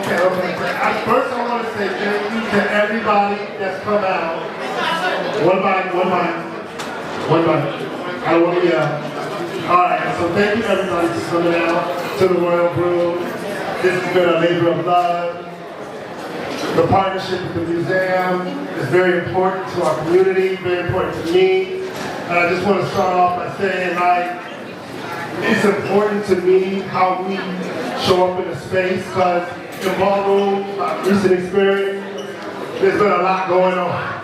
Okay. First, I want to say thank you to everybody that's come out. One by. I don't want to yell. All right, so thank you everybody for coming out to the Royal Brew. This has been a labor of love. The partnership with the museum is very important to our community, very important to me. And I just want to start off by saying, it's important to me how we show up in the space, because in Ballroom, my recent experience, there's been a lot going on.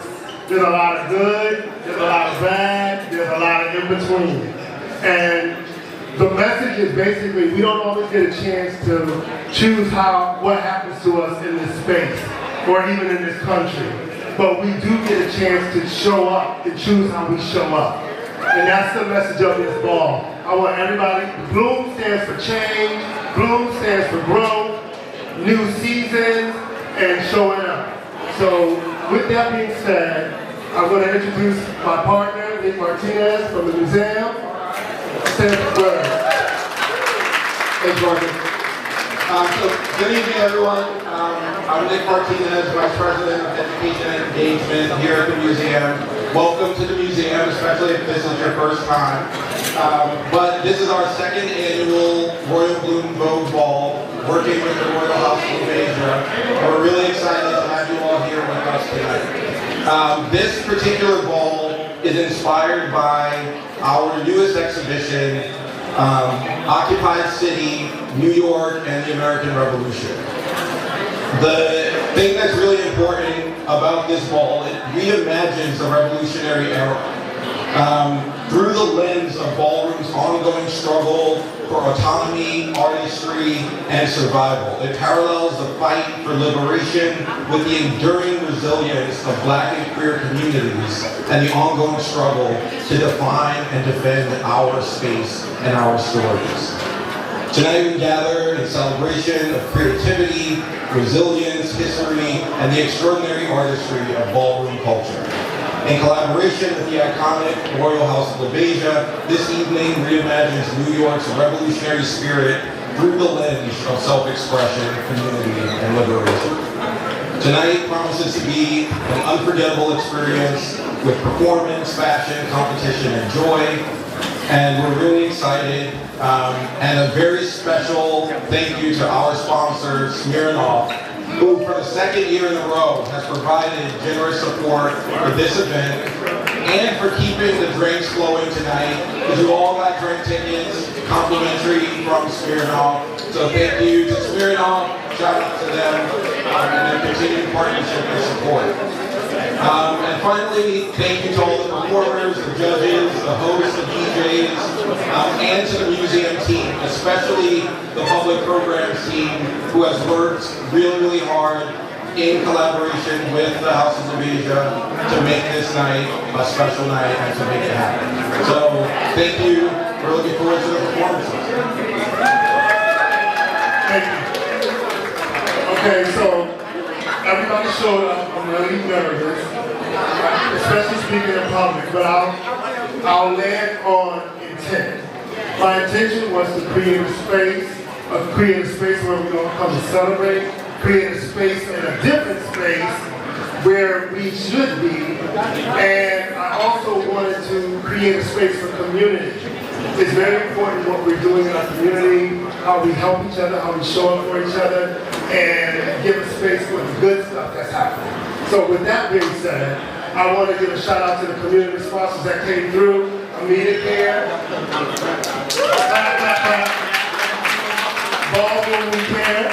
There's a lot of good, there's a lot of bad, there's a lot of in between. And the message is basically, we don't always get a chance to choose what happens to us in this space, or even in this country. But we do get a chance to show up and choose how we show up. And that's the message of this ball. I want everybody, Bloom stands for change, Bloom stands for growth, new seasons, and showing up. So with that being said, I'm going to introduce my partner, Nick Martinez from the museum. Say the word. Thanks, Marcus. So good evening, everyone. I'm Nick Martinez, Vice President of Education and Engagement here at the museum. Welcome to the museum, especially if this is your first time. But this is our second annual Royal Bloom Vogue Ball, working with the Royal House of Asia. And we're really excited to have you all here with us tonight. This particular ball is inspired by our newest exhibition, Occupied City, New York, and the American Revolution. The thing that's really important about this ball, it reimagines the revolutionary era through the lens of Ballroom's ongoing struggle for autonomy, artistry, and survival. It parallels the fight for liberation with the enduring resilience of Black and queer communities and the ongoing struggle to define and defend our space and our stories. Tonight we gather in celebration of creativity, resilience, history, and the extraordinary artistry of ballroom culture. In collaboration with the iconic Royal House of Asia, this evening reimagines New York's revolutionary spirit through the lens of self-expression, community, and liberation. Tonight promises to be an unforgettable experience with performance, fashion, competition, and joy. And we're really excited, and a very special thank you to our sponsor, Smirnoff, who for the second year in a row has provided generous support for this event and for keeping the drinks flowing tonight, because you all got drink tickets, complimentary from Smirnoff. So thank you to Smirnoff, shout out to them, and their continued partnership and support. And finally, thank you to all the performers, the judges, the hosts, the DJs, and to the museum team, especially the public programs team, who has worked really, really hard in collaboration with the Houses of Asia to make this night a special night and to make it happen. So, thank you. We're looking forward to the performances. Thank you. Okay, so everybody showed up. I'm really nervous, especially speaking in public, but I'll land on intent. My intention was to create a space where we're going to come to celebrate, create a space in a different space where we should be, and I also wanted to create a space for community. It's very important what we're doing in our community, how we help each other, how we show up for each other, and give a space for the good stuff that's happening. So with that being said, I want to give a shout out to the community sponsors that came through. Immediate Care, Ballroom Care.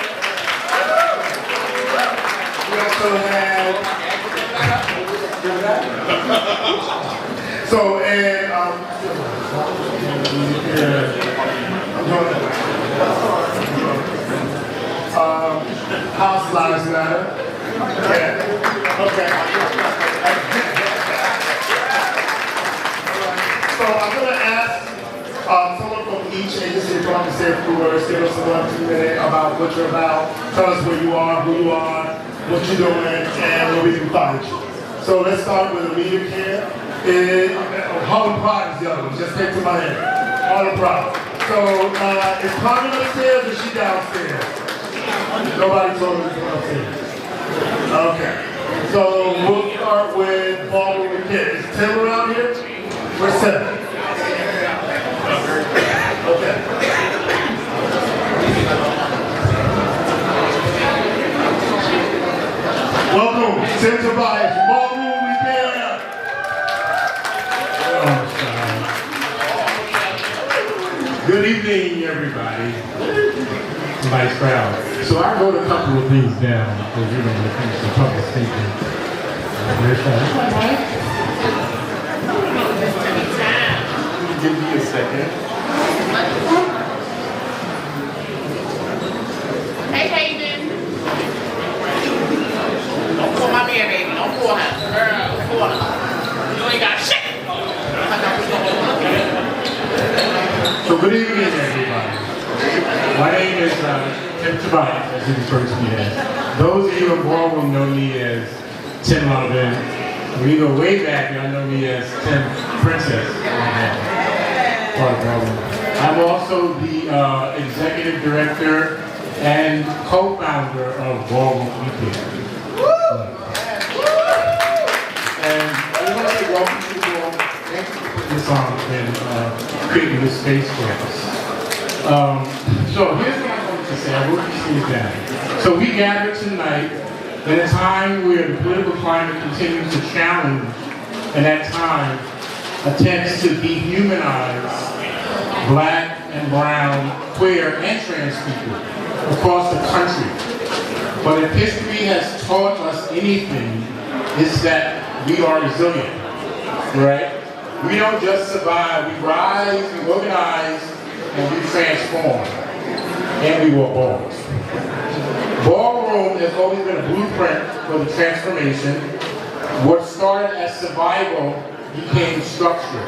We also have so and House Lives Matter. Yeah. Okay. So I'm going to ask someone from each agency to come and say a few words, give us a 1-2 minute about what you're about, tell us where you are, who you are, what you're doing, and where we can find you. So let's start with Immediate Care. Harlem Pride is the other one, just take to my head. Harlem Pride. So is Carmen upstairs or is she downstairs? Nobody told me to come upstairs. Okay. So we'll start with Ballroom with Kids. Is Tim around here? Where's Tim? Okay. Welcome, Tim Tobias, Ballroom with Kids. Good evening, everybody. Nice crowd. So I wrote a couple of things down because you're going to finish the public speaking. Give me a second. Hey, Hayden. Don't pull my man, baby. Don't pull her. Girl, pull her. You ain't got shit. So good evening, everybody. My name is Tim Tobias, as he refers to me as. Those of you in Ballroom know me as Tim Lonovin. When you go way back, y'all know me as Tim Princess. Part of Ballroom. I'm also the executive director and co-founder of Ballroom Weekend. And I want to say welcome to you all. Thank you for putting this on and creating this space for us. So here's what I wanted to say. I wrote these things down. So we gather tonight at a time where the political climate continues to challenge, and at times attempts to dehumanize Black and brown, queer, and trans people across the country. But if history has taught us anything, it's that we are resilient, right? We don't just survive, we rise, we organize, and we transform, and we walk balls. Ballroom has always been a blueprint for the transformation. What started as survival became structure,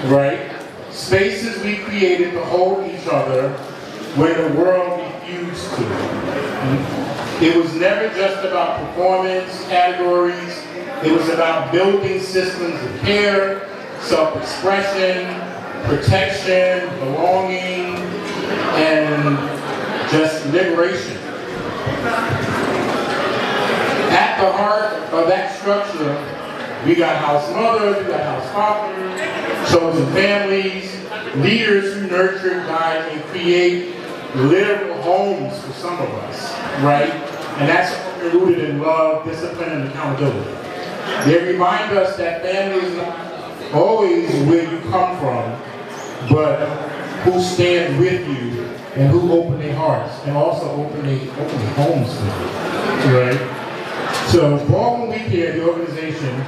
right? Spaces we created to hold each other when the world refused to. It was never just about performance categories. It was about building systems of care, self-expression, protection, belonging, and just liberation. At the heart of that structure, we got house mothers, we got house fathers, chosen families, leaders who nurture, guide, and create literal homes for some of us, right? And that's rooted in love, discipline, and accountability. They remind us that family is not always where you come from, but who stand with you and who open their hearts and also open their homes for you, right? So Ballroom We Care, the organization,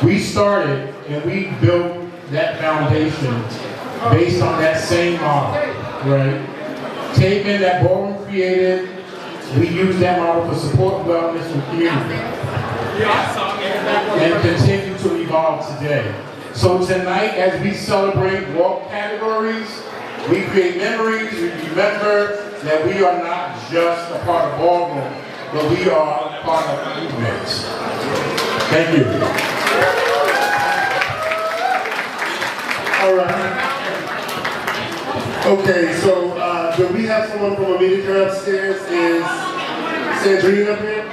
we started and we built that foundation based on that same model, right? Taking that Ballroom created, we use that model for support, wellness, and community. And continue to evolve today. So tonight, as we celebrate walk categories, we create memories, we remember that we are not just a part of Ballroom, but we are part of the movement. Thank you. All right. Okay, so do we have someone from America upstairs? Is Sandrine up here?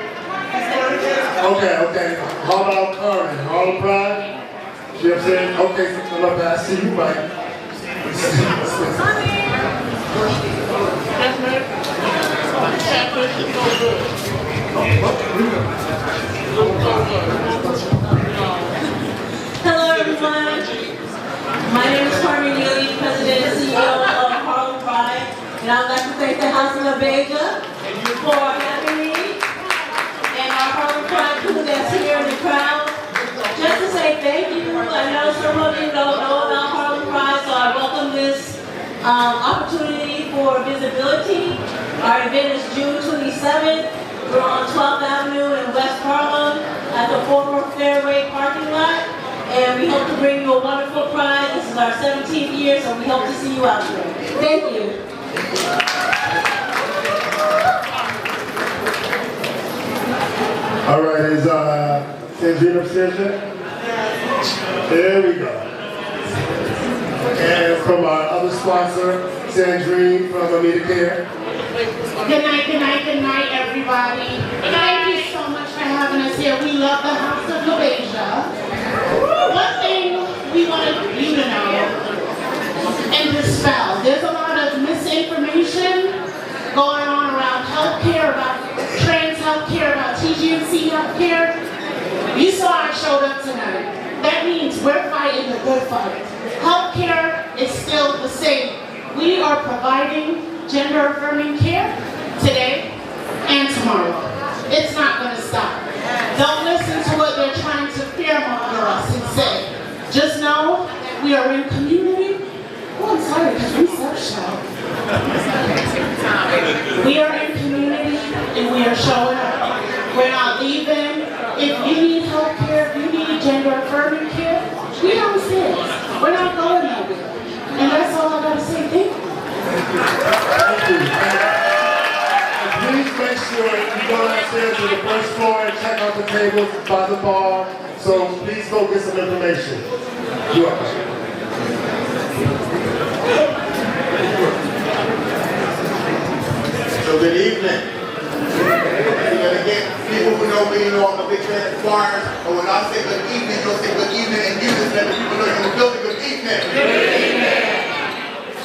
Okay. How about Carmen? Harlem Pride? You know what I'm saying? Okay, so I'm up. I see you, Mike. Hello everyone. My name is Carmen Neely, President and CEO of Harlem Pride, and I would like to thank the House of La Vega for having me, and our Harlem Pride crew that's here in the crowd. Just to say thank you. I know some of you don't know about Harlem Pride, so I welcome this opportunity for visibility. Our event is June 27th. We're on 12th Avenue in West Harlem at the former Fairway parking lot. And we hope to bring you a wonderful pride. This is our 17th year, so we hope to see you out there. Thank you. All right, is Sandrine upstairs yet? There we go. And from our other sponsor, Sandrine from Amita Care. Good night, everybody. Thank you so much for having us here. We love the House of LaBeija. One thing we wanted you to know and dispel, there's a lot of misinformation going on around healthcare, about trans healthcare, about TGNC healthcare. You saw I showed up tonight. That means we're fighting the good fight. Healthcare is still the same. We are providing gender-affirming care today and tomorrow. It's not going to stop. Don't listen to what they're trying to fearmonger us and say. Just know that we are in community. Oh, I'm sorry, because we so shy. We are in community and we are showing up. We're not leaving. If you need health care, if you need gender-affirming care, we downstairs. We're not going nowhere. And that's all I got to say. Thank you. Thank you. And please make sure you go downstairs to the first floor and check out the tables by the bar. So please go get some information. You are. So good evening. You're gonna get people who know me, know I'm a big fan of choirs. But when I say good evening, you'll say good evening and you just let the people know you're in the building. Good evening. Good evening.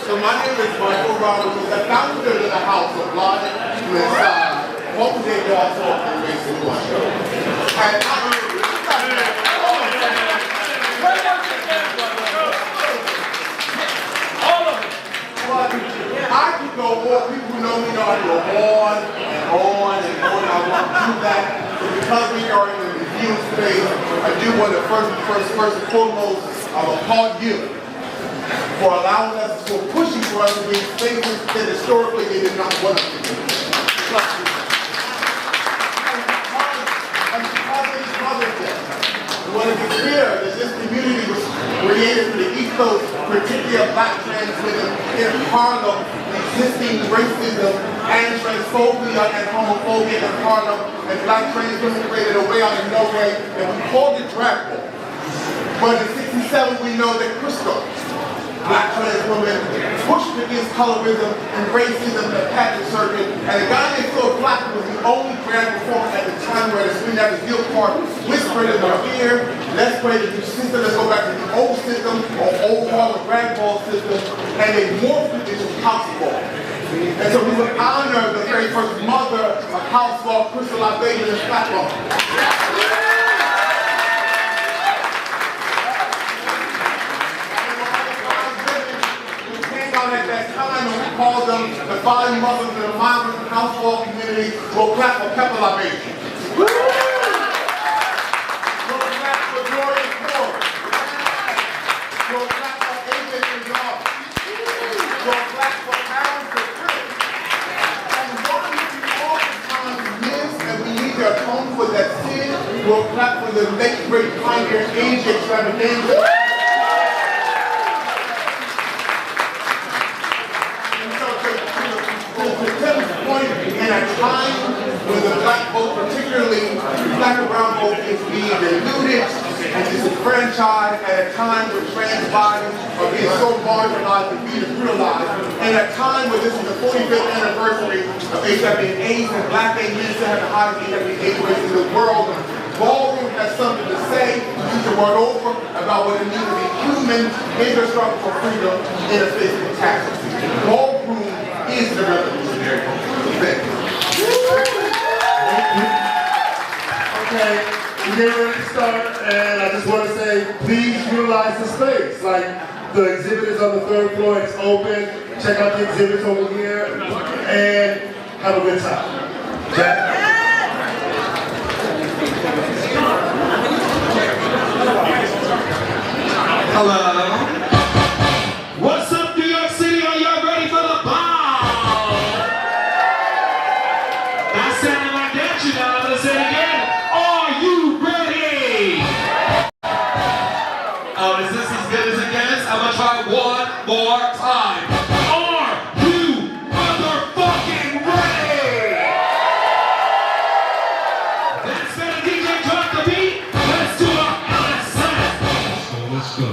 So my name is Michael Roberts, I'm the founder of the House of Blood with Vogue and Racing One. And I could go more. People who know me know I go on and on and on. I want to do that. But because we are in the review space, I do want to first and foremost, I will applaud you for allowing us, for pushing for us to be spaces that historically they did not want us to be. And because of this Mother's Day, we want to be clear that this community was created for the East Coast, particularly of Black trans women in Harlem, resisting racism and transphobia and homophobia in Harlem, and Black trans women created a way out of no way, and we called it Dragple. But in '67 we know that Crystal, Black trans women, pushed against colorism and racism in the pageant circuit, and a guy named Phil Black was the only drag performer at the time where the Screen Average Guild Park whispered in our ear, let's break the new system, let's go back to the old system, or old Harlem drag ball system, and they morphed it into house ball. And so we would honor the very first mother of house ball, Crystal LaBeija and Flatball. At that time, and we called them the five mothers of the migrant and houseball community. We'll clap for Pepper LaBeija. We'll clap for Gloria Ford. We'll clap for AJ Gonzalez. We'll clap for Aaron Chris. And while we oftentimes miss and we need to atone for that sin, we'll clap for the late great pioneer AJ Extravaganza. In a time when the Black vote, particularly Black and brown vote, is being diluted and disenfranchised, at a time when trans bodies are being so marginalized and being brutalized, and a time when this is the 45th anniversary of HIV and AIDS, and Black gay men still have the highest HIV and AIDS rates in the world. Ballroom has something to say, use the word over, about what it means to be human in the struggle for freedom in the face of catastrophe. Ballroom is the revolutionary movement. Okay, we're getting ready to start, and I just want to say, please utilize the space. Like, the exhibit is on the third floor, it's open. Check out the exhibits over here, and have a good time. Jack? Hello. What's up, New York City? Are y'all ready for the bomb? Not sounding like that, you know. Let's say it again. Are you ready? Oh, is this as good as it gets? I'm gonna try one more time. Are you motherfucking ready? That's better, DJ. Drop the beat. Let's do our LSS. So let's go.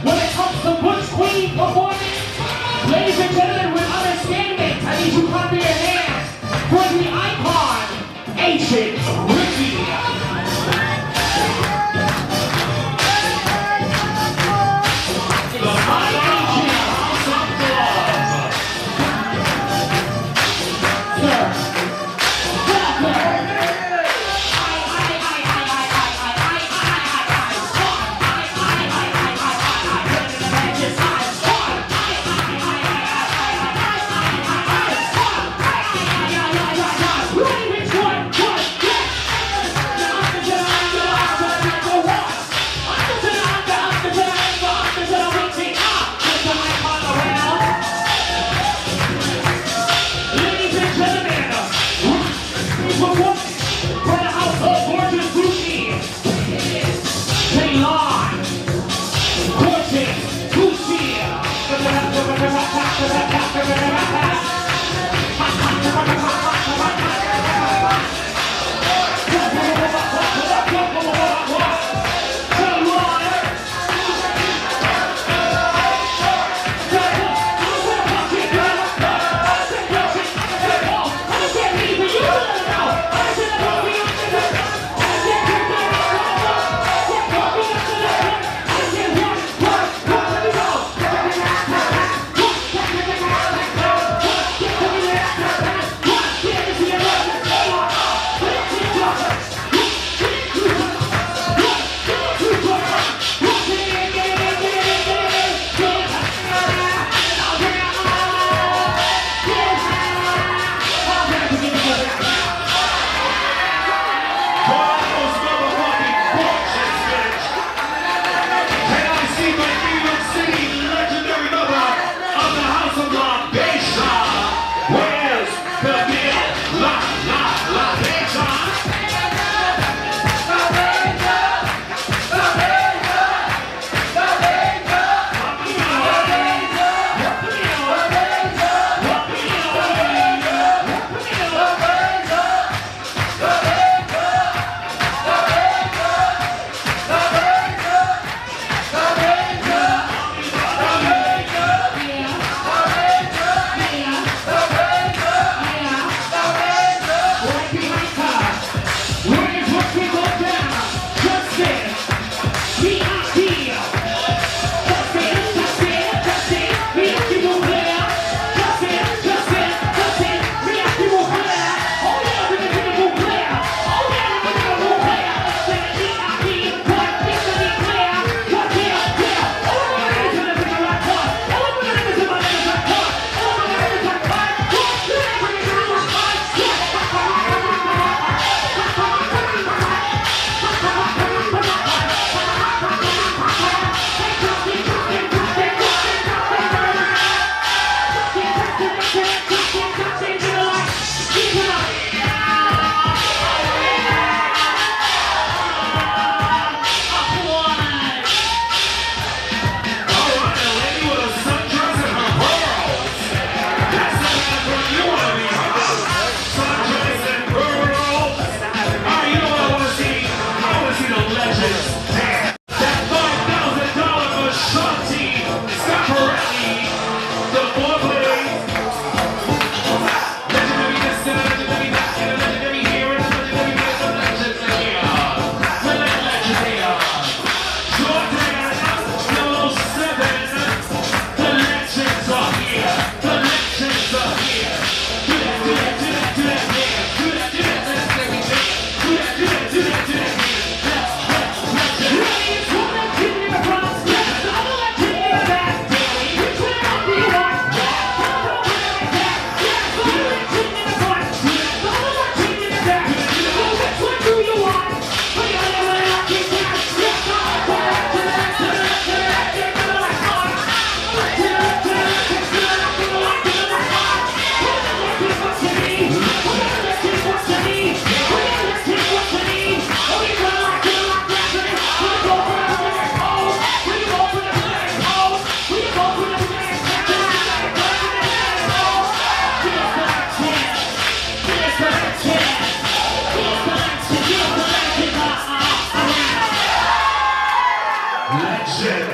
when it comes to Butch Queen performance. Ladies and gentlemen, with understanding, I need you to clap your hands for the icon, Ancient Ricky.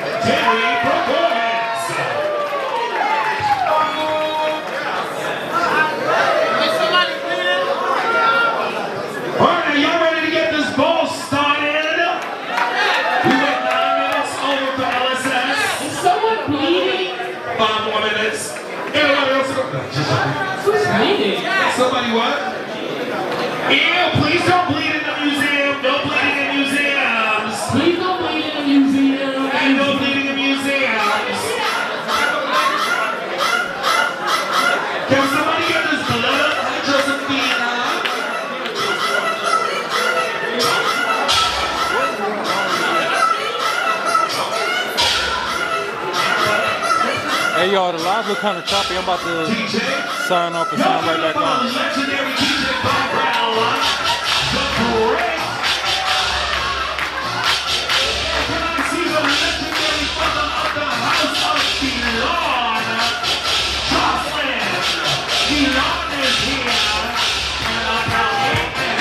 legendary performance. Alright, are y'all ready to get this ball started? We went 9 minutes over for LSS. Is someone bleeding? 5 more minutes. Everybody else go. Who's bleeding? Somebody what? Ew, please don't bleed in the museum. No bleeding in museums. Please don't bleed in the museum. And no bleeding in museums. Can somebody get this blood of Josephina? Hey y'all, the live look kind of choppy. I'm about to sign off and sign right back on. Legendary DJ background. The great. Can I see the legendary father of the house of Elon? Jocelyn. Elon is here. And I can't wait.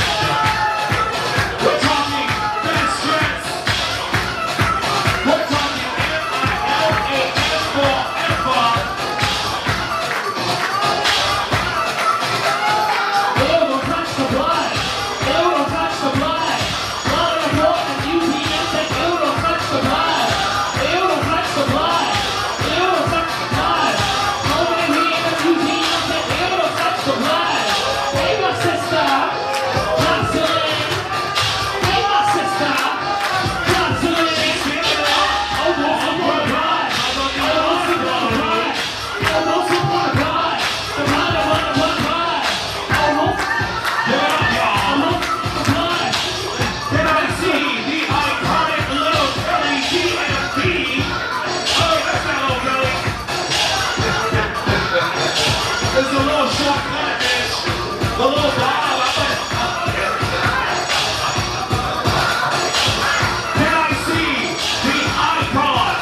We're talking best dress. We're talking MILAS forever. Ew, don't touch the blood. Ew, don't touch the blood. Blood on the floor in the museum said, ew, don't touch the blood. Ew, don't touch the blood. Ew, don't touch the blood. Over in here in the museum said, ew, don't touch the blood. Hey, my sister. Jocelyn. Hey, my sister. Jocelyn. Oh, no, I'm going to blood. Oh, no, I'm going to blood. Oh, no, I'm going to blood. The blood, the blood, the blood, blood. Oh, no. Can I see the iconic little Kelly DMD? Oh, that's not little Kelly. It's the little short cut, bitch. The little bob. Can I see the icon,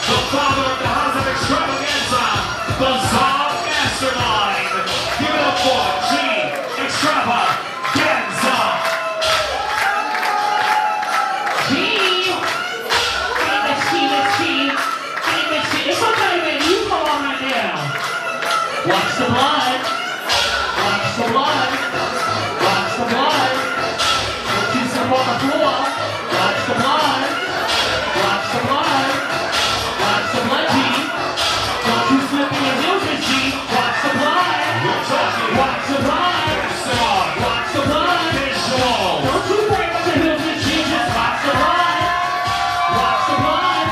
the father of the house of extravaganza, the Czar Mastermind? Give it up for G Extravaganza. It's okay, baby. You come on right now. Watch the blood. Watch the blood. Watch the blood. Don't you slip on the floor. Watch the blood. Watch the blood. Watch the blood, G. Don't you slip in your heels, G. Watch the blood. Watch the blood. Watch the blood. Don't you break up the heels, G. Just watch the blood. Watch the blood.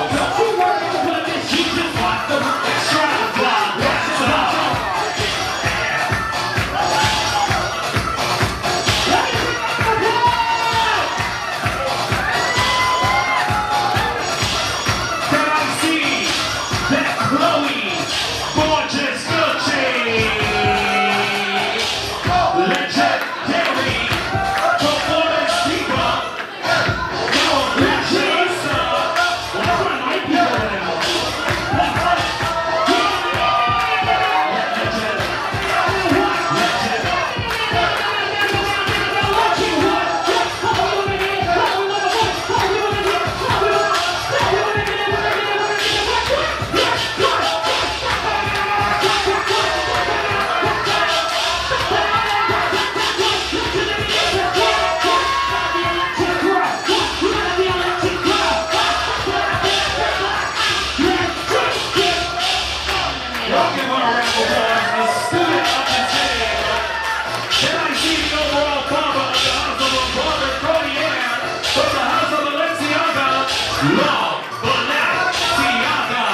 Don't you worry about the blood, G. Just watch the blood. Can I see that Chloe gorgeous Gucci? Legendary performance keeper. Y'all give her a round of applause. A student of the day. Can I see the overall father of the house of Robert Codier from the house of Balenciaga? Long Balenciaga.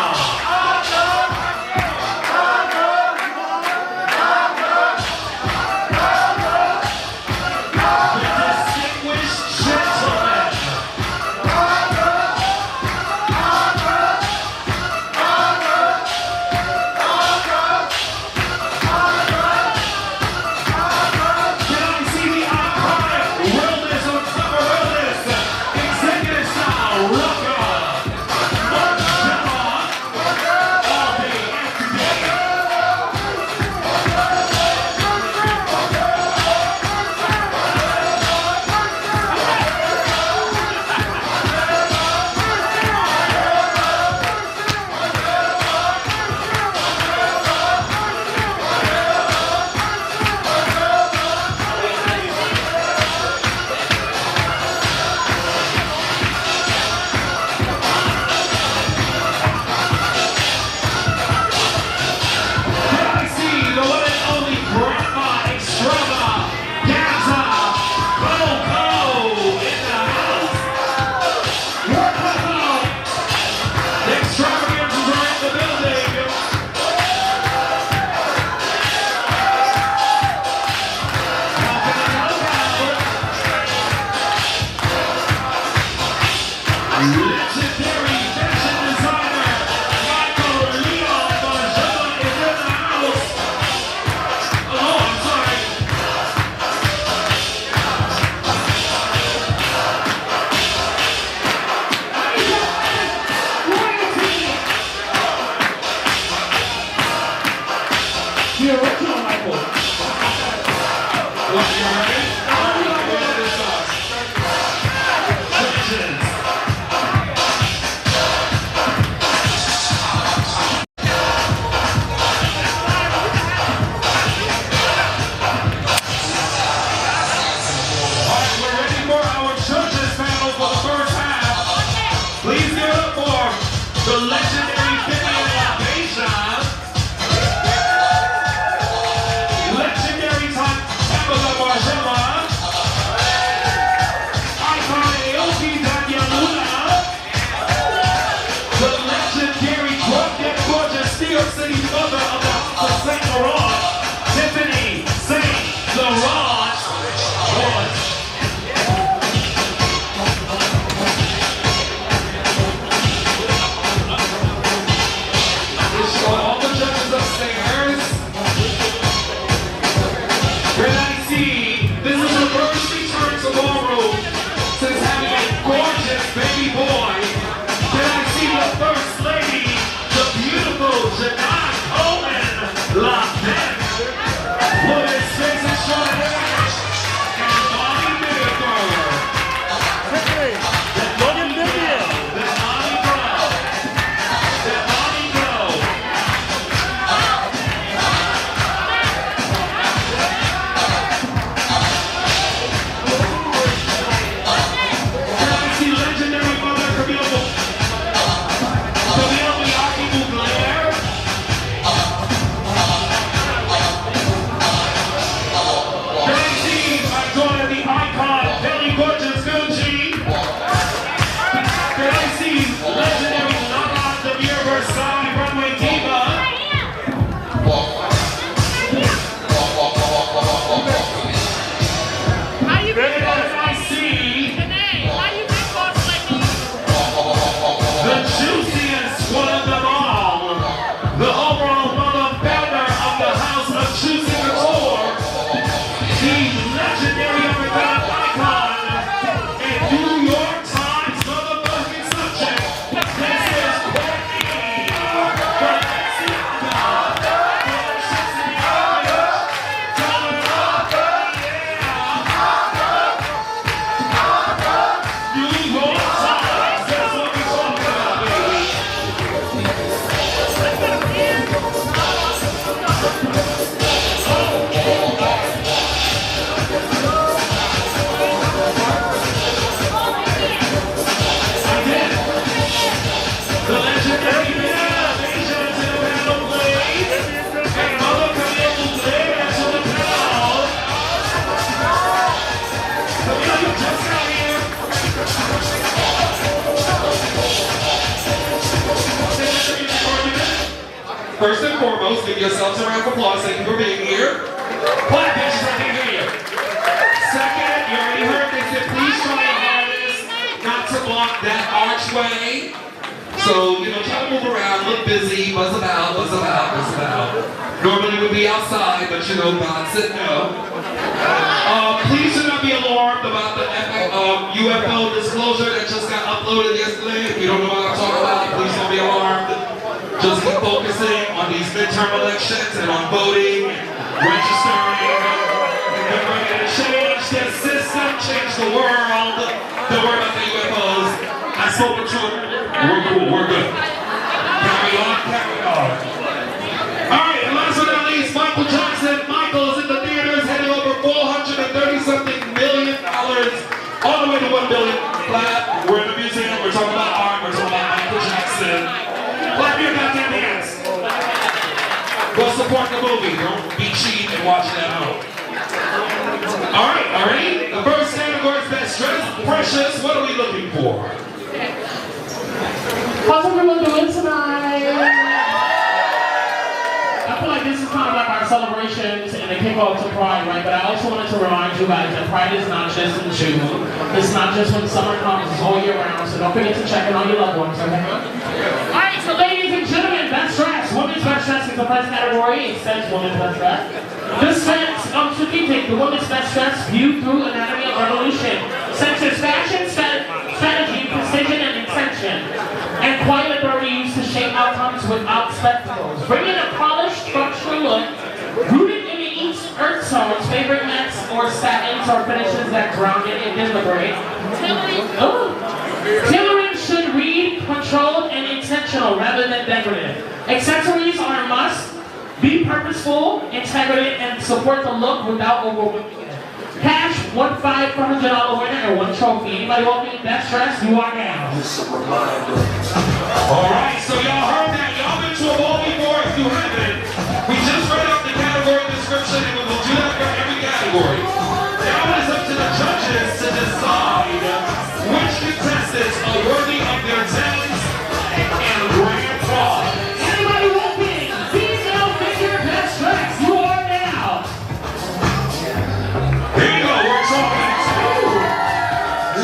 The distinguished gentleman. Can I see the iconic realness of summer realness? Executive style rocker. Legendary fashion designer Michael Leon Bonjour is in the house. Oh, I'm sorry. The original Michael. You ready? This sauce. Legends. Alright, we're ready for our judges panel for the first half. Please give it up for the legendary Vivian LaBeija, legendary Tabitha Margella, icon Aoki Danyamula, the legendary drug-dead gorgeous Steel City mother of the House of Saint Laurent, Tiffany Saint Laurent Woods. All the judges upstairs. NYC, this is the first return to Ballroom since having a gorgeous baby boy. Can I see the first lady, the beautiful Janai Coleman LaBeija, with his face and short hair, and Bonnie Miracle. First and foremost, give yourselves a round of applause. Thank you for being here. Clap, bitches, I can hear you. Second, you already heard they said, please try your hardest not to block that archway. So, you know, try to move around, look busy, buzz about, buzz about, buzz about. Normally we'd be outside, but you know, God said no. Please do not be alarmed about the UFO disclosure that just got uploaded yesterday. If you don't know what I'm talking about, please don't be alarmed. Just keep focusing on these midterm elections and on voting, registering, and we're going to change the system, change the world. Don't worry about the UFOs. I spoke the truth. We're cool, we're good. Carry on, carry on. Alright, and last but not least, Michael Jackson. Michael is in the theaters, heading over $430-something million, all the way to $1 billion flat. We're in the museum, we're talking about art, we're talking about Michael Jackson. Clap your goddamn hands. Go support the movie. Don't be cheap and watch it at home. Alright, already? The first category is Best Dressed. Precious, what are we looking for? How's everyone doing tonight? I feel like this is kind of like our our celebrations and the kickoff to Pride, right? But I also wanted to remind you guys that Pride is not just in June. It's not just when summer comes, it's all year round, so don't forget to check in on your loved ones, okay? Alright, so ladies and gentlemen, best dress. Women's best dress is the first category. It says women's best dress. This sets strategic, the women's best dress viewed through anatomy of revolution. Censors fashion, strategy, precision, and intention. And quiet authority used to shape outcomes without spectacles. Bringing a polished, structural look, rooted in each earth tones, favorite mats or satins or finishes that ground it and deliberate. Tailoring should read controlled and intentional rather than decorative. Accessories are a must. Be purposeful, integrity, and support the look without overwhelming it. Cash, $1 $500 winner and 1 trophy. Anybody want me best dress? You are now. Alright, so y'all heard that. Y'all been to a ball before if you haven't. We just read out the category description and we will do that for every category. Now it's up to the judges to decide which contestants are worthy of their talents and grand prize. Anybody want me? Female figure best dress. You are now. Here you go, we're talking to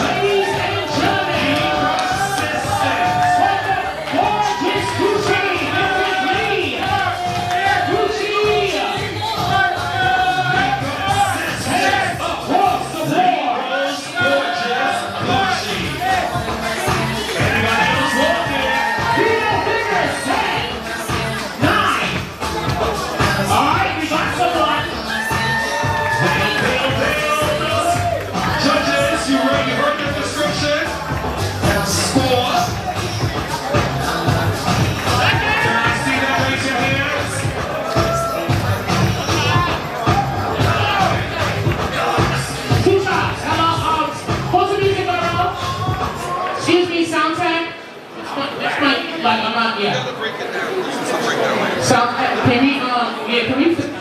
Ladies and gentlemen, gorgeous Gucci, Mrs. Lee, Gucci, hair across the board. gorgeous Gucci. Anybody else walking? Female figure 10, 9. All right, we got someone. Judges, you ready? You heard the description? Score. Can I see that? Raise your hands. Two shots. Hello, what's the music around? Excuse me, sound tech. It's my, like, I'm not, yeah. Sound tech, can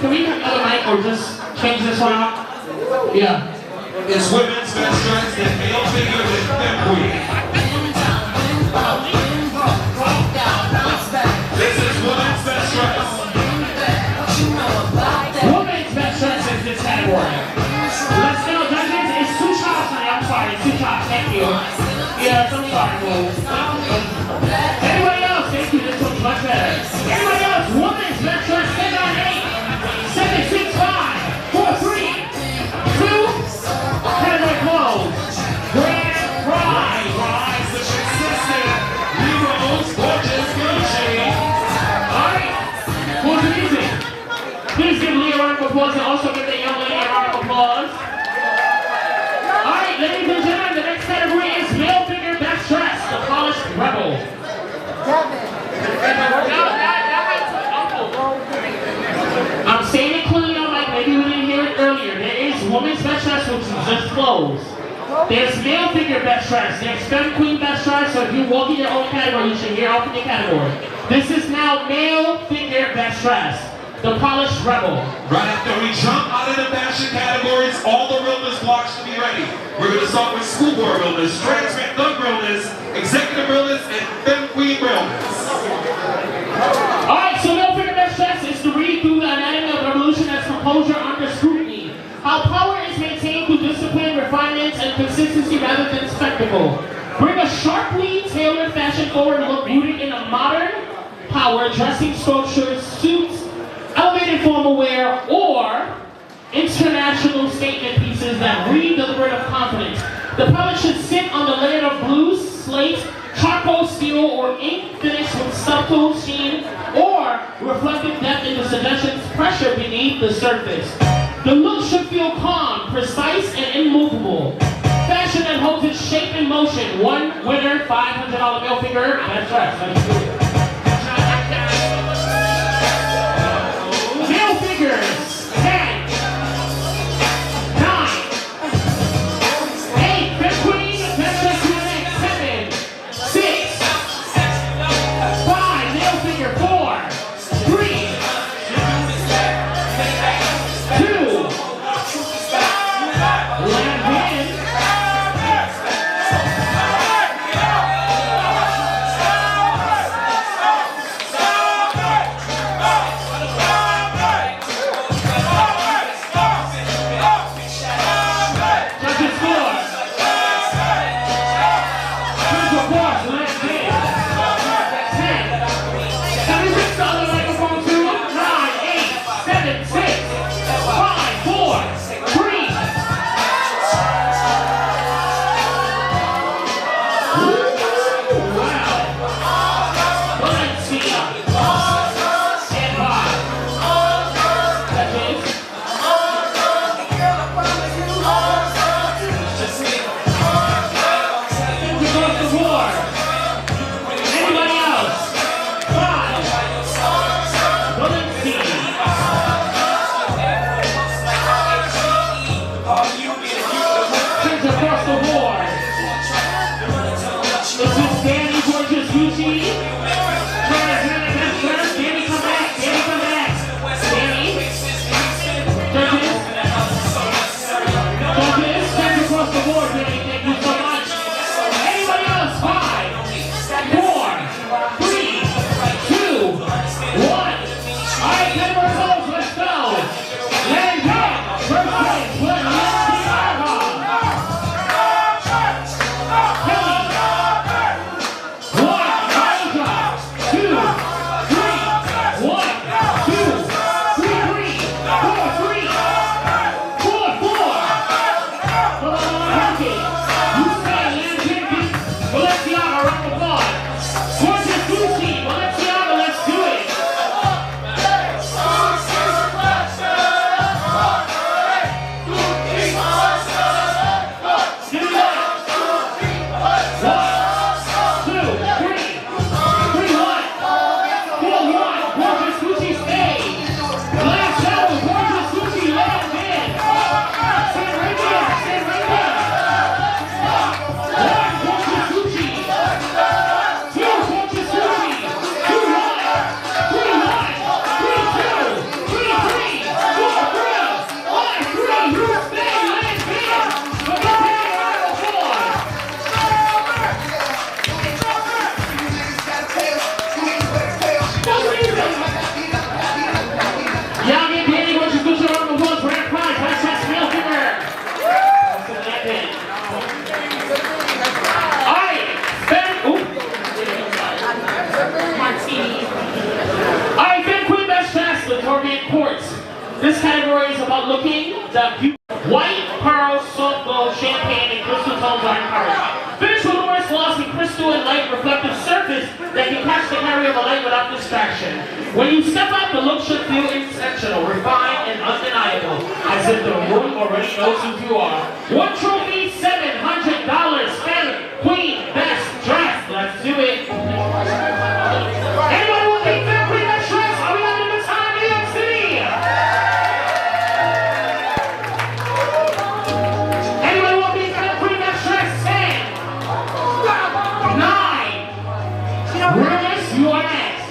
we have a mic or just change this one out? Yeah. It's women's best dress and male figure with fem queen. This is women's best dress. Women's best dress is this category. Let's go, judges. It's 2 shots, honey. I'm sorry, it's 2 shots. Thank you. Yes, I'm sorry, Will. Anybody else? Thank you. This one's much better. Anybody else? Women's best dress. 10 on 8. 7, 6, 5, 4, 3, 2. Category closed. Grand prize. Rise the consistent Leroy's gorgeous Gucci. Alright. Who's the music? Please give Lee a round of applause and also give the young lady a round of applause. Alright, ladies and gentlemen, the next category is male figure best dress, the polished rebel. I'm saying it clearly on mic, maybe we didn't hear it earlier. There is women's best dress, which is just clothes. There's male figure best dress. There's femme queen best dress, so if you walk in your own category, you should hear off in your category. This is now male figure best dress, the polished rebel. Right after we jump out of the fashion categories, all the realness blocks should be ready. We're going to start with schoolboy realness, transmit thug realness, executive realness, and femme queen realness. Alright, so male figure best dress is to read through the anatomy of revolution as composure under scrutiny. How power is maintained through discipline, refinement, and consistency rather than spectacle. Bring a sharply tailored fashion forward look rooted in a modern power, dressing structures, suits, elevated formal wear, or international statement pieces that read deliberative confidence. The palette should sit on the layer of blue, slate, charcoal steel, or ink finished with subtle sheen, or reflective depth into suggestions pressure beneath the surface. The look should feel calm, precise, and immovable. Fashion that holds its shape in motion. One winner, $500 male figure. That's right. Male figures. 10, 9, 8. Fifth queen. Best dress to the next. 7, 6, 5. Male figure. 4, 3, 2. Land in. the white, pearl, soft gold, champagne, and crystal tones are encouraged. Finish with Norris glossy crystal and light reflective surface that can catch the carry of a light without distraction. When you step out, the look should feel intentional, refined, and undeniable, as if the room already knows who you are. One trophy, $700. Fan, queen, best dressed. Let's do it. Anyone want to be fair, queen, best dressed? Are we having a good time in New York City? Anyone want to be fair, queen, best dressed? 10, 9. Rivers, you are next.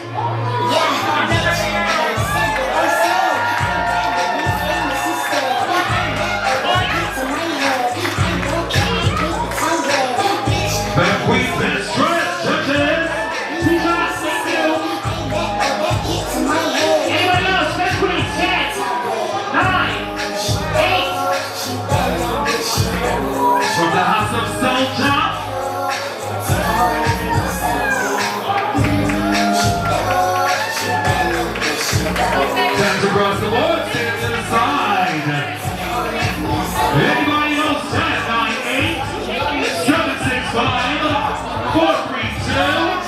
From the house of Soldier. Time to cross the board, stand to the side. Anybody else? 10, 9, 8, 7, 6, 5, 4, 3, 2.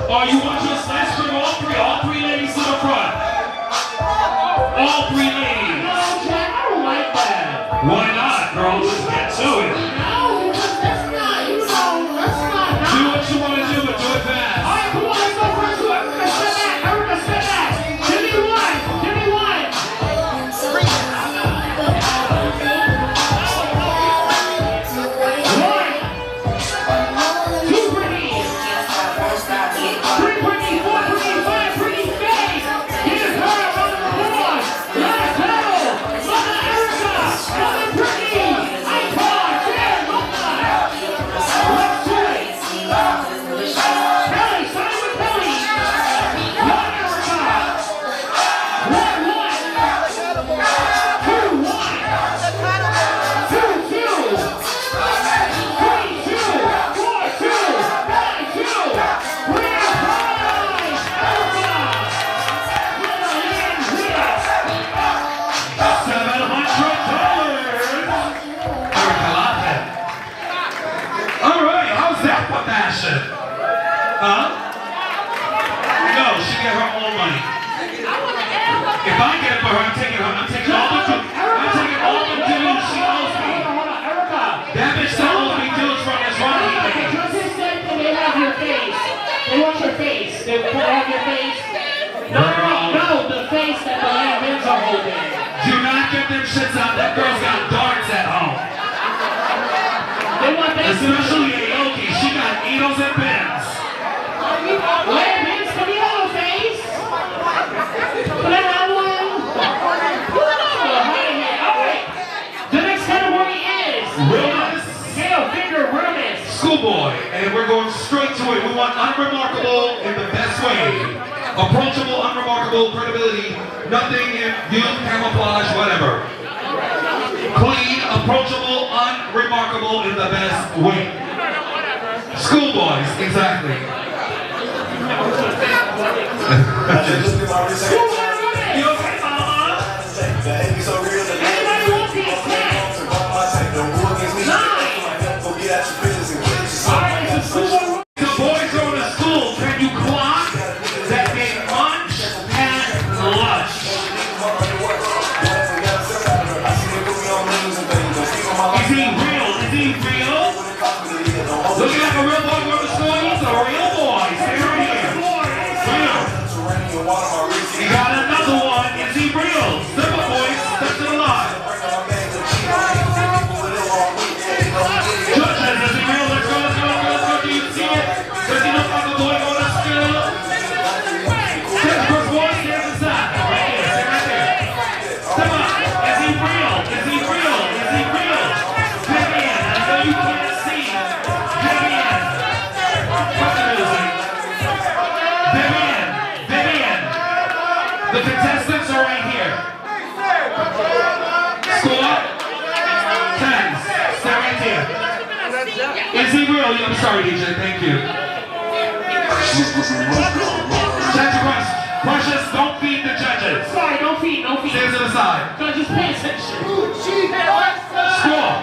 Oh, you want your slice? Bring all three ladies to the front. All 3 ladies. No, Jack, I don't like that. Why not, girl? Just get to it. No, that's not, you know, that's not. Do what you want to do, but do it fast. All right, come on, let's go first. Erica, step back. Erica, step back. Give me one. Give me one. Huh? No, she get her own money. If I get it for her, I'm taking all the dues she owes me. That bitch still owes me dues from this Ronnie thing. Just said that they have your face. They want your face. They have your face. No, the face that the lemons are holding. Do not get them shits out. That girl's got darts at home. They want that. Especially Aoki. She got needles and pins. Lemons, come here, little face. Can I have one? Alright. The next category is Realness. Scale figure realness. Schoolboy. And we're going straight to it. We want unremarkable in the best way. Approachable, unremarkable, credibility, nothing in youth, camouflage, whatever. Approachable, unremarkable in the best way. Schoolboys, exactly. You okay, mama? Anybody want these snacks? Alright, it's a school. The boys go to school. Can you clock that they munch and lunch? Is he real? Is he real? Looking like a real boy going to school? He's a real boy. Stay right here. Real. He got another one. Is he real? Step up, boys. Step to the line. Judges, is he real? Let's go, let's go, let's go, let's go. Do you see it? Does he look like a boy going to school? Step first, boy. Stand aside. Right here. Stay right there. Step up. Is he real? Is he real? Is he real? Vivian, I know you can't see. Vivian. Cut the music. Vivian. Vivian. The contestants are right here. Score. 10. Stay right there. Is he real? I'm sorry, DJ. Thank you. Judge Precious, don't feed the judges. Sorry, don't feed, don't feed. Stand to the side. Judges, pay attention. Score.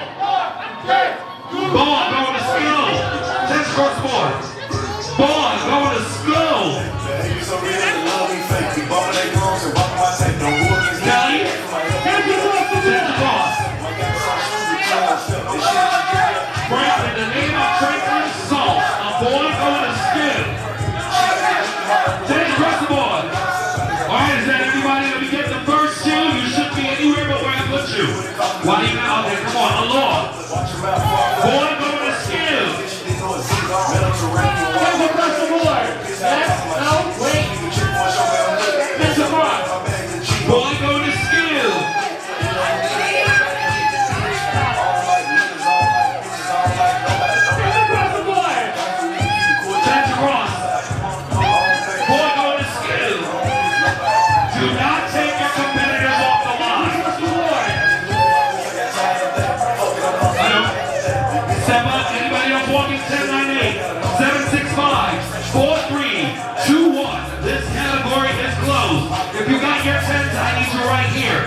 Ball going to school. 10 score score. Ball going to school. Kelly. 10 across. Frank, in the name of Franklin Salt, a boy going to school. 10 across the board. Alright, is that everybody that we get the first two? You shouldn't be anywhere but where I put you. Why are you out there? Come on, along. Boy going to school. 10 across the board. Yes, no, wait. 10 across. Boy going to school. 10 across the board. 10 across. Boy going to school. Do not take your competitors off the line. I know. Step up. Anybody else walking? 10, 9, 8, 7, 6, 5, 4, 3, 2, 1. This category is closed. If you got your 10s, I need you right here.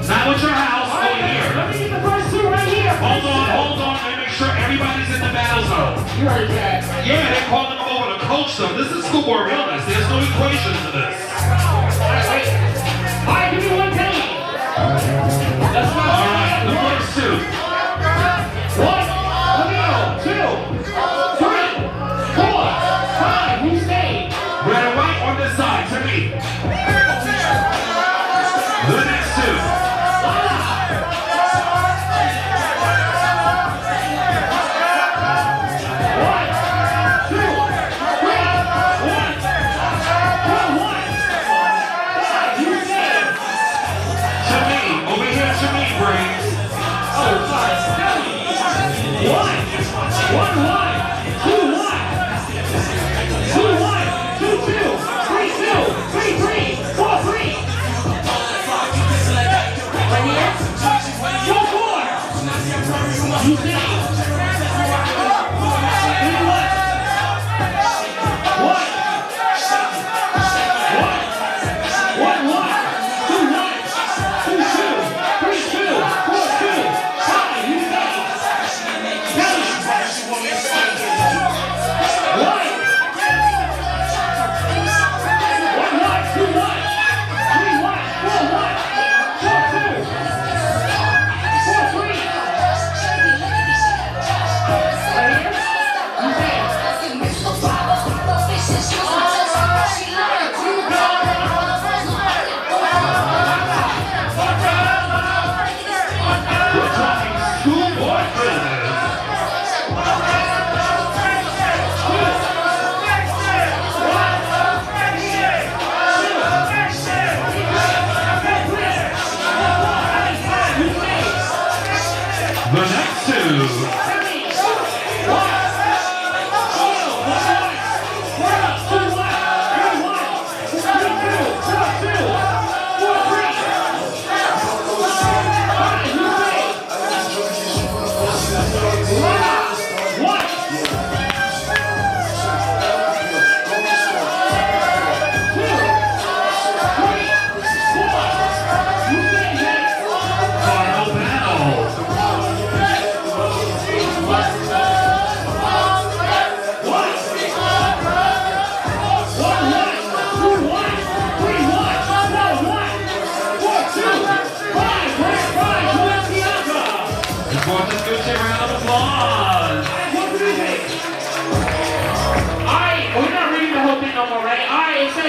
Not with your house, over here. Let me get the first two right here. Hold on. Let me make sure everybody's in the battle zone. You heard that. Yeah, they're calling them over to coach them. This is schoolboy realness. There's no equation to this. Alright, wait. Alright, give me one penny. That's not Alright, the first two. One, two, 3, 4, 5. Who stayed? Red and white on this side, to me. The next two.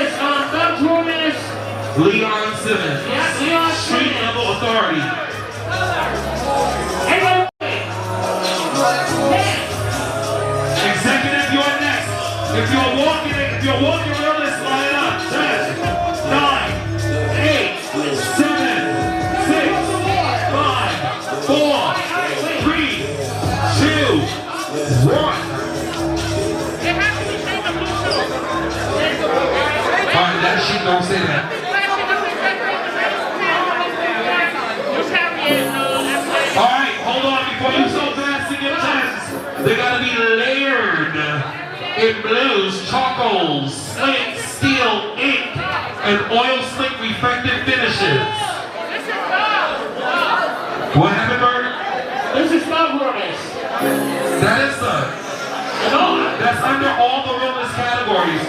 is Thug's room is Leon Simmons. yes, Leon Street Simmons. level authority. Everybody, Executive, you're next. If you're walking realist, line up. 10, 9, 8, 7, 6, 5, 4, 3, 2, 1. Alright, that shit don't say that. Alright, hold on before you so fast to get tests. They gotta be layered in blues, charcoal, slate, steel, ink, and oil slick reflective finishes. What happened, Bert? this is Thug Roomers. That is that's under all the realness categories.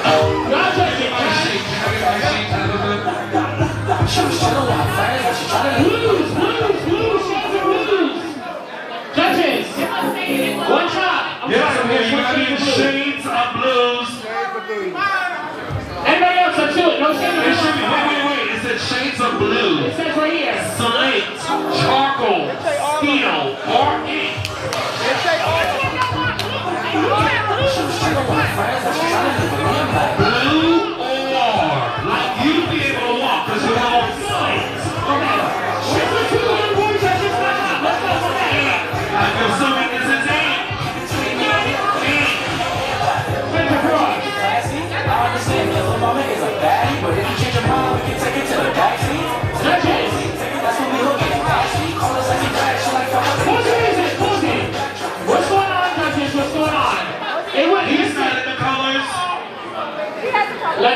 Y'all judging, My right? sheet, can I get my sheet, Tabitha? Blues, shades of blues. Judges, one shot. I'm Yes, sorry, okay, you one gotta be shade of in blue. shades of blues. Everybody else, let's do it. No shades of It should be, blue. wait. It said shades of blue. It says right here. Slate, charcoal, steel, or ink. Blue or like you'd be able to walk because you have all sides. I'm assuming this is ink. What's going on, judges? What's going on? He's not in the colors.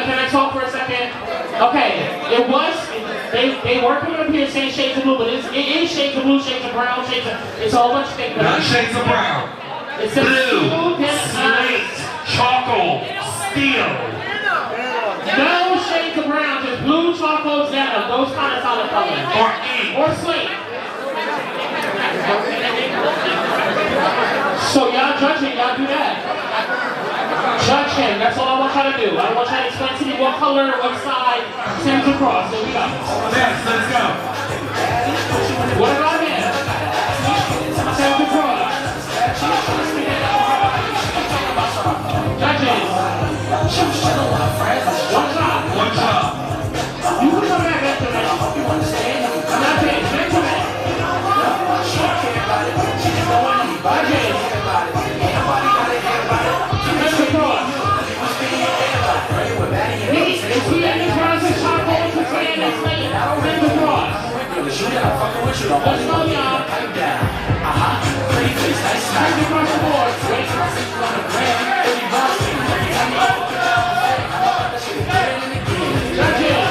Can I talk for a second? Okay, they were coming up here saying shades of blue, but it is shades of blue, shades of brown, it's a whole bunch of things. Not shades of brown. It says Blue, blue, slate, charcoal, steel. no shades of brown, just blue, charcoal, denim, those kind of solid colors. Or ink. Or slate. So y'all judging, y'all do that. Judge him, that's all I want y'all to do. I want y'all to explain to me what color, what side, sends across. Here we go. Yes, let's go. What about him? Sends across. Judges. One shot. One shot. You can come back after that. That's it, gentlemen. Judges. Sends across. Is he in the process charcoal to say this late? Sends across. Let's go, y'all. Sends across the board. Judges.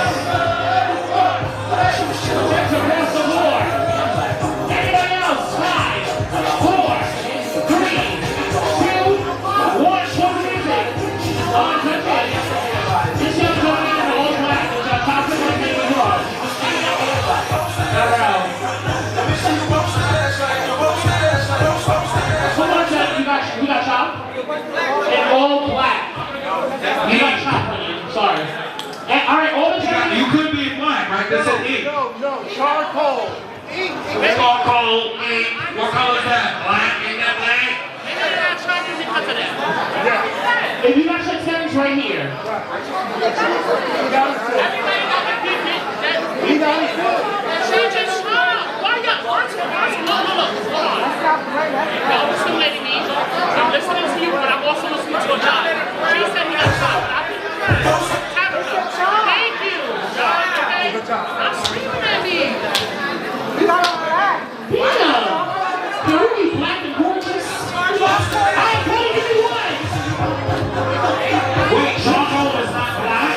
Sends across the board. Anybody else? 5, 4, 3, 2, 1. What's the music? Judges. This young gentleman in all black is our top of the name across. Around. Come on, Jeff. You got chop? In all black. You got chop, honey. Sorry. And, all right, all the gentlemen. You could be black, right? That's an ink. No, charcoal. Ink. Charcoal, ink. What color is that? Black? Ain't that black? If you got your terms right here. I'm listening to you, but I'm also listening to a job. She said he got shot. Thank you. I'm screaming at me. Damn. Can we be black and gorgeous? I ain't gonna give you one. Wait, charcoal is not black?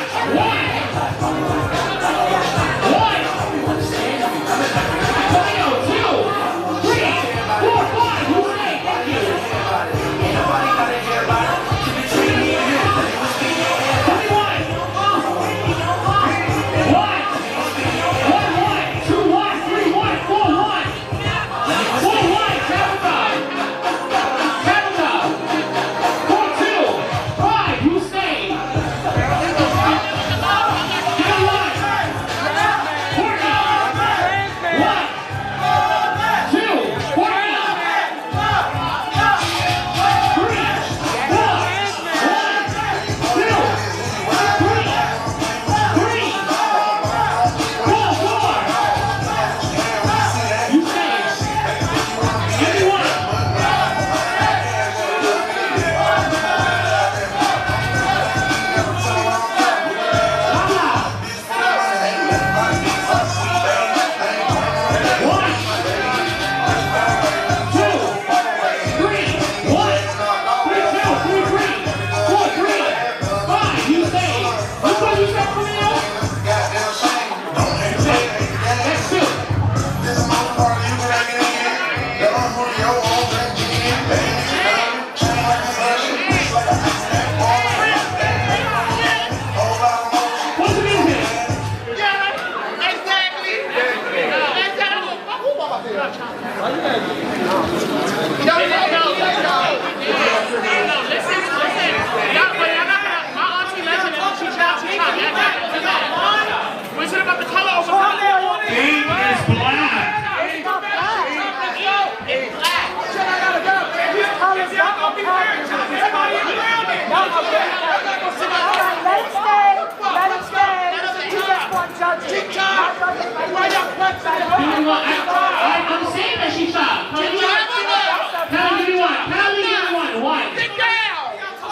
I'm saying that she shot. Kelly, give me one. Kelly, give me one. One.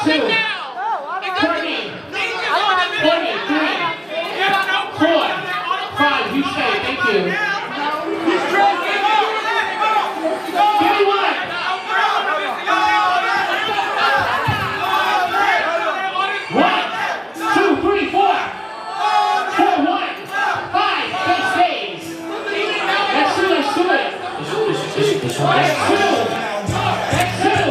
Two. Courtney. 3. 4. 5. You stay. Thank you. Give me one. 1, 2, 3, 4. 4, 1. 5. 6 days. Let's do it. Let's do it. Let's do. Let's do.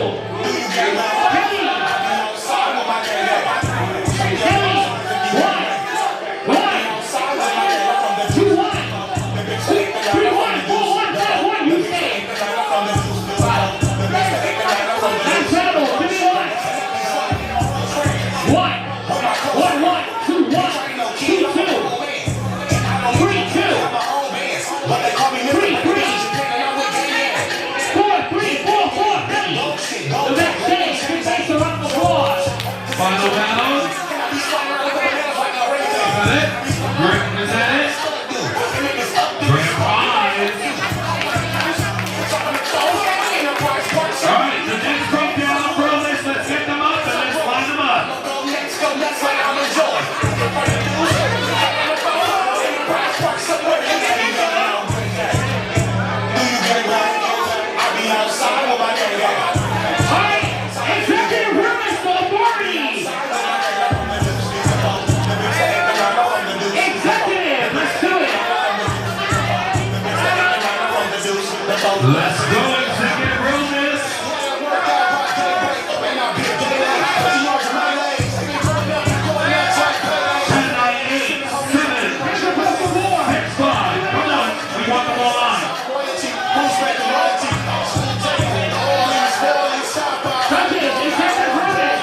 Final battle. Is that it? Is that it? Grand prize. Alright, the next breakdown of pro list. Let's get them up and let's line them up. Let's go, executive realness. 10, 9, 8, 7, 6, 5. Come on, we want them all on. Judges, executive realness.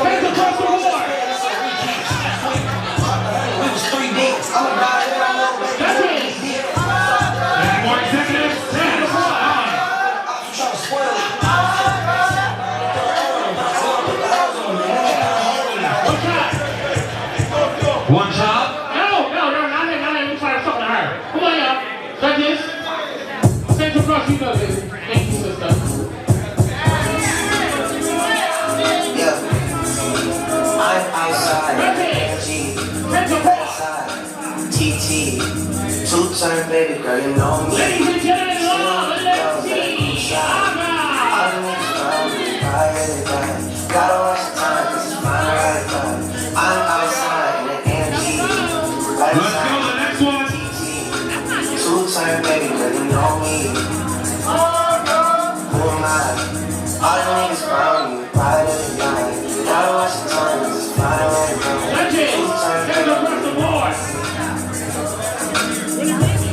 Take the first award. We was 3 days. I'm about it. More executives, 10, 5. One shot. No, not it. We're trying to talk to her. Come on, y'all. Judges. Central Cross, you know this. Thank you, sister. Yeah. I'm outside. Central Cross. TT. 2-turn baby girl, you know me. Ladies and gentlemen, let's see. Gotta watch the time, cause it's my right time. I'm outside in the AMG. Let's go, the next one. 2-turn baby girl, you know me. Who am I? All the niggas around me, pride of the night. Gotta watch the time, cause it's my right time.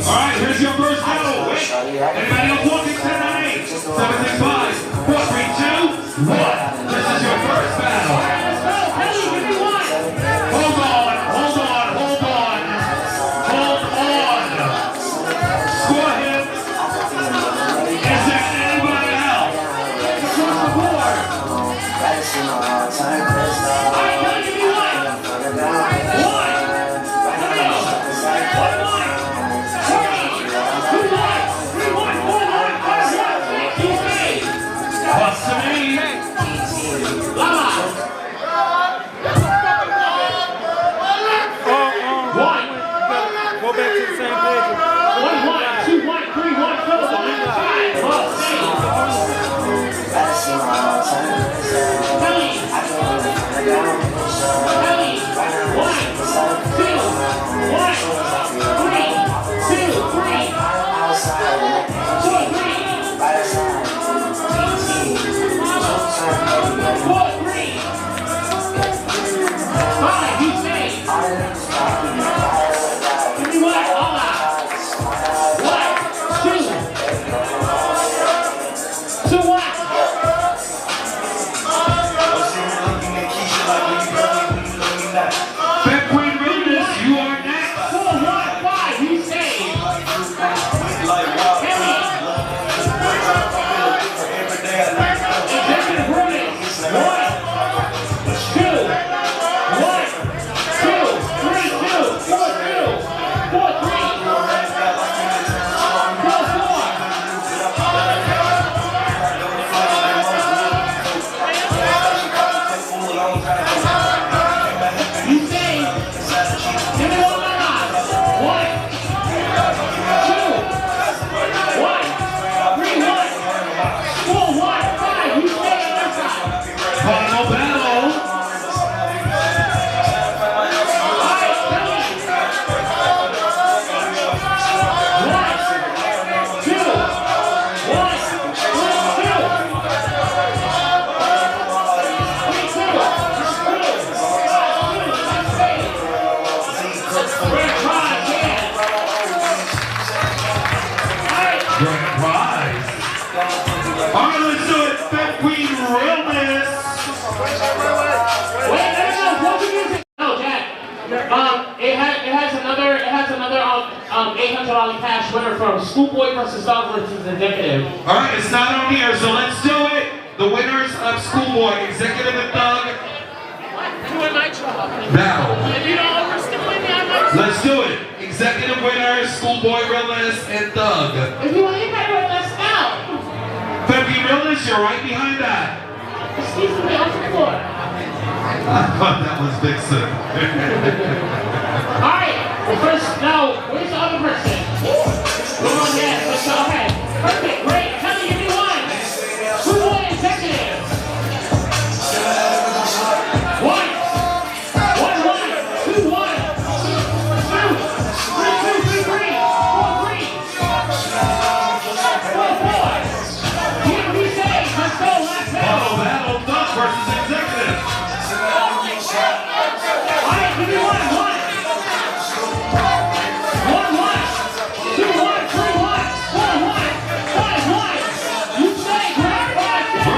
Alright, here's your first battle. Wait. Anybody else walking? 10, 9, 8, 7, 6, 5, 4, 3, 2, 1. This is your first battle. Hold on. Score him. Is there anybody else? Across the board. I Fifth Queen realness. Wait, no, Vogue music. No, Jack. It has another $800 cash winner from Schoolboy versus Dog versus Executive. All right, it's not on here, so let's do it. The winners of Schoolboy, Executive and Thug. Battle. Let's do it. Executive winners, Schoolboy, Realness, and Thug. If you want to get Realness out. Febby Realness, you're right behind that. Excuse me, on the floor. I thought that was Vixen. Alright, first, now, where's the other person? Come on, yes, let's go ahead. Perfect, great, tell me, give me one. Schoolboy Executive. One. 2, 1. 2, 2, 3, 3. 4, 3. 4, 3. Here we say, let's go, last battle. Battle Thug versus Executive. Alright, give me one. 1, 1. 2, 1, 3, 1. 4, 1. 5, 1. You say, grab 5, 6.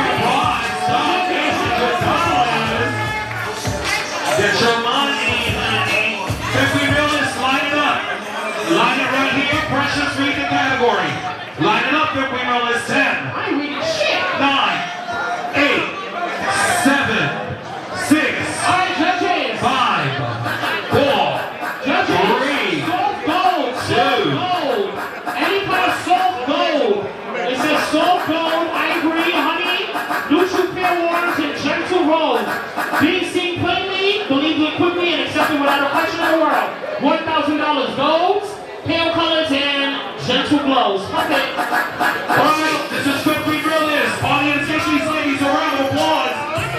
Get your money, honey. If we realness, line it up. Line it right here. Precious, read the category. Line it up if we realness. 10. I ain't reading shit. 9, 8, 7, 6. Alright, judges. 5, 4, Judges. 3. Soft gold. Soft gold. Any kind of soft gold. It says soft gold, ivory, honey, neutral fair waters, and gentle rose. Being seen plainly, believed it quickly, and accepted without a question in the world. $1,000 golds, pale colors, and gentle glows. Perfect. Alright, this is Febby Realness. Audience, get these ladies a round of applause.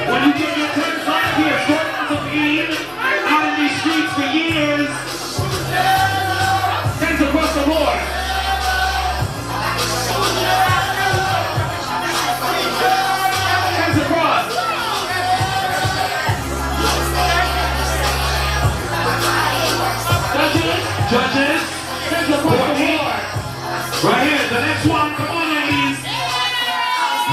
When you get your 10 side here, stories of being out in these streets for years. Hands across the board. Hands across. Judges, Hands across the board. right here, the next one, come on ladies.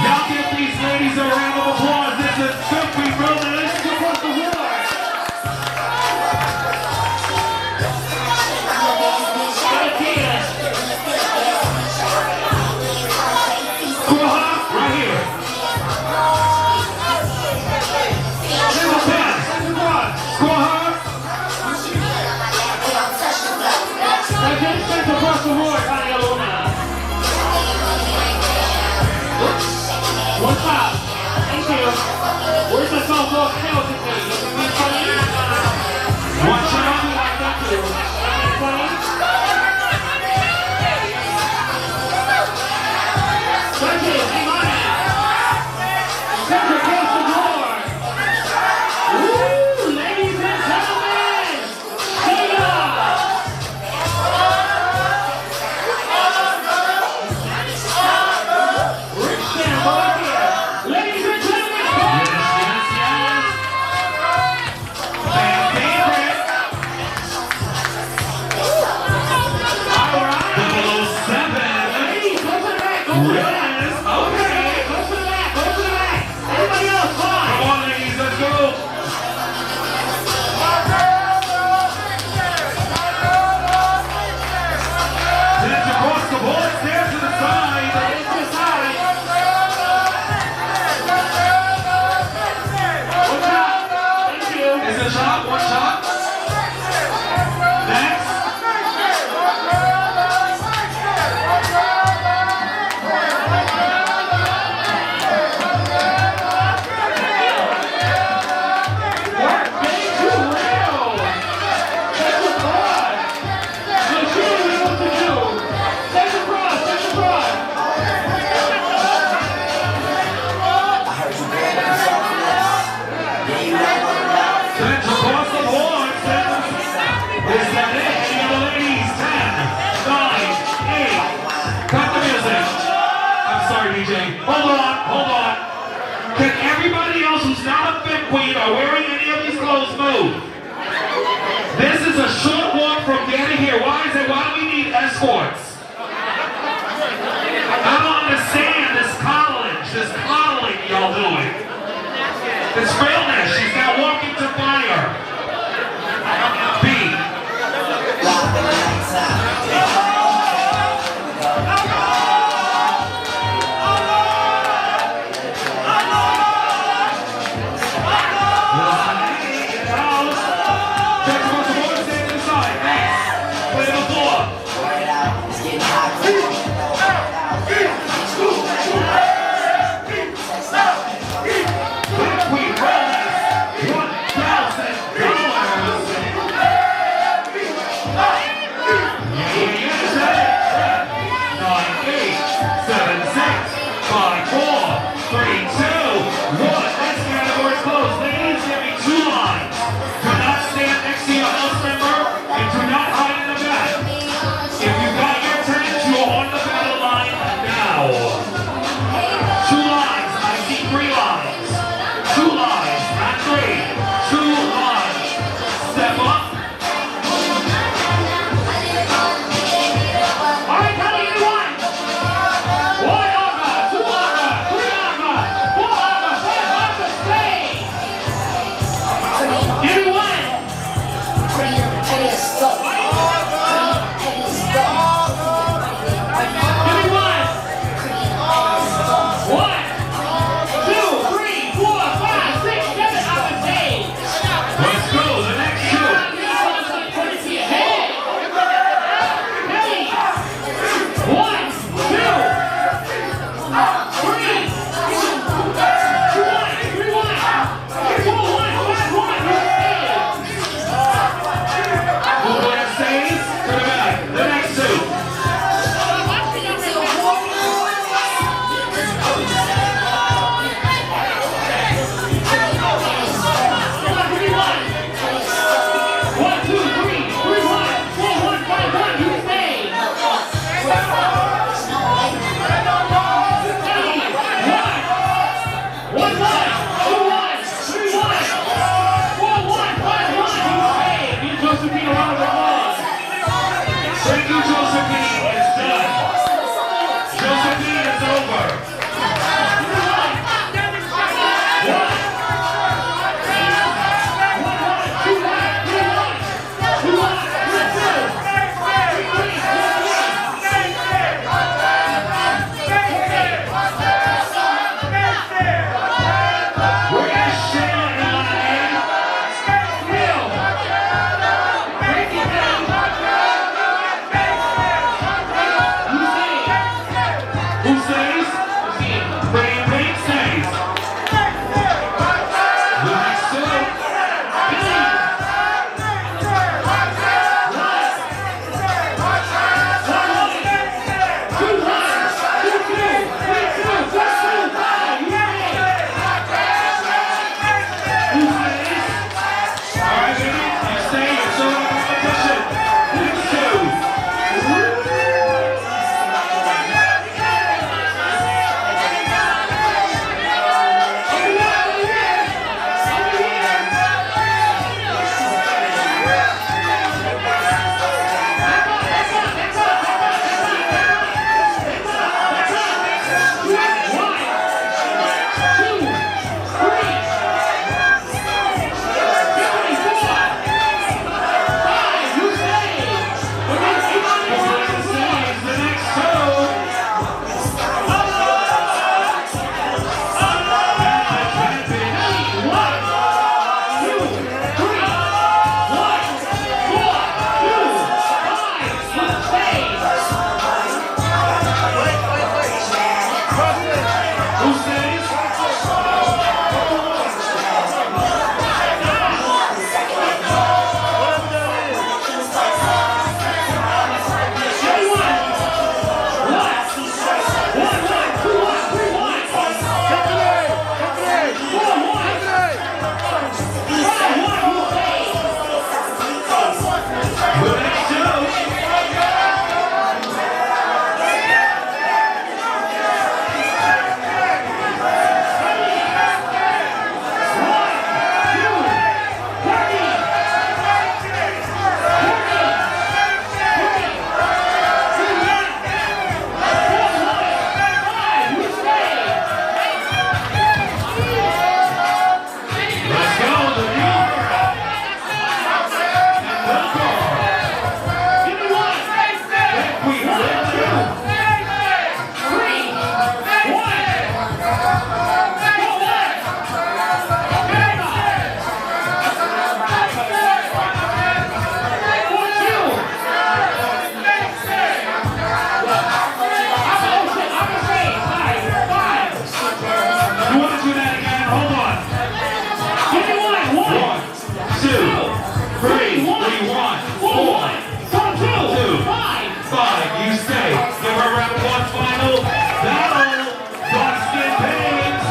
Y'all give these ladies a round of applause. This is Febby Realness. Hands across the board. Right here. Hands across the board, Tanya Luna. One top. Thank you. Where's the softball skeleton thing? Is it funny? One shot. Thank you. Funny? Judges, hang on it. Hands across the board. Woo, ladies and gentlemen. Hey, ladies and gentlemen, are wearing any of these clothes move. This is a short walk from getting here. Why is it? Why do we need escorts? I don't understand this college, this coddling. y'all doing? It's realness. She's now walking to fire. B. We roll. man, hold on. Give me one. 1, 2, 3, 1, 4, 2, 5. You stay. Give her a round of applause. Final battle. Dustin Paynes.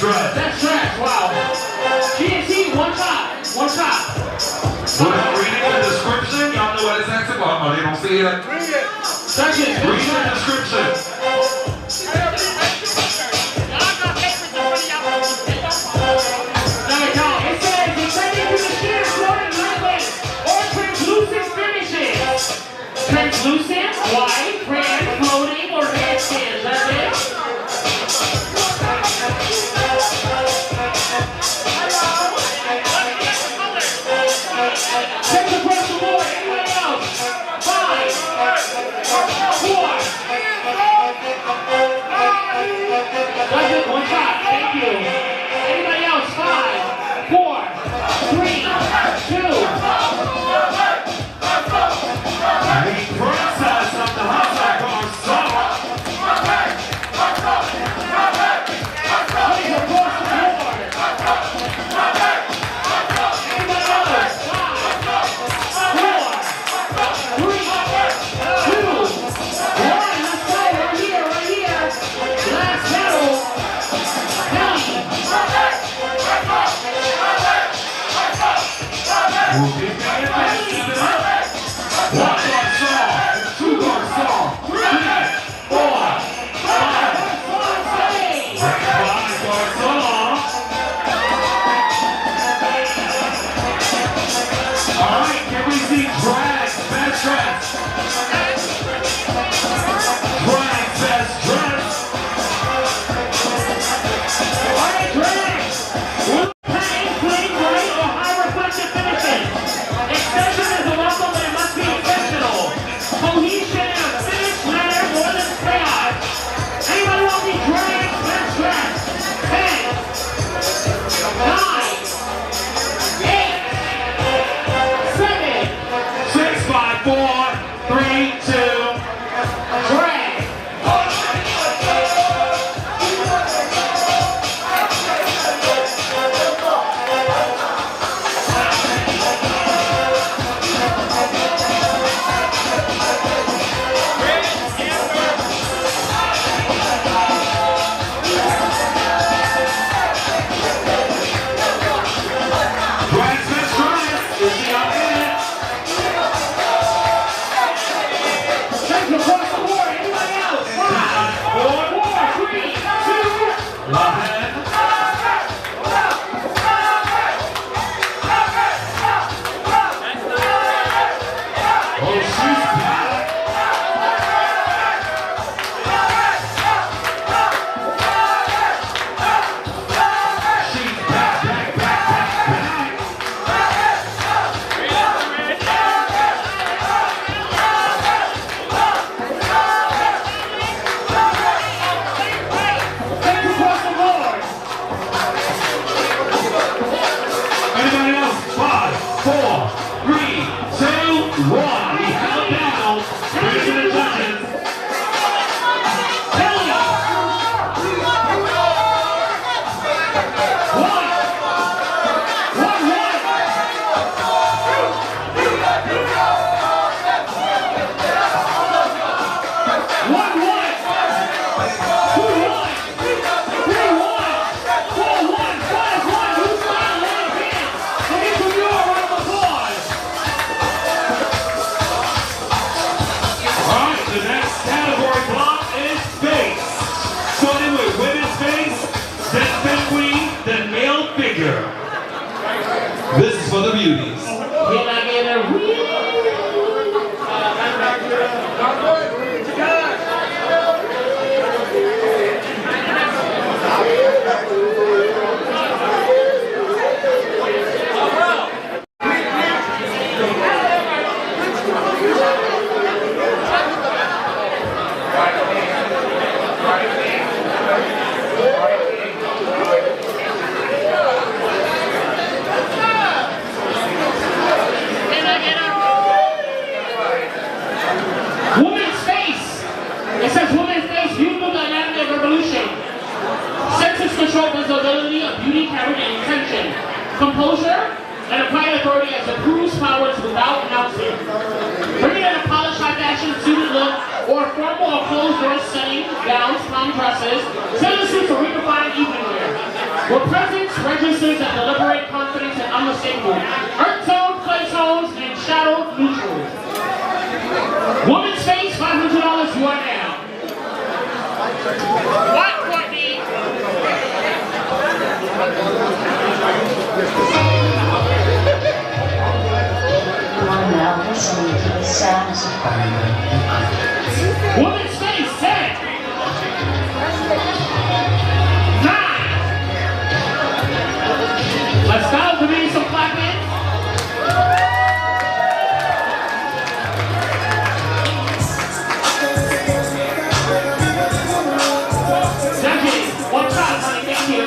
That's trash, wow. GNC, one top. Without reading the description, y'all know what it's next about. Oh, they don't see it. Read it. Read the description. It says it's ready to the sheer floating liquid or translucent finishes. Translucent, white, red, floating, or red skin. That's it. Check across the board. Anyone else? 5, 4, Baker. This is for the beauties. Can I get a Woman's face. It says woman's face, beautiful dynamic revolution. Census control visibility of beauty, character, and intention. Composure and applying authority as approves powers without announcing. Bringing in a polished high fashion suited look or formal or closed door setting, gowns, palm dresses, tailor suits or redefined evening wear. Where presence registers that deliberate confidence and unmistakable. Earth tone, clay tones, and shadow neutrals. Woman's face, $500 you are now. What, Courtney? You are now listening to the sounds of Ballroom. Woman's face, 10. 9. Let's go, give me some clapping. One shot, honey, thank you.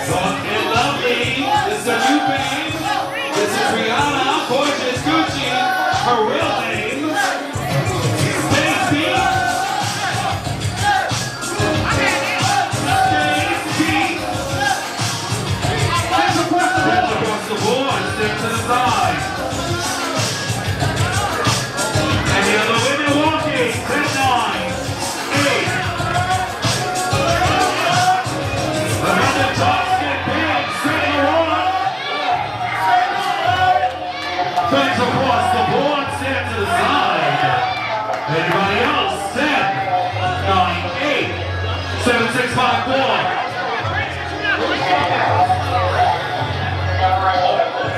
Fucking lovely. This is a new babe. This is Rihanna, gorgeous Gucci. Her real name. Stacy. Hands across the board. Stick to the side. And the other women walking. 10, 9, 8. Another top get big. Straight in the water. Fans across the board. Stand to the side. Anybody else? 10, 9, 8, 7, 6, 5, 4.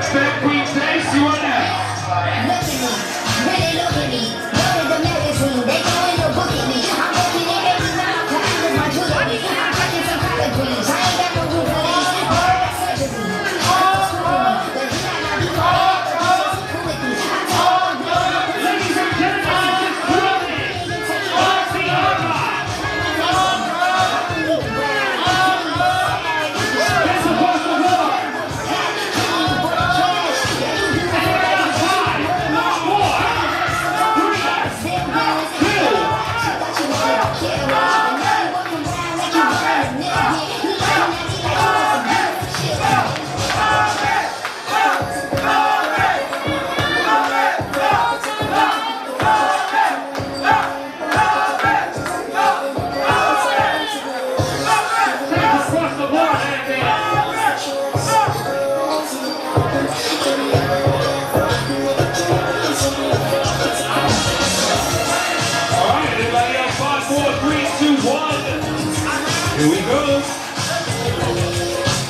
Spend Queen Taste, you are next. Here we go.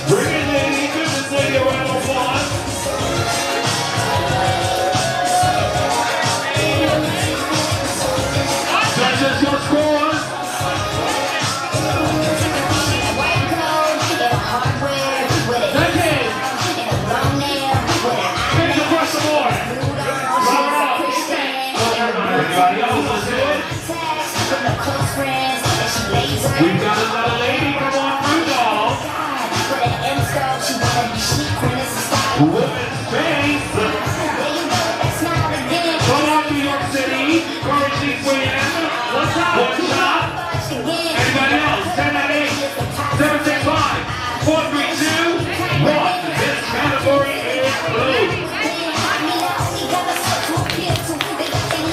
Bring it, lady. Give this lady a round of applause. Judges, your scores. Decade. Hands across the board. Round it up. Everybody else is good. We've got another lady. Come on through, doll. Women's face. Come on, New York City. Courage East Williams. One shot. Anybody else? 10, 9, 8, 7, 6, 5, 4, 3, 2, 1. This category is blue.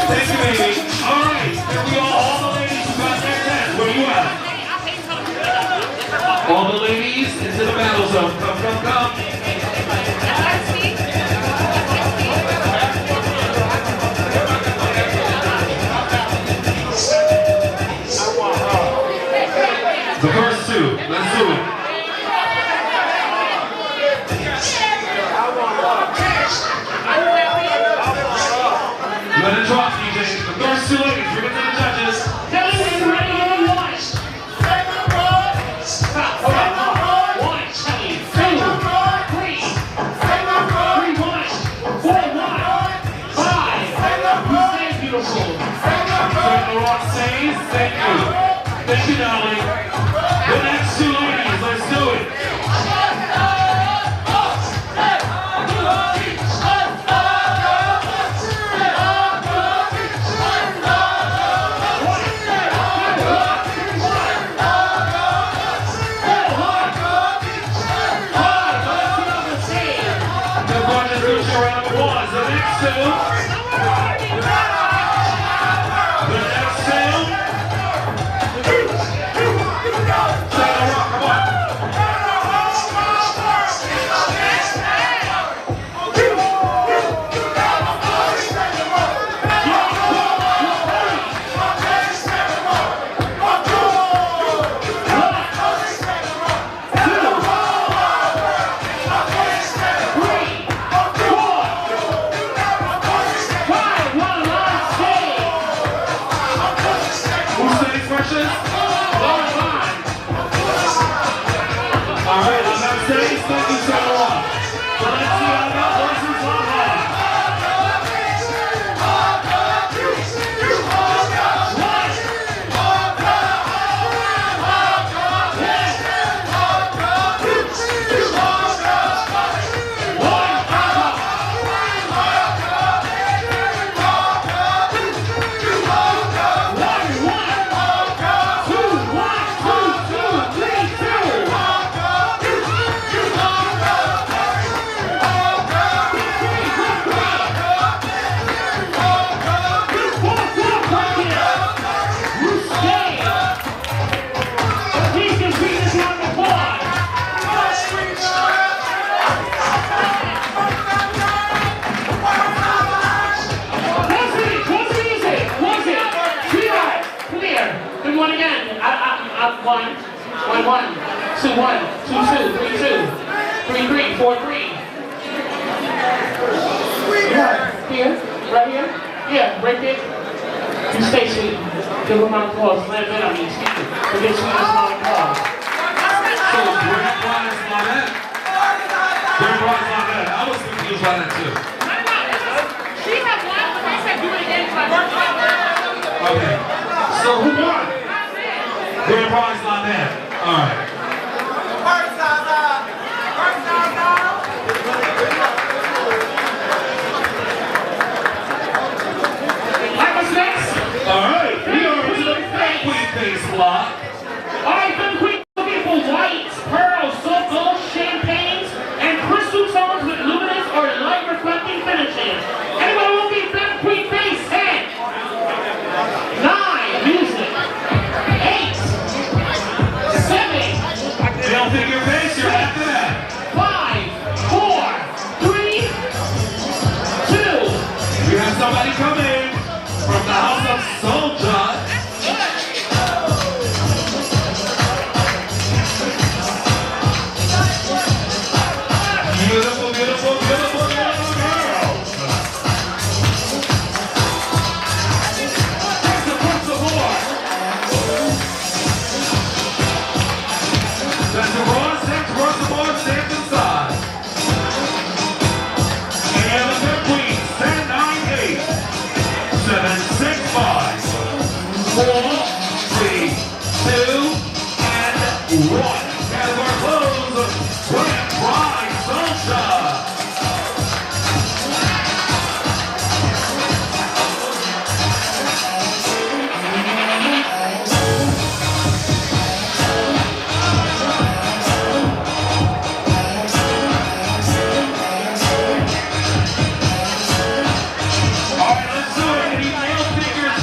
Thank you, baby. All right. Here we are. All the ladies who got their test. Where you at? All the ladies into the battle zone. Come, come, come. The first two, let's do it. Let it drop, DJ. The first two ladies, bring it to the judges. Kelly, are you ready? Give me one. Stop. Hold on. 1, Kelly. 2, 3. 3, 1. 4, 1. 5. You stay beautiful. The Rock says, thank you. Thank you, darling. The next two ladies, let's do it.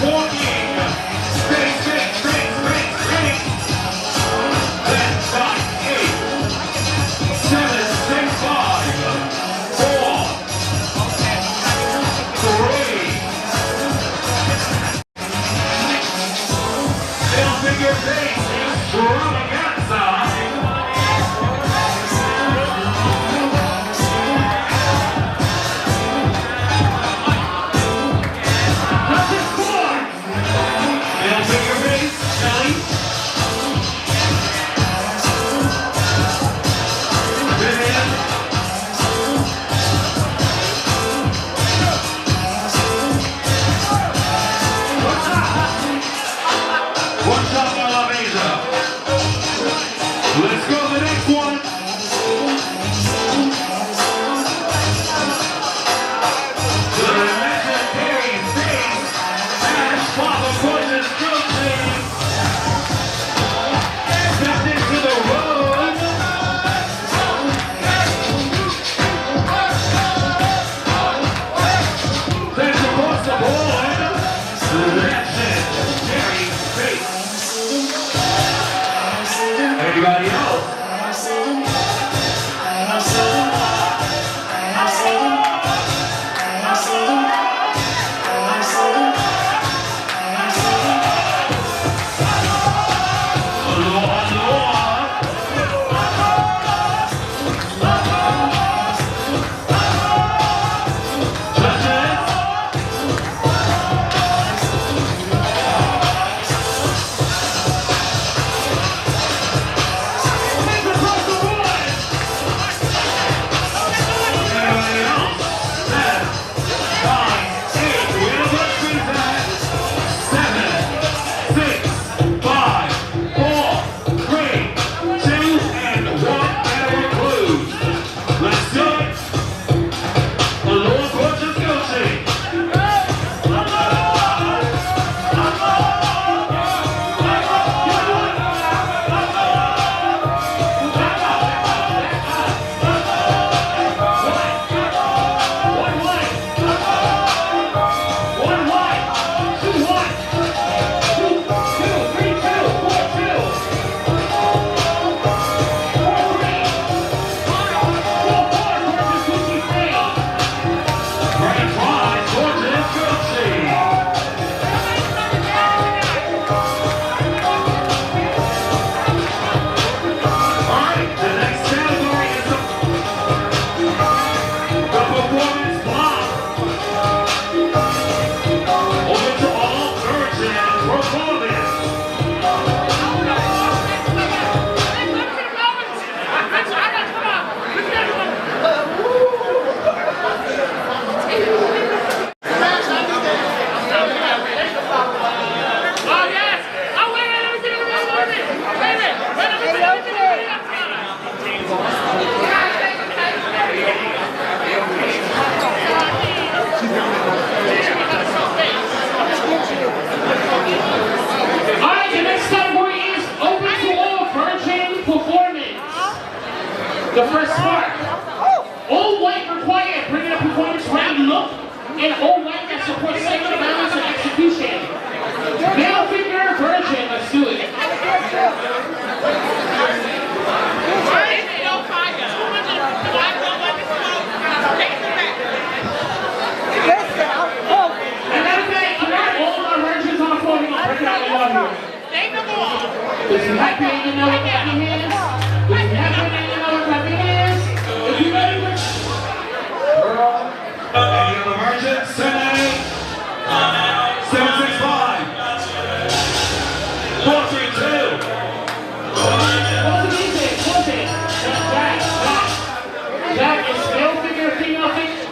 Walking. Straight. Anybody else? The first part. All white required, bringing a performance-ready look, and all white that supports sexual balance and execution. Male figure virgin, let's do it. And that's it, you got all our virgins on the floor, we're gonna break it out and love you. If you happy and you know what happy is, if you happy and you know what happy is, if you ready to Any other virgins? 765. 432. What's the music? What's it? That is male figure, female figure.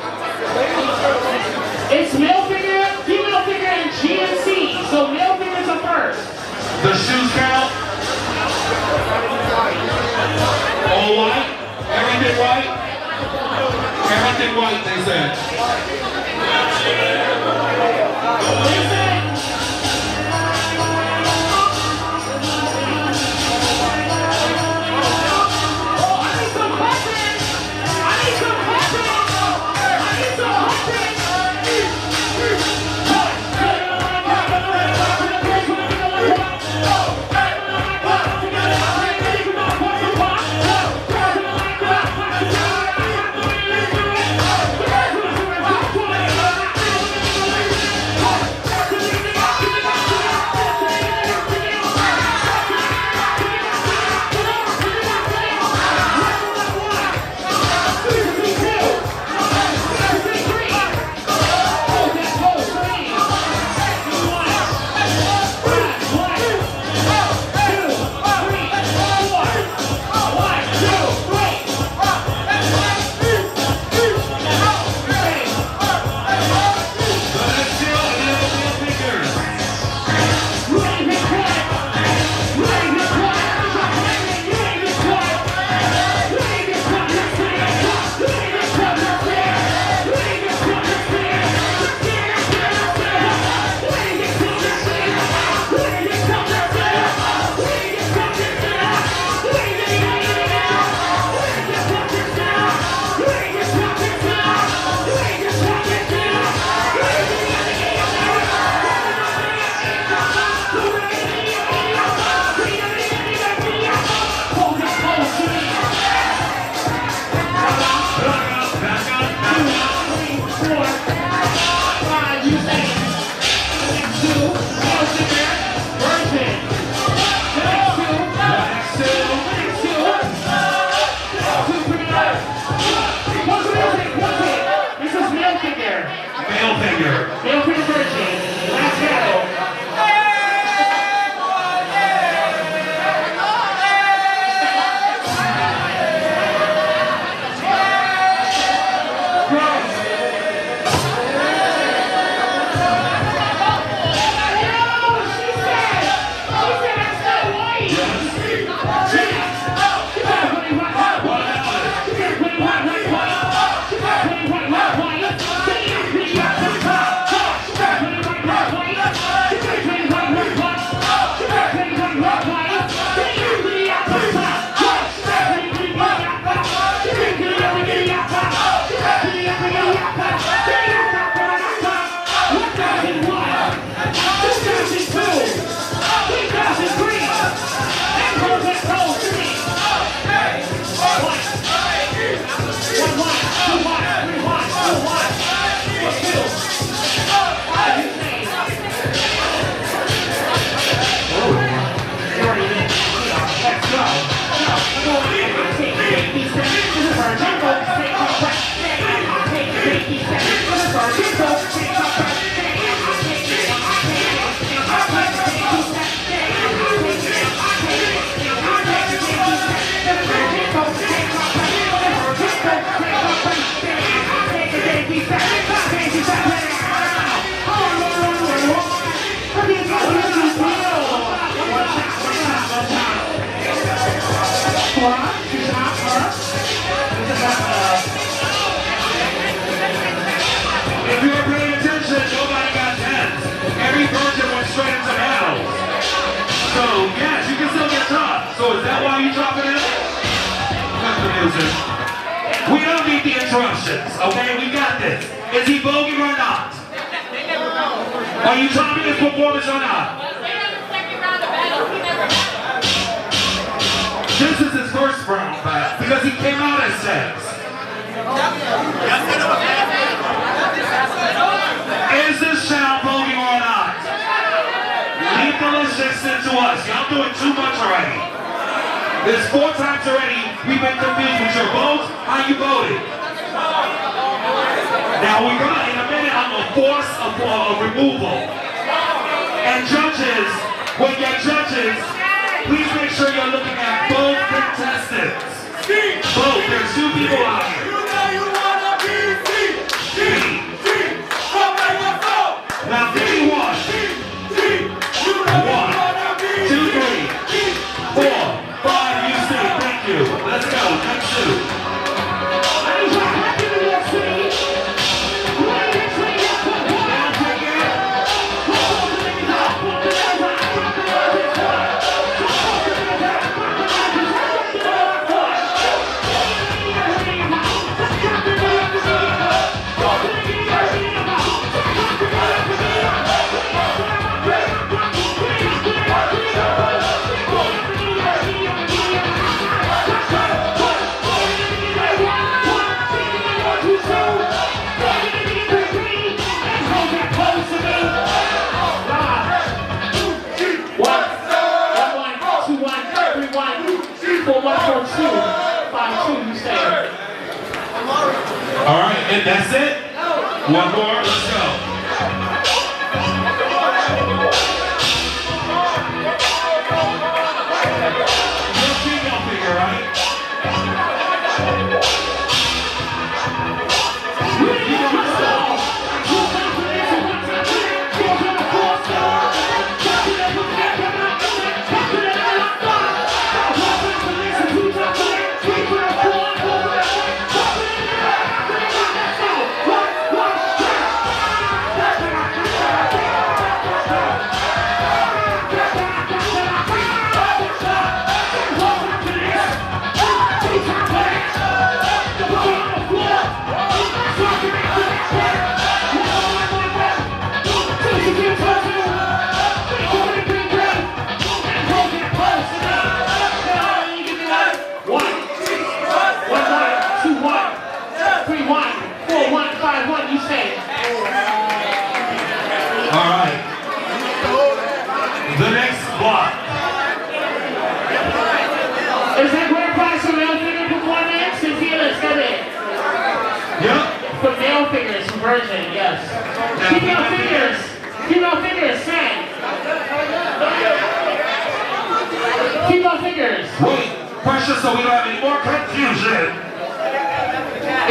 It's male figure, female figure, and GNC. So male figures are first. The shoes count. So is that why you dropping it? Cut the music. We don't need the interruptions, okay? We got this. Is he voguing or not? Are you topping his performance or not? This is his first round back because he came out as sex. Is this child voguing or not? Leave the logistics to us. Y'all doing too much already. There's 4 times already we've been confused with your votes. How you voted? Now we're gonna, in a minute, I'm gonna force a removal. And judges, when you're judges, please make sure you're looking at both contestants. Both, there's 2 people out here. Now, give me 1. 1, 2, 3, 4, 5, you see. Thank you. Let's go. Next 2. All right, and that's it? One more, let's go. You're a female figure, right? Version, yes. Female figures, sing. Female figures. Wait, pressure so we don't have any more confusion.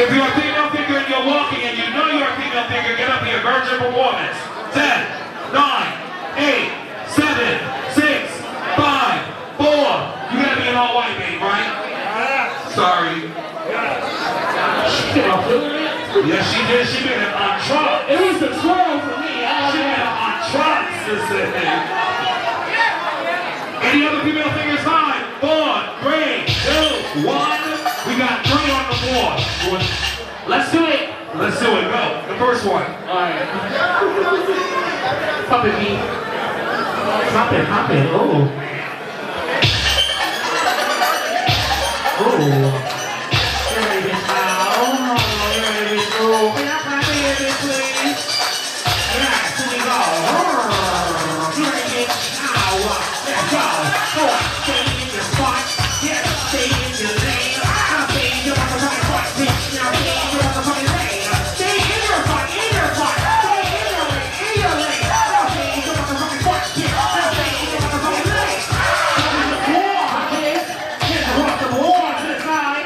If you're a female figure and you're walking and you know you're a female figure, get up here, virgin performance. 10, 9, 8, 7, 6, 5, 4. You gotta be an all white, babe, right? Sorry. Yes, she did. She made it on Trump. It was the twirl for me. She made it on Trump. Any other female figures? 5, 4, 3, 2, 1. We got 3 on the board. Let's do it. Let's do it. Go. The first one. All right. Pop it, me. Hop it. Oh. Oh. Side.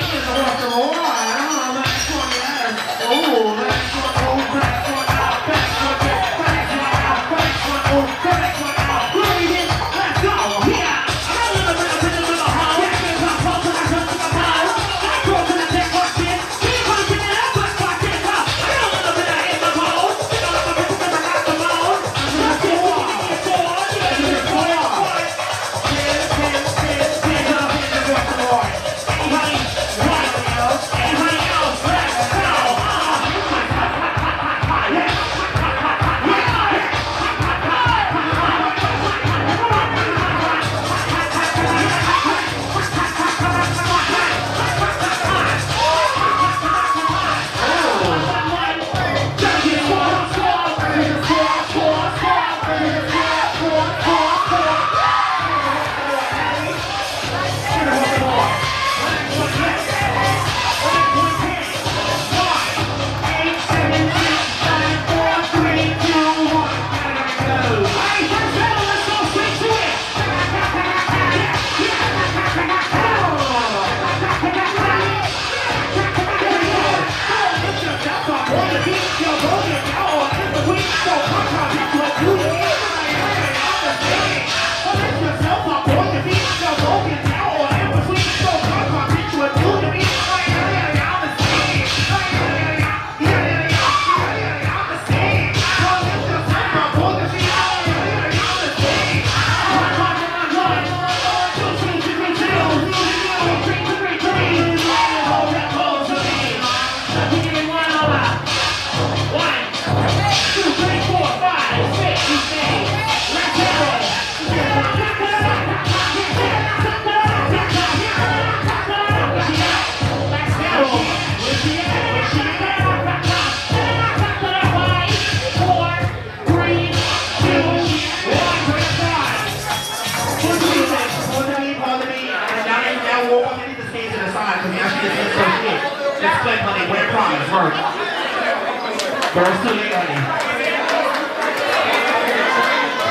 First to late, honey.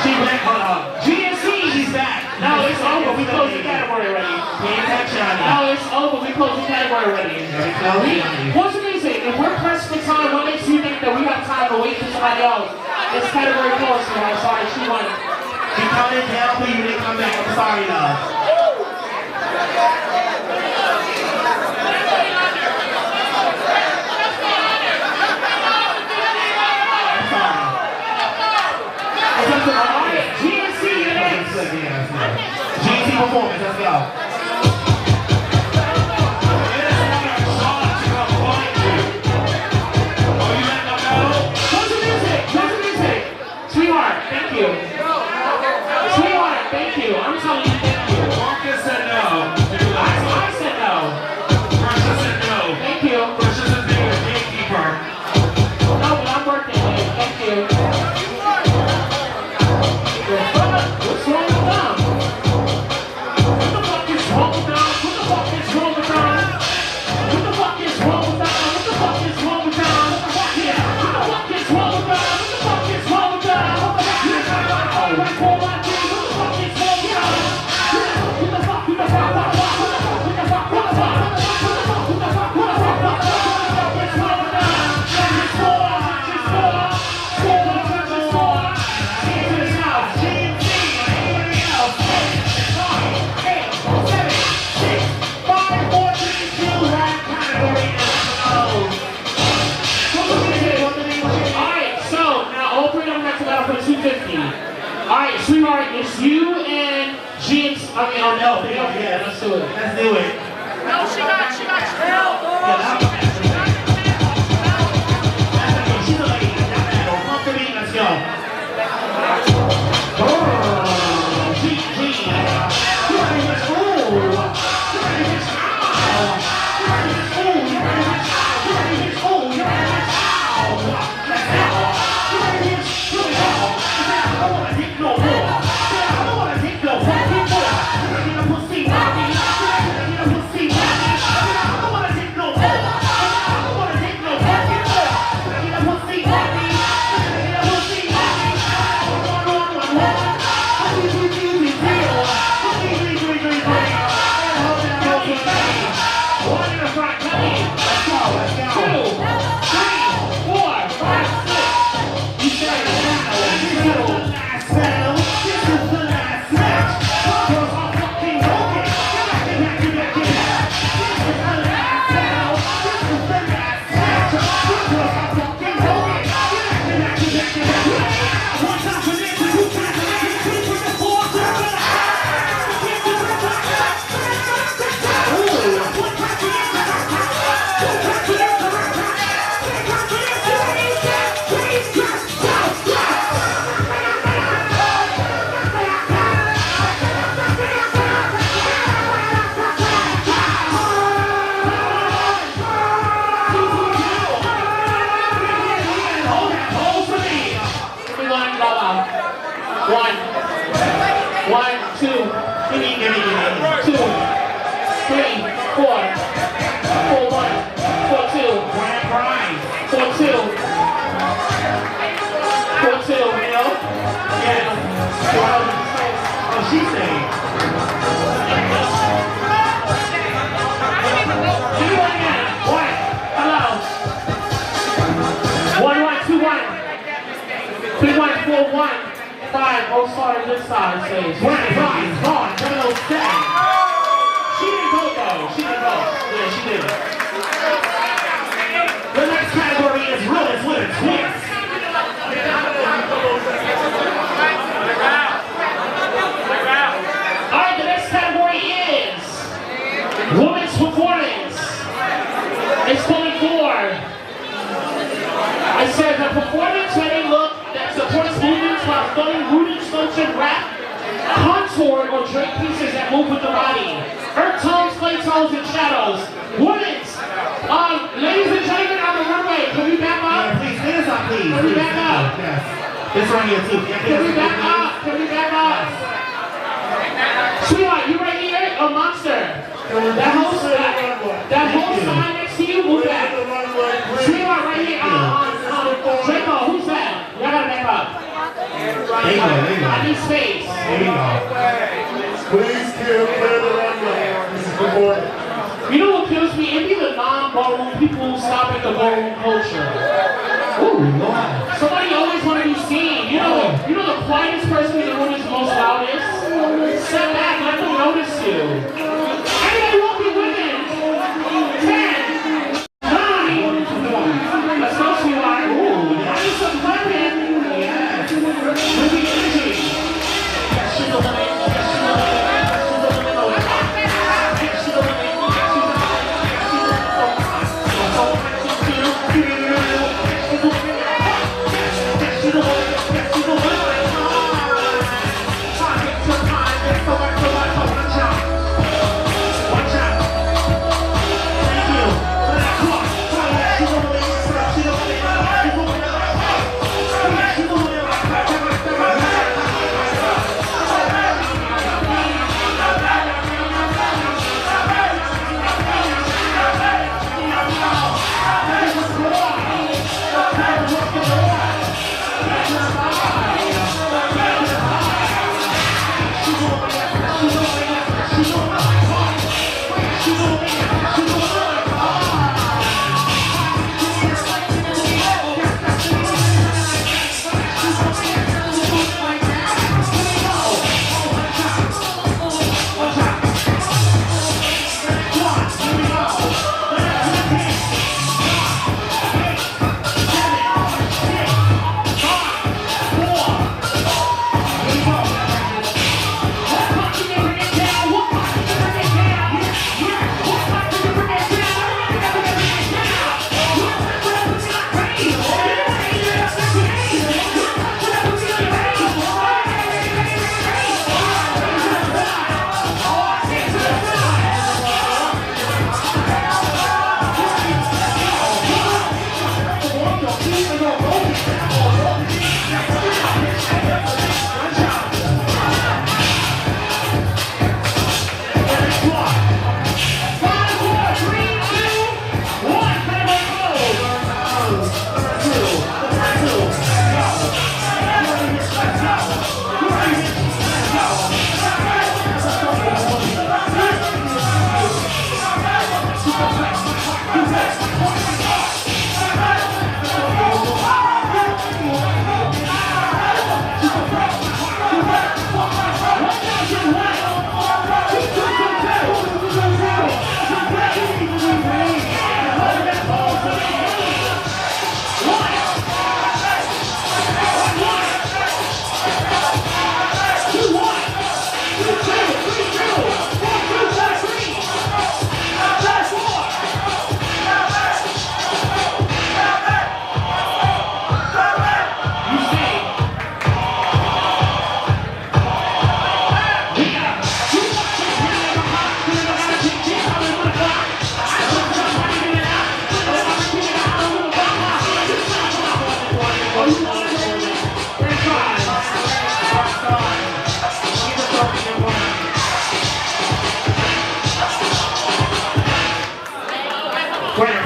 She back, hold on. GNC, she's back. No, it's over. We closed the category already. Pay attention, honey. No, it's over. We closed the category already. What's amazing? If we're pressed for time, what makes you think that we have time to wait for somebody else? It's category closed, so I'm sorry, she won. She coming down for you to come back. I'm sorry, love. GNC, you're next. GNC performance, let's go. Sweetheart, thank you. Sweetheart, thank you. I'm telling you, thank you. Marcus said no. I said no. Precious said no. Thank you. Precious is being a gatekeeper. No, but I'm working on it. Thank you. What's wrong with them? What the fuck is wrong with them? What the fuck is wrong with them? What the fuck is wrong with them? What the fuck is wrong with them? What the fuck is wrong with them? What the fuck is wrong with them? Alright, sweetheart, it's you and Jinx. I mean, oh no, yeah, let's do it. Let's do it. No, she got She's a lady. Pump the beat, let's go. Oh, sorry, this side says. One, five, gone, 707. She didn't go though. She didn't go. Yeah, she did. The next category is realest with a twist. Alright, the next category is women's performance. It's calling for. I said the performance ready look that supports movements while flowing rooted sculptured rap, contoured or draped pieces that move with the body. Earth tones, clay tones, and shadows. Women's. Ladies and gentlemen on the runway, can we back up? Please, stand us up, please. Can we back up? Yes. This right here, too. Can we back up? Can we back up? Sweetheart, you right here? A monster. That whole sign next to you, move back. Sweetheart, right here. Draco, who's that? Y'all gotta back up. There you go. I need space. There you go. Please clear the runway. This is before. You know what kills me? It be the non-ballroom people who stop at the ballroom culture. Ooh, Lord. Somebody always want to be seen. You know the quietest person in the room is the most loudest. Step back, let them notice you. And they won't be women. 10, 9. Let's go, sweetheart. Ooh, I need some clapping. Yes. With the energy. She's a woman.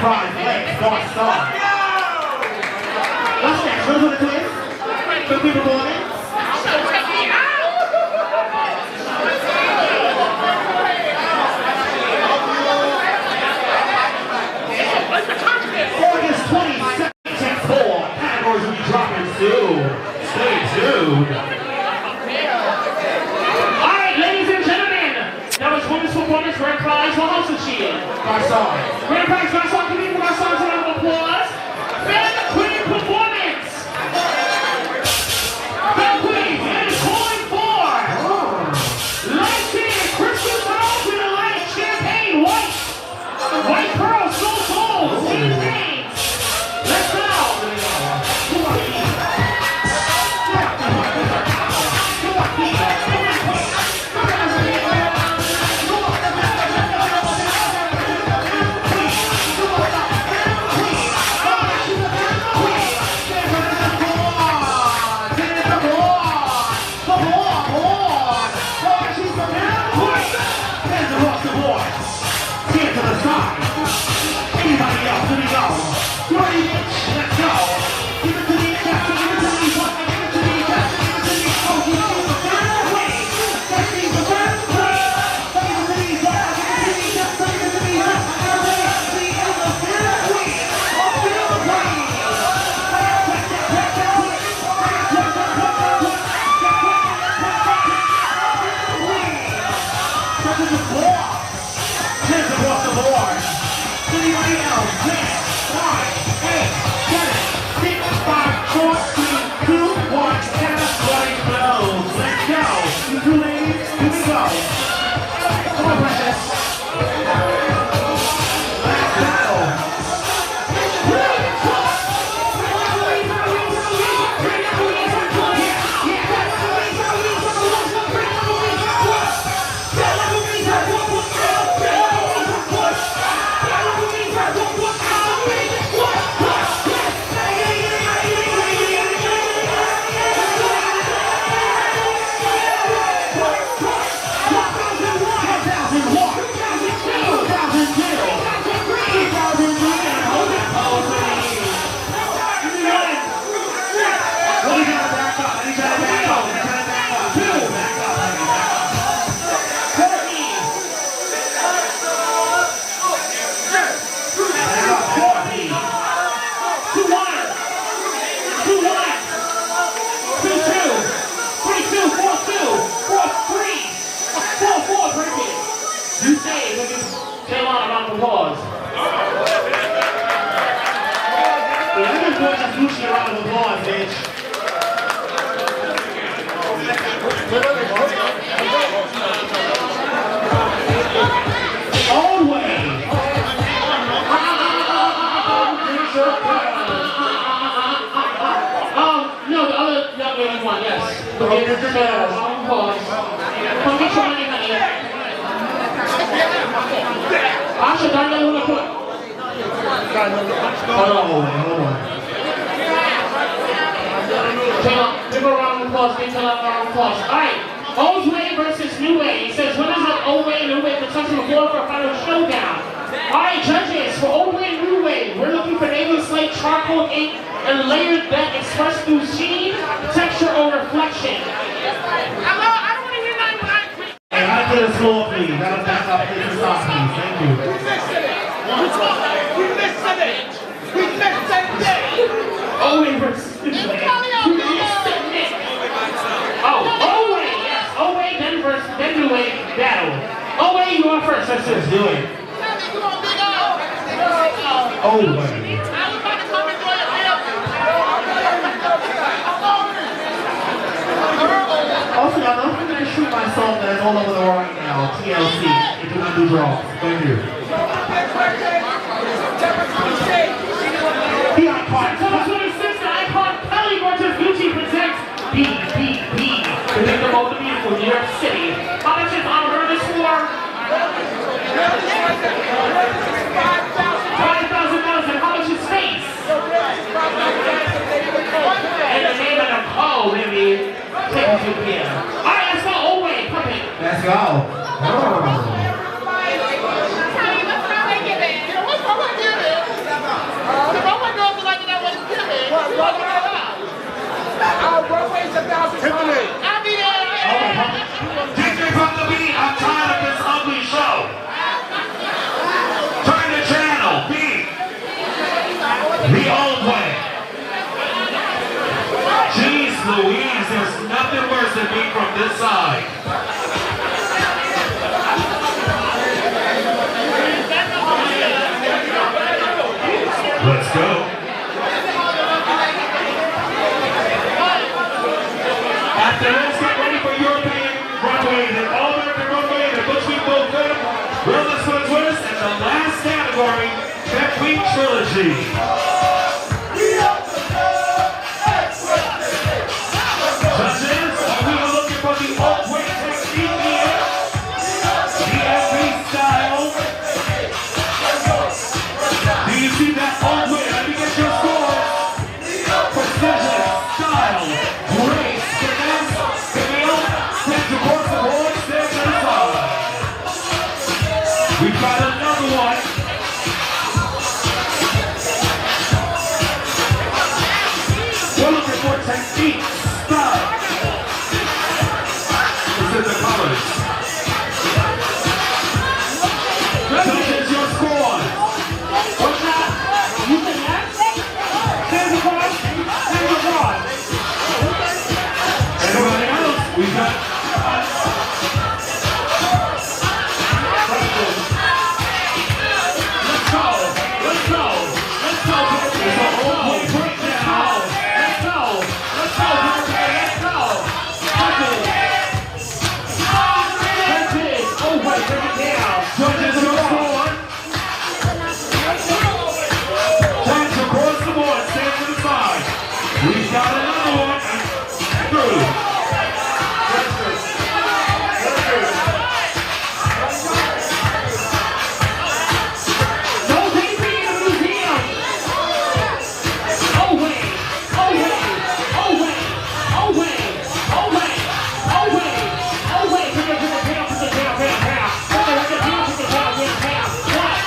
prize, legs, North Star. What's next? What are the twins? For people born in? August 22nd and 4. Categories will be dropping soon. Stay tuned. Alright, ladies and gentlemen. That was women's performance. Grand prize for House of Shield. Garçon. Grand prize, Garçon. Can we give Garçon a round of applause? Fan Queen performance. Fan Queen is calling for light skin, crystal pearls with a light champagne white. White pearl, soul souls, team names. Let's go. Anybody else? Here we go. You ready, bitch? Let's go. Give it to me, Jack. Give it to me. What? Give it to me, Jack. Give it to me. Oh, give it to me. Way. Take me for that way. Give it to me, Jack. Give it to me, Jack. Give it to me, Jack. Give it to me in the fair way. Oh, feel the way. Touch the floor. Hands across the board. Anybody else? 6, 5, 8, 7, 6, 5, 4, 3, 2, 1. Everybody blows. Let's go. You two ladies, here we go. Come on, precious. Last battle. You say, we can tell on around the applause. Yeah, I just want to Gucci around the applause, bitch. Old way. No, the other young lady one, yes. Applause. Come get your money, honey. Asha, don't know who to put. Give a round of applause. Give a round of applause. Alright. Old Way versus New Way. He says, when is it Old Way and New Way contesting the floor for a final showdown? Alright, judges, for Old Way and New Way, we're looking for naval slate, charcoal ink, and layered that expressed through sheen, texture, or reflection. Hello, I don't want to hear nothing when I quit. Hey, I get a floor, please. That'll back up in the stop, please. Thank you. We missed it. We missed it. We missed it. Old Way versus New Way. Old-Way, yes. Old-Way, then New Way, battle. Old-Way, you are first. Let's just do it. Old-Way. Also, y'all don't forget to shoot my song that is all over the world right now, TLC, if you're gonna do draws. Thank you. The icon. Comes with his sister, icon Kelly versus Gucci presents BBB. To make the most beautiful New York City. How much is on her this for? $5,000. And how much is space? And the name of the code, baby. Take it to here. Alright, let's go. Old Way. Come in. Let's go. Oh. The old way. Jeez Louise, there's nothing worse than being from this side. Let's go. After this, get ready for European runway, the all-American runway, the Bushwick Vogue, Wellness for the Twist, and the last category, Tech Week Trilogy. Judges, we are looking for the old-way technique here. DFB style. Do you see that old-way? Let me get your score. Precision, style, grace, finesse, scale, take the course of horse, step to the side. We've got another one. We're looking for technique, style. This is the colors. Judges, your score. What's that? You can ask? Stand across. Stand across. Everybody else, we got. Let's go. Let's go. Let's go. It's a whole way breakdown. Let's go. Let's go. Let's go. That's it. That's it. Oh, wait, break it down. Judges, your score. Judges across the board, stand to the side. We've got another one. Through. No dancing in the museum. Oh, wait. Oh, wait. Oh, wait. Oh, wait. Oh, wait. Oh, wait. Oh, wait. Put it down, put it down, put it down. Put it down, put it down, put it down. What?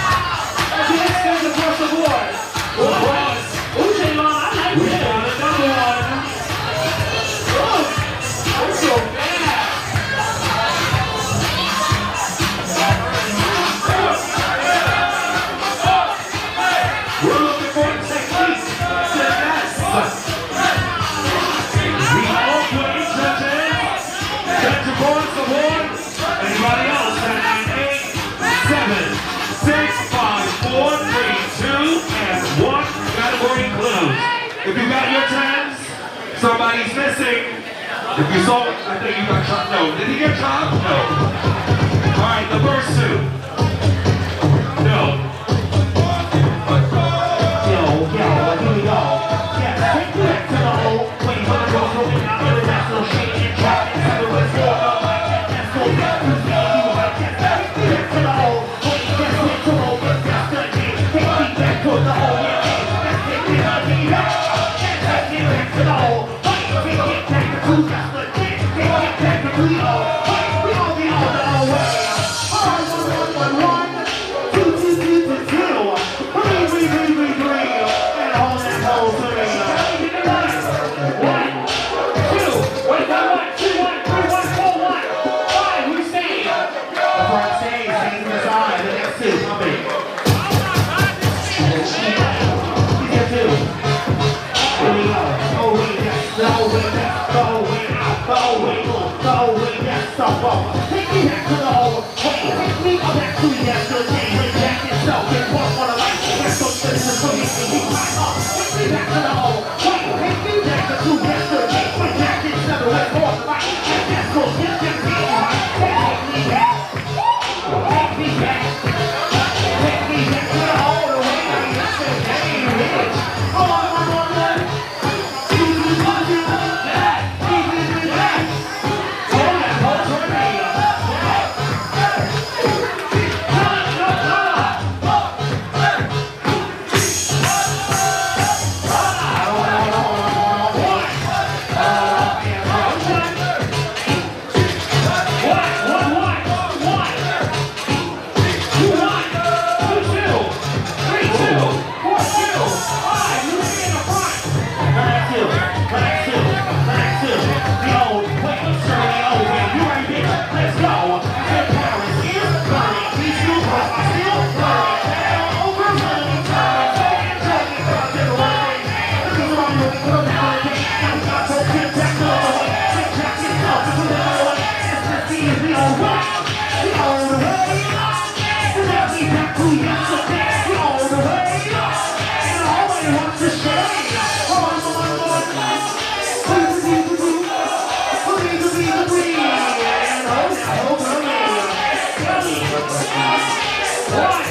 That's it. That's across the board. Across. Ooh, J-Long, I like We've this. got another one. Oh, that's so bad. We're looking for technique. Finesse. The old-way judges. Judge across the board. Anybody else? 10, 9, 8, 7, 6, 5, 4, 3, 2, and 1. Category closed. If you got your 10s, somebody's missing. If you saw, I think you got chopped. No. Did he get chopped? No. All right, the first two. No. Yo, here we go. Yeah, take me back to the old way. When I go rolling out of the national shit and trap into the West Wall. That's so bad to me. You like that. Take me back to the old way. That's where to roll. That's the day. Take me back to the old way. That's it. Take me back to the old way. Take it back to the day. Take it back to the old way. We all be on the old way. What?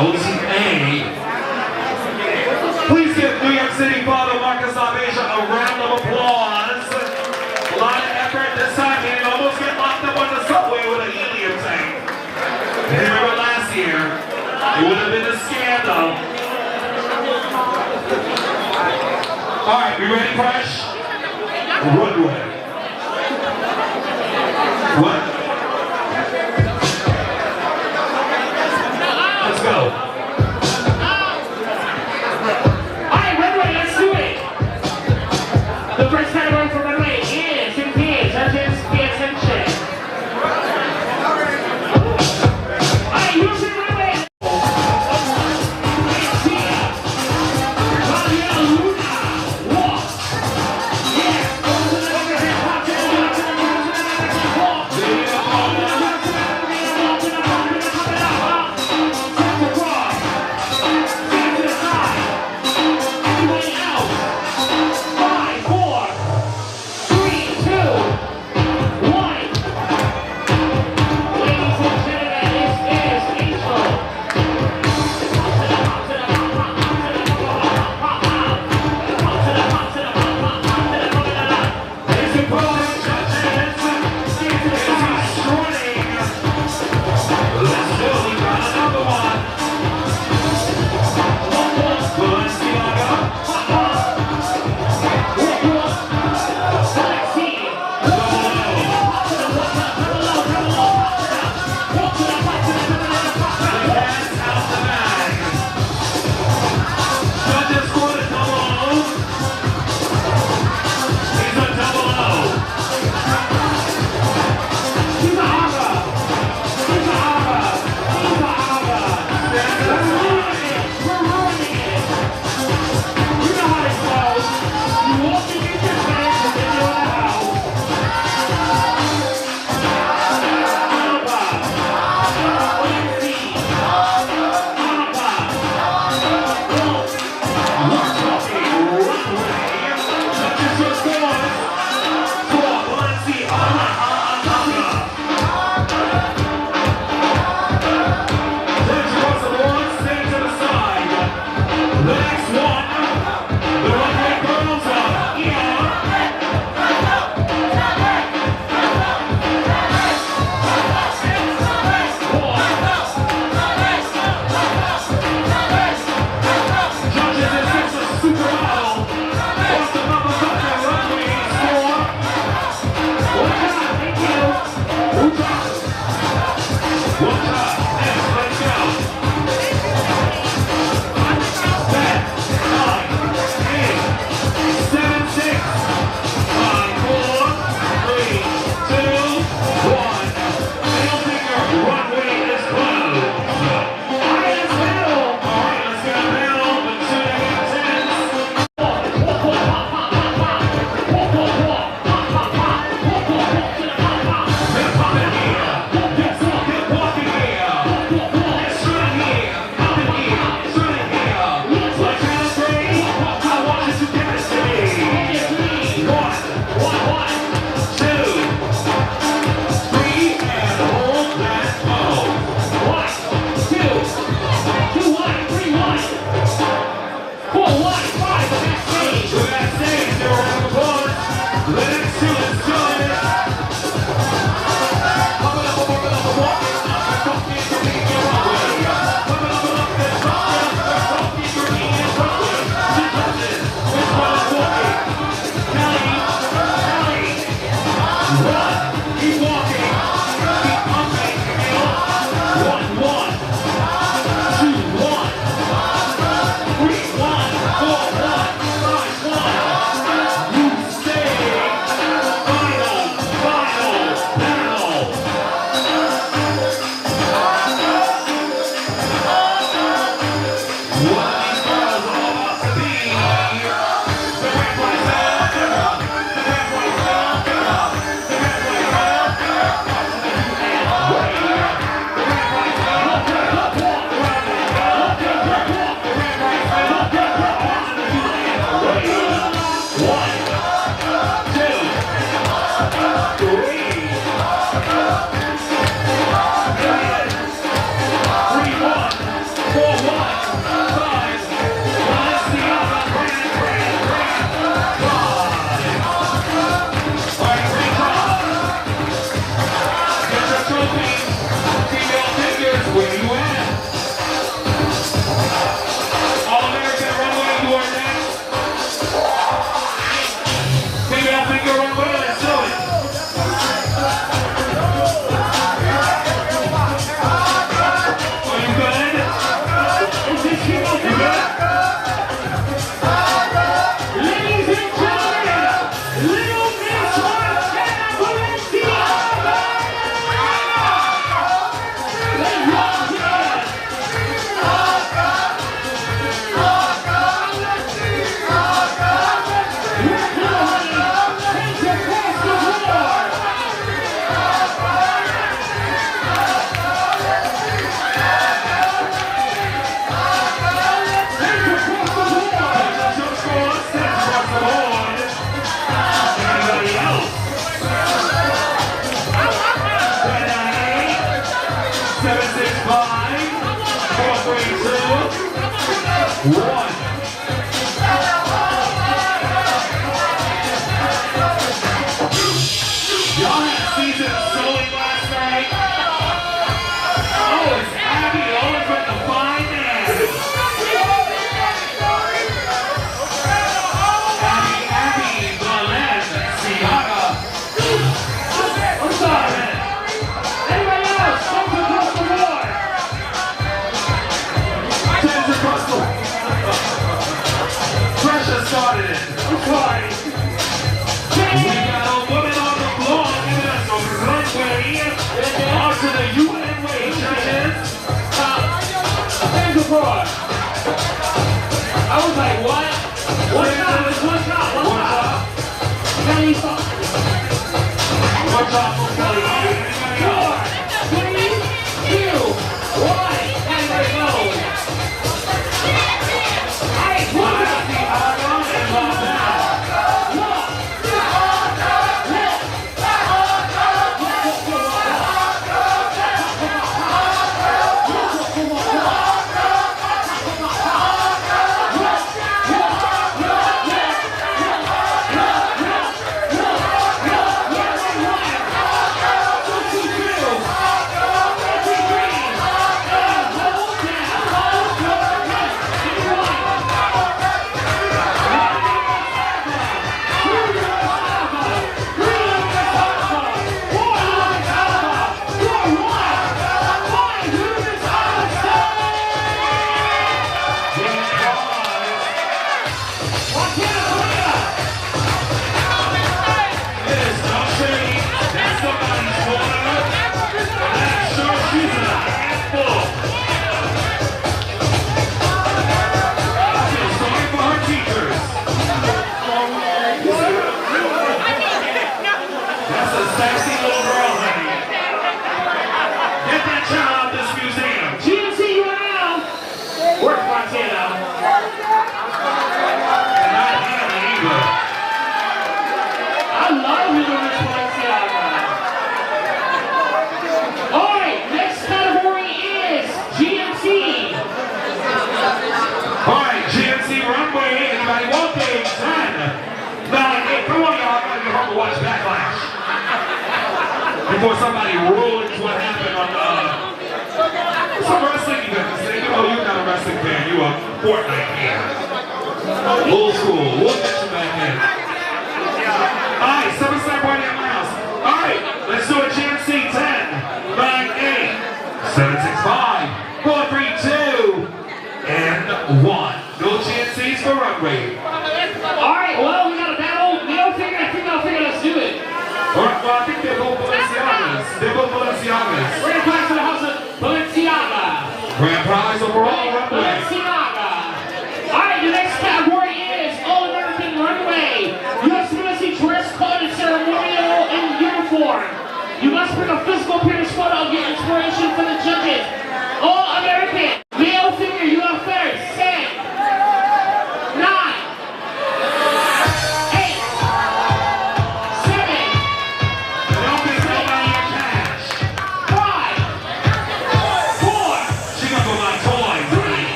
OZA. Please give New York City Father Marcus Salvation a round of applause. A lot of effort this time, and almost get locked up on the subway with a helium tank. Remember last year? It would have been a scandal. Alright, we ready, Fresh? Runway. What? Let's go. Alright, runway, let's do it. The first category for runway is CP, judges, pay attention. Alright, here's your runway. Ladies 4, 3, 2, 1. Y'all had season sewing last night? Oh, it's Abby, always with the fine man. Abby, Balenciaga. What's up, man? Anybody else? Come across the board. Tens across the board. Pressure started it. I'm sorry. We got a woman on the floor giving us a runway onto the UN way, judges. Thank you, boy. I was like, what? One shot. Kelly, one shot for Kelly. 4, 3, 2, 1. And there it goes. All right, one shot. Before somebody ruins what happened on some wrestling events. You know, you're not a wrestling fan, you a Fortnite fan. Old school, we'll get you back in. Alright, somebody start party at my house. Alright, let's do a GMC 10, 9, 8, 7, 6, 5, 4, 3, 2, and 1. No GMCs for runway. Alright, well, we got a battle. We don't figure, I think I'll figure let's do it. Alright, well, I think they're both Balenciagas. They're both Balenciagas. We're going to pass to the house of Balenciaga. Grand prize overall runway. Balenciaga. Alright, the next category is All-American Runway. You have to dress code and ceremonial and uniform. You must bring a physical appearance photo of your inspiration for the judges. All-American. Male figure, you have first. 10, 9,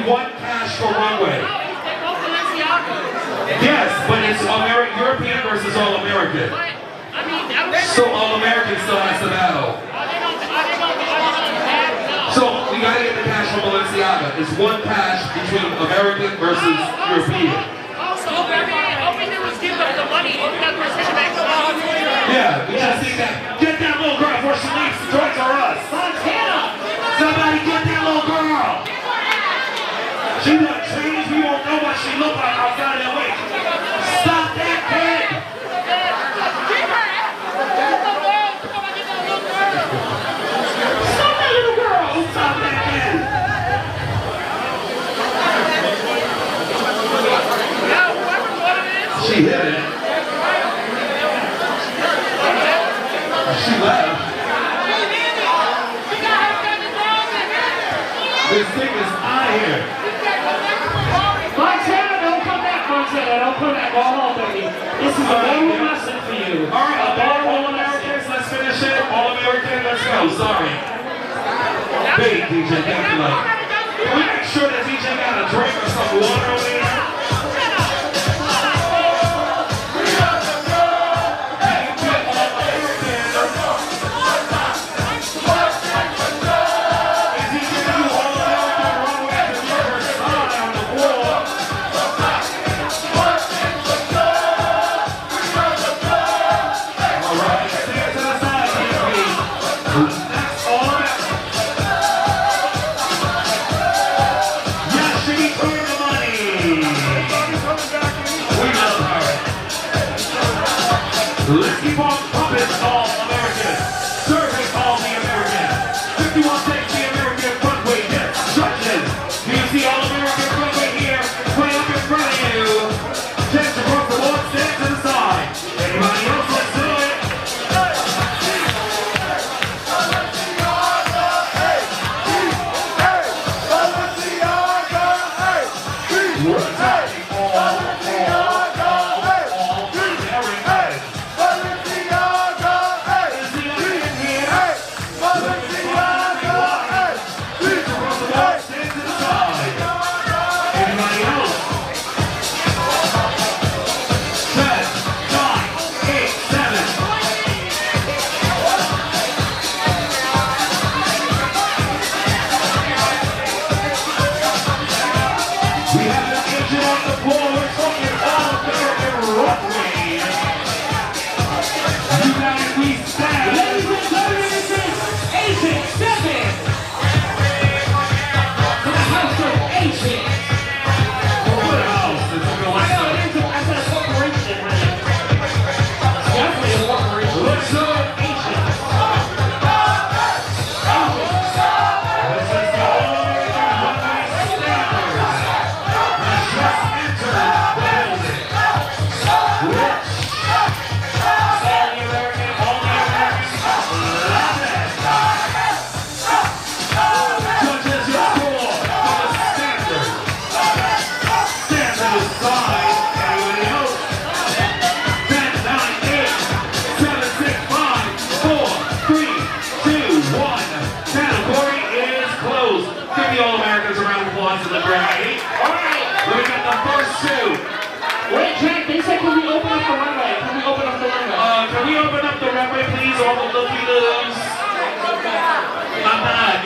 one cash for runway. Yes, but it's European versus All-American. So All-American still has to battle. So we gotta get the cash from Balenciaga. It's one cash between American versus European. Yeah, we just need that. Get that little girl before she leaves. The drugs are us. Somebody get that little girl. She done changed. We won't know what she look like outside of that way. Stop that kid. Stop that little girl. Stop that kid. She hit it. She left. This thing is out of here. Montana, don't come back, Montana. Don't come back. Go home, baby. This is a ballroom lesson for you. All right, all Americans, let's finish it. All American, let's go. Sorry. Big DJ, thank you. Can we make sure that DJ got a drink or some water over there? Let's keep on pumping all American. Serving all the American. 51 takes the American runway destruction. Do you see all American runway here? Way up in front of you. Just across the board, stand to the side. Anybody else, let's do it. We're attacking all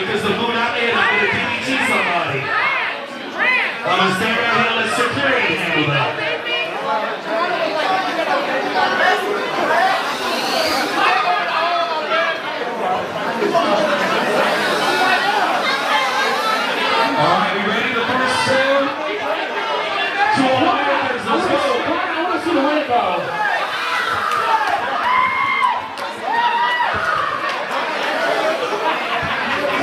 because the moon out there, I'm going to DDT somebody. I'm going to stay right here and let security handle that. All right, we ready? The first two? To all Americans, let's go. I want to see the winner go.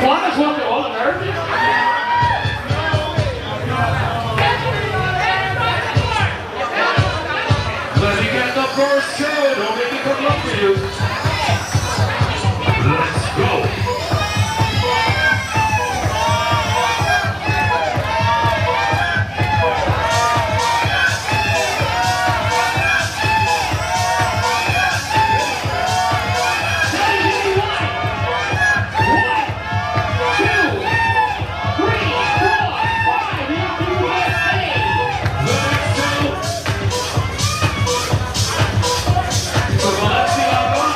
Juana's won the All-American? Let me get the first two. Don't make me come up to you. Let's go. So let's see how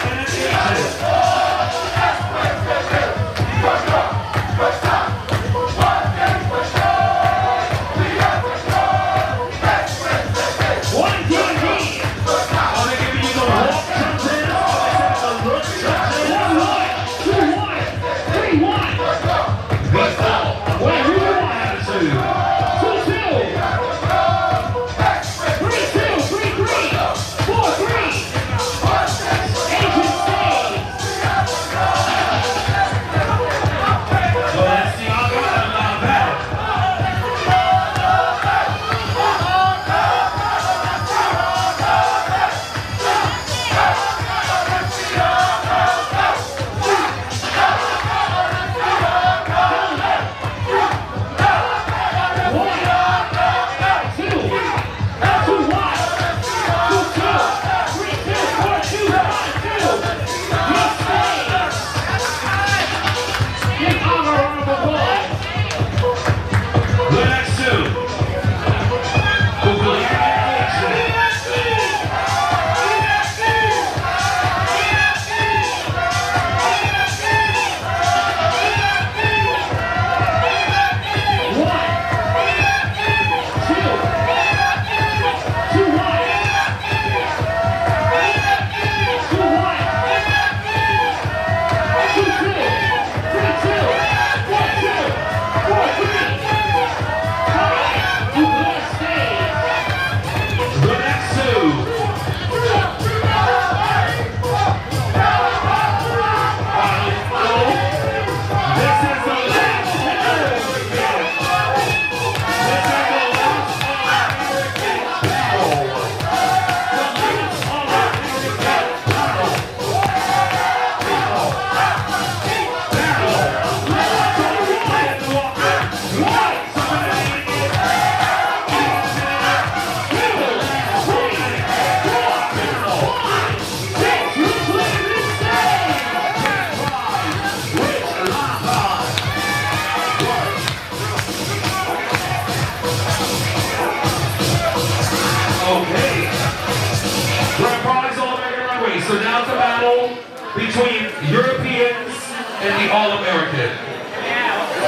So now it's a battle between Europeans and the All-American.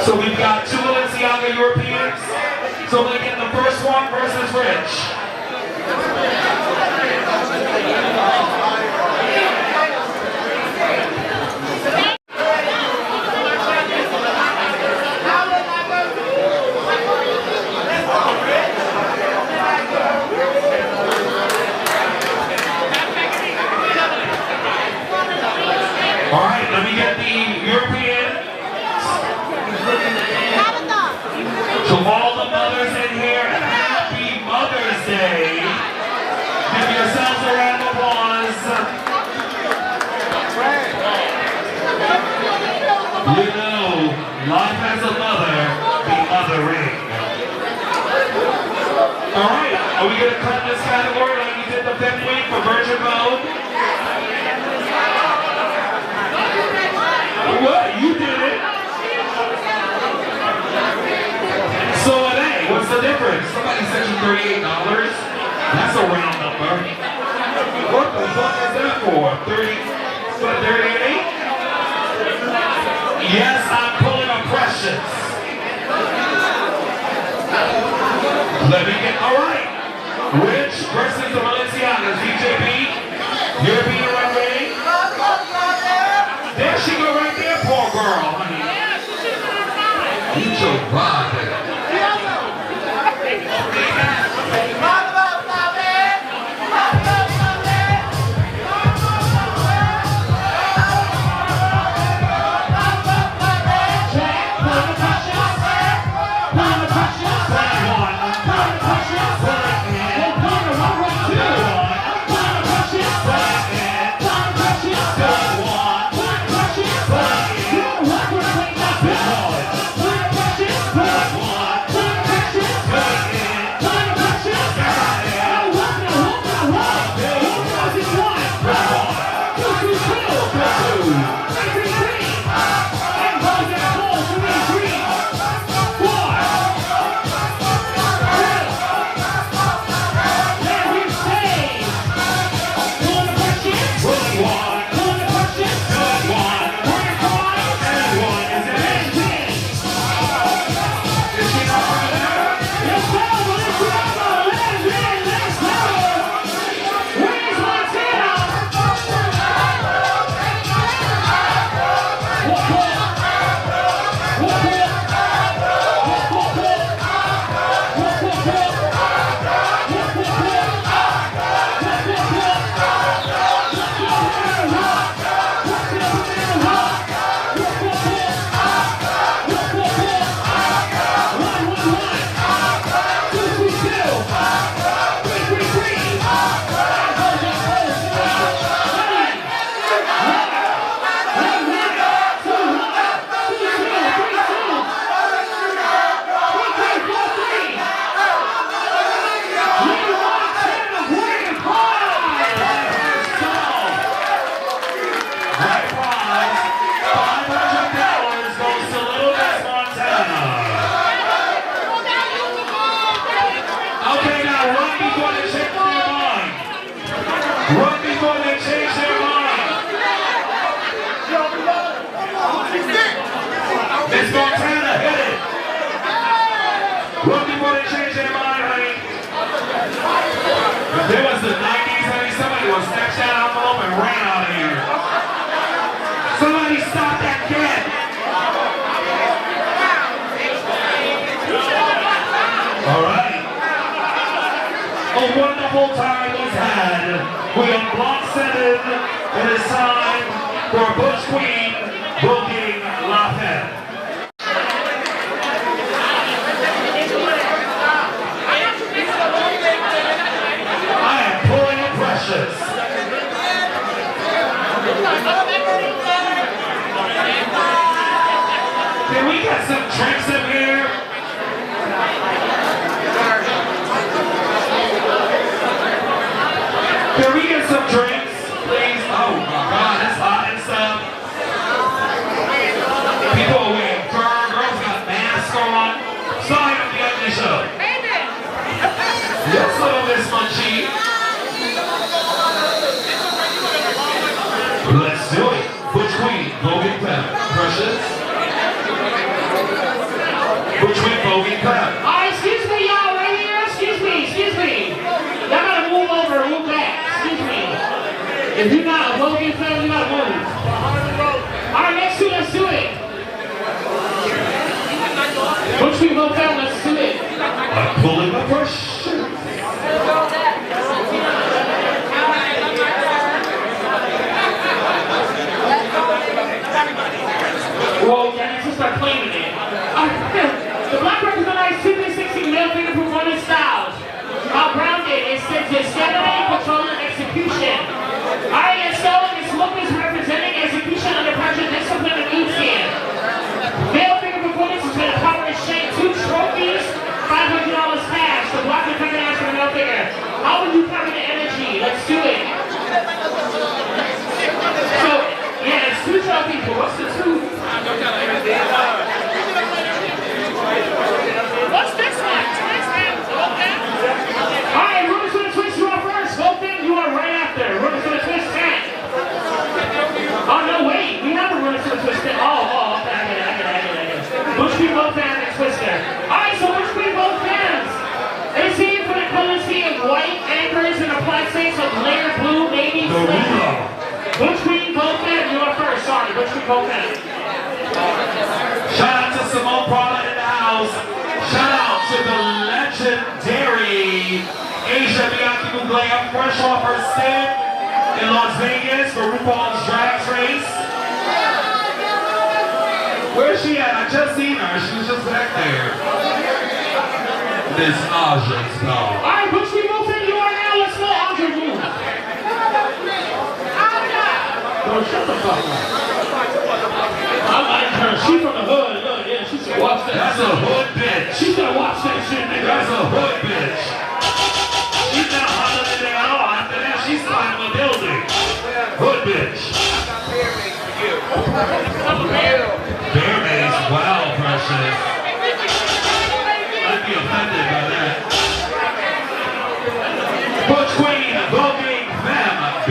So we've got two Balenciaga Europeans. So we're going to get the first one versus Rich. All right, let me get the European. To all the mothers in here, happy Mother's Day. Give yourselves a round of applause. You know, life has a mother, the mothering. All right, are we going to cut this category like we did the 5th week for Virgin Vogue? What? You did it. So hey, what's the difference? Somebody sent you $38. That's a round number. What the fuck is that for? 30? What, 38? Yes, I'm pulling a Precious. Let me get, all right. Rich versus the Balenciagas. DJB, European runway. There she go right there, poor girl, honey. You so bad. There was the 90s, honey. Somebody was snatched that envelope and ran out of here. Somebody stop that kid. All right. A wonderful time was had. We are block 7. It is time for Butch Queen booking La Fête. we get some drinks in here? Can we get some drinks, please? Oh my God, it's hot and stuff. People are wearing fur, girls got masks on. Sorry to be on this show. Yes, little Miss Munchie. Let's do it. Butch Queen, Vogue and Pep. Precious. Butch Queen, Vogue and Pep. Alright, excuse me, y'all, right here. Excuse me. Y'all gotta move over, move back. Excuse me. If you're not a Vogue and Pep, you gotta move. Alright, let's do it. Butch Queen, Vogue and Pep, let's do it. I'm pulling up her shirt. Whoa, y'all need to start claiming it. The black recognize 260 male figure performance styles. How grounded is steadily controlling execution. Alright, let's go. This look is representing execution under pressure, discipline, and mood scan. Male figure performance has been a power exchange, 2 trophies, $500 cash. The black recognize for the male figure. How would you carry the energy? Let's do it. So, yeah, it's 2 trophies, but what's the 2? What's this one? Alright, Runners for the Twist, you are first. Vogue, you are right after. Runners for the Twist 10. Oh, no, wait. We have a Runners for the Twist 10. Oh, okay, I get it. Butch Queen, Vogue fans, and Twister. Alright, so Butch Queen, Vogue fans. It's here for the color scheme of white anchors and a plastic of layered blue, navy, slate. Butch Queen, Vogue fans, you are first. Sorry, Butch Queen, Vogue fans. Shout out to Simone Prada in the house. Shout out to the legendary Asia Bianchi Mugler, fresh off her stint in Las Vegas for RuPaul's Drag Race. Where's she at? I just seen her. She was just back there. Miss Aja's dog. Alright, Butch Queen, Vogue fans, you are now. Let's go. Aja, move. Bro, shut the fuck up. I like her. She from the hood. Look, yeah, she should watch that. That's a hood bitch. She's gonna watch that shit, nigga. That's a hood bitch. She's not hotter than they all. After that, she's climbing a building. Hood bitch. Bear mace. Wow, Precious. I'd be offended by that. Butch Queen, voguing them, B.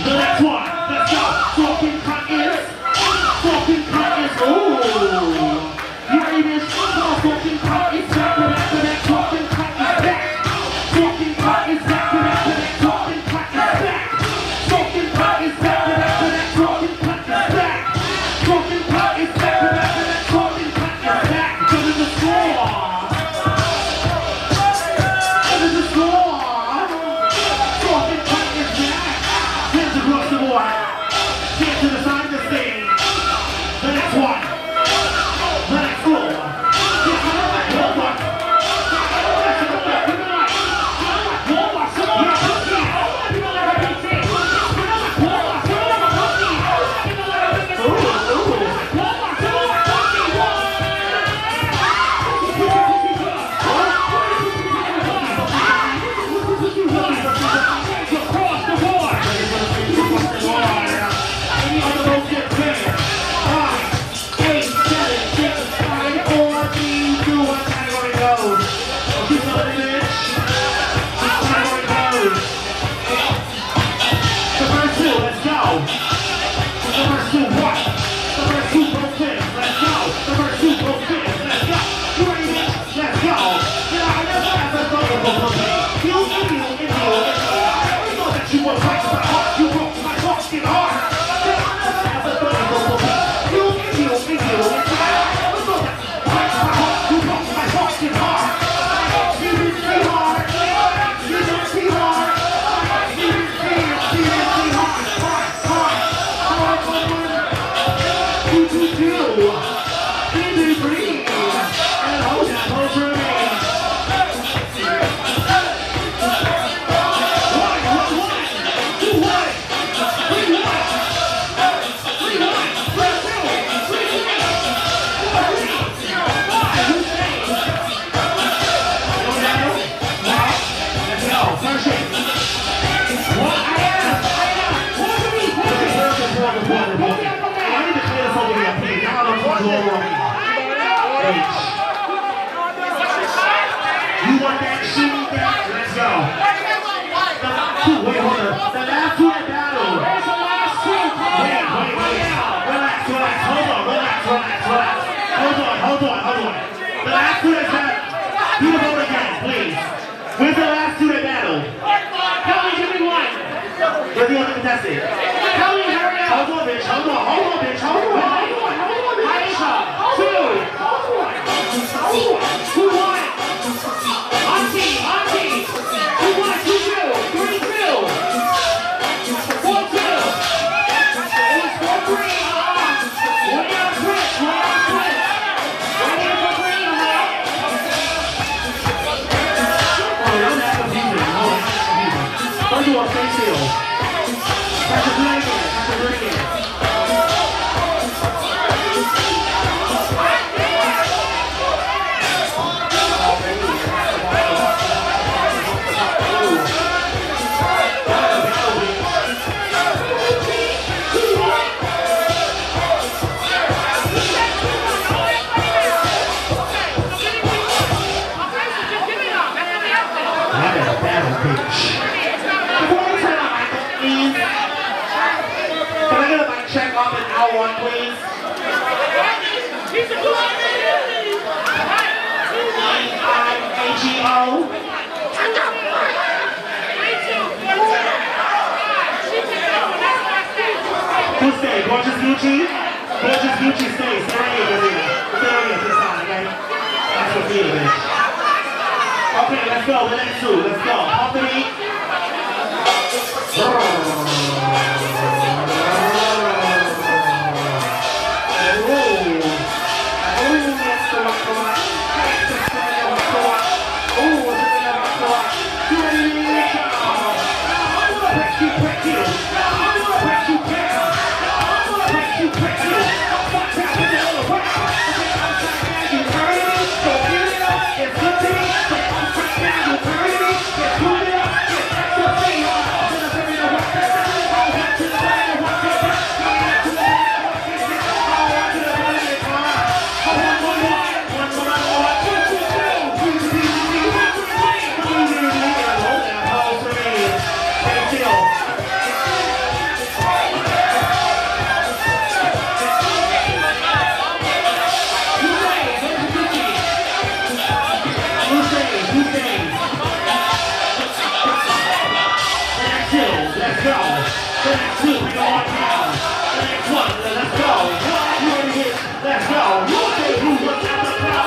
The next one, let's go. Talking cut is. Talking cut is. Ooh. You ready, bitch? Talking cut is back to back to back. Talking cut is back. Talking cut is back to back to back. Talking cut is back. Talking cut is back to back to back. Talking cut is back. Talking cut is back to back to back. Talking cut is back. Go to the score. Go to the score. Talking cut is back. Hands across the board. Hands to the side of the stage. The next one. The next one. Hold on. You want that shooting back? Let's go. Wait, hold on. The last two in battle. Where's the last two? Wait. Relax. Hold on. Relax. Hold on. The last two in battle. Do the vote again, please. Where's the last two in battle? Kelly, give me one. Where's the other contestant? Kelly, hurry up. Hold on, bitch. Hold on. Aisha, two. Who won? Auntie. 2-1, 2-2, 3-2. 4-2. It was 4-3. One out of switch. Right here for green, right? Oh, you're not confusing. First of all, stay still. That's a good idea. One, please. I-H-E-O. Who stay? Gorgeous Gucci? Gorgeous Gucci stay. Stay right here, Gazina. Stay right here this time, okay? That's what it is. Okay, let's go. The next two. Let's go. Company. go. The next two, we go on down. The next one, let's go. You ready to hit? Let's go. You say who was at the crowd?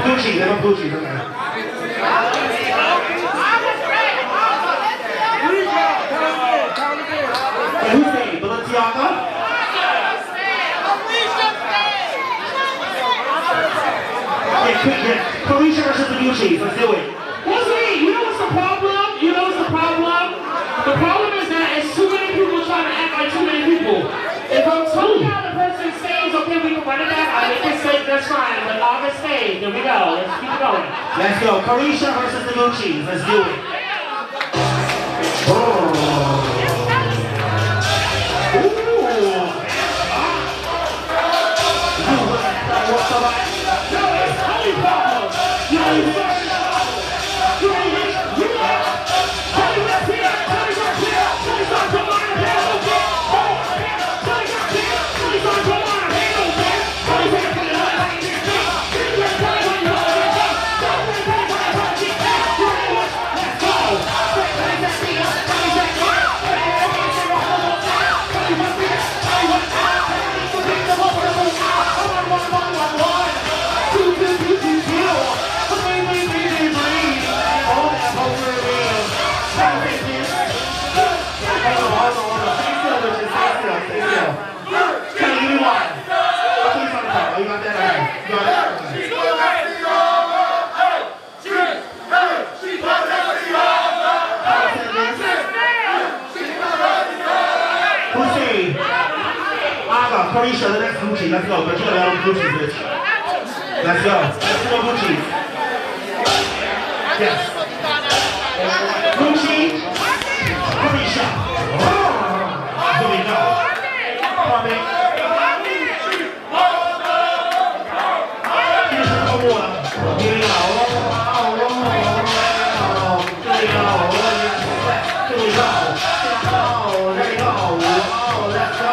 Gucci, they don't Gucci, don't they? Who's staying? Balenciaga? Yeah, Felicia versus the Gucci, let's do it. What's me? You know what's the problem? You know what's the problem? The problem is that it's too many people trying to act like too many people. If I'm telling you how the person stays, okay, we can run it back. I make it safe, that's fine. But August stays. There we go. Let's keep it going. Let's go. Carisha versus the Gucci. Let's do it. Carisha, the next Gucci, let's go. But you gotta have Gucci, bitch. Let's go. Let's go, Gucci. Yes. Gucci. Carisha. Here we go. Come on, man. Here's the water. Here we go. Here we go. Here we go. There we go. Let's go.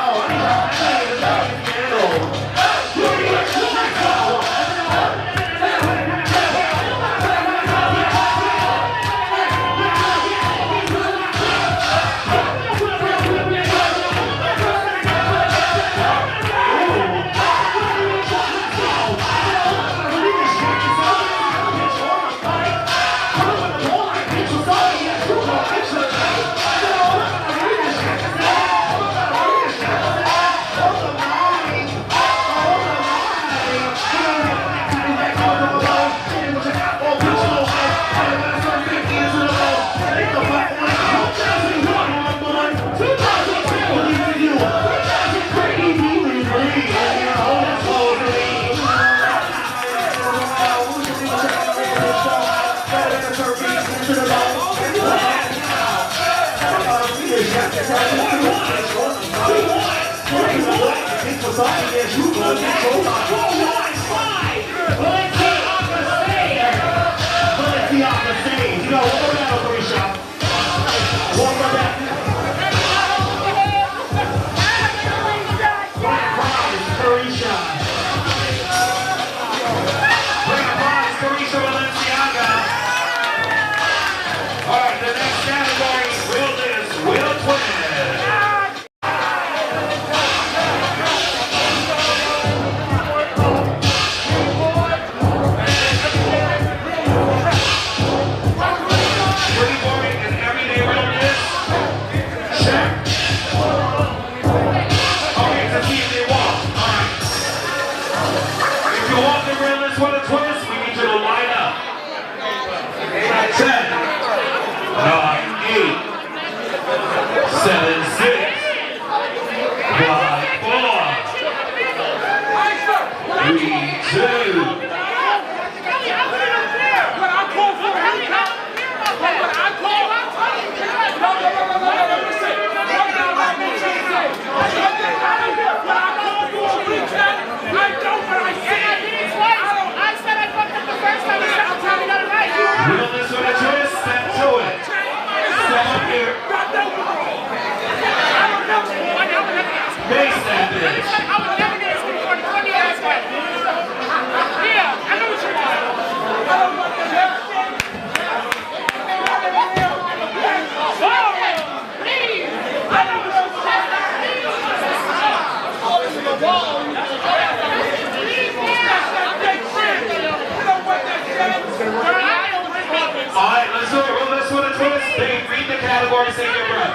category, save your breath.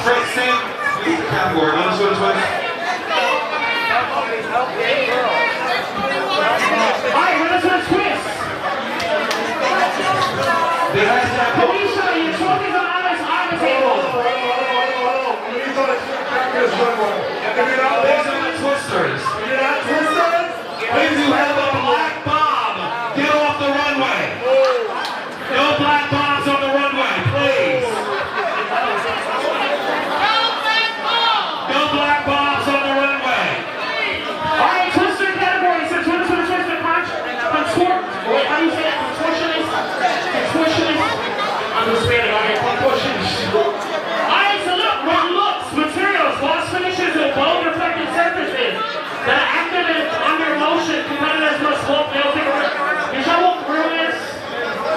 Sprint, sing, please the category. Let's go to twist. Alright, let's go to twist. Alicia, your trophies are on the table. These are the twisters. You're not twisters? Please, you have a black bomb. Get off the runway. No black bombs on the runway, please. No black bombs on the runway. Alright, twister category. So twister, wait, how do you say that? Contortionist? I'm just Spanish, alright, contortionist. Alright, so look, looks, materials, gloss finishes, and Vogue reflective surfaces that are active and under motion. Competitors must walk, they'll take a risk. Did y'all walk through this?